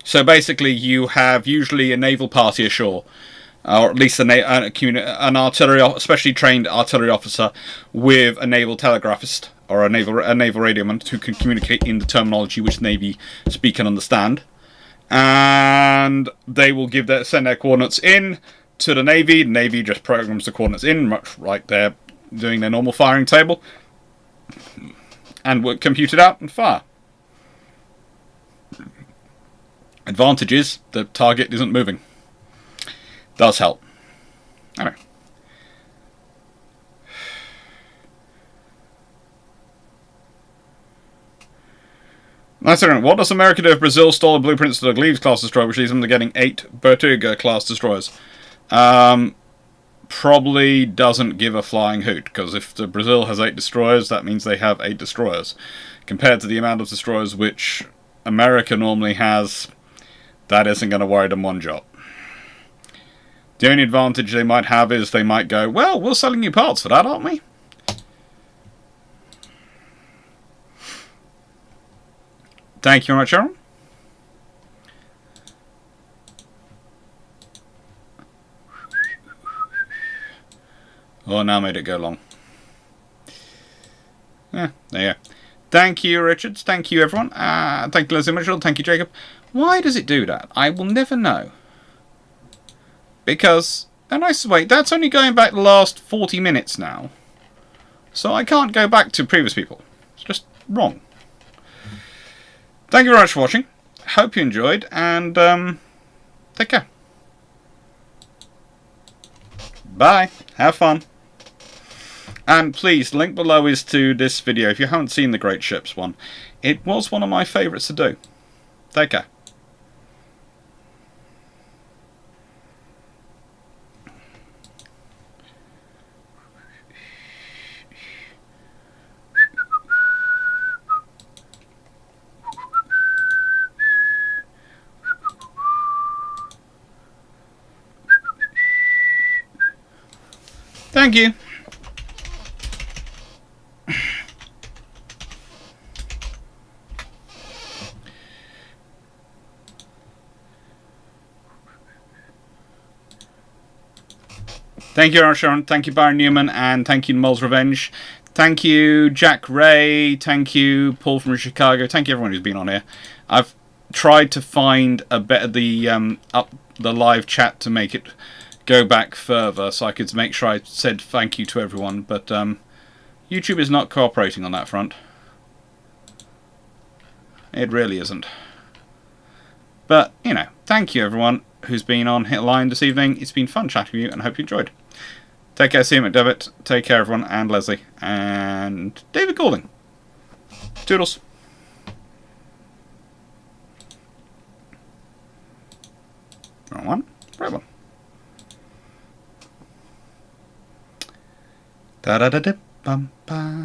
Speaker 1: So basically, you have usually a naval party ashore, or at least an artillery, especially trained artillery officer, with a naval telegraphist or a naval radioman who can communicate in the terminology which Navy speak and understand, and they will send their coordinates in to the Navy. The Navy just programs the coordinates in, much like they're doing their normal firing table, and will compute it out and fire. Advantage is the target isn't moving. Does help. Anyway. Nice. What does America do if Brazil stole the blueprints to the Gleaves class destroyer, which leads them to getting 8 Bertuga class destroyers? Probably doesn't give a flying hoot, because if Brazil has 8 destroyers, that means they have 8 destroyers. Compared to the amount of destroyers which America normally has, that isn't going to worry them one jot. The only advantage they might have is they might go, well, we're selling you parts for that, aren't we? Thank you very much, Aaron. Oh, now I made it go long. Yeah, there you go. Thank you, Richards. Thank you, everyone. Thank you, Leslie Mitchell. Thank you, Jacob. Why does it do that? I will never know. Because, wait, that's only going back the last 40 minutes now. So I can't go back to previous people. It's just wrong. Thank you very much for watching. Hope you enjoyed, and take care. Bye. Have fun. And please, link below is to this video if you haven't seen the Great Ships one. It was one of my favourites to do. Take care. Thank you. Thank you, Sharon. Thank you, Baron Newman, and thank you, Mole's Revenge. Thank you, Jack Ray. Thank you, Paul from Chicago. Thank you, everyone who's been on here. I've tried to find a bit of the up the live chat to make it go back further, so I could make sure I said thank you to everyone. But YouTube is not cooperating on that front. It really isn't. But thank you, everyone who's been on Hitline this evening. It's been fun chatting with you, and I hope you enjoyed. Take care, see you, McDevitt. Take care, everyone, and Leslie, and David Goulding. Toodles. Wrong one. Right one. Da da da da bum ba.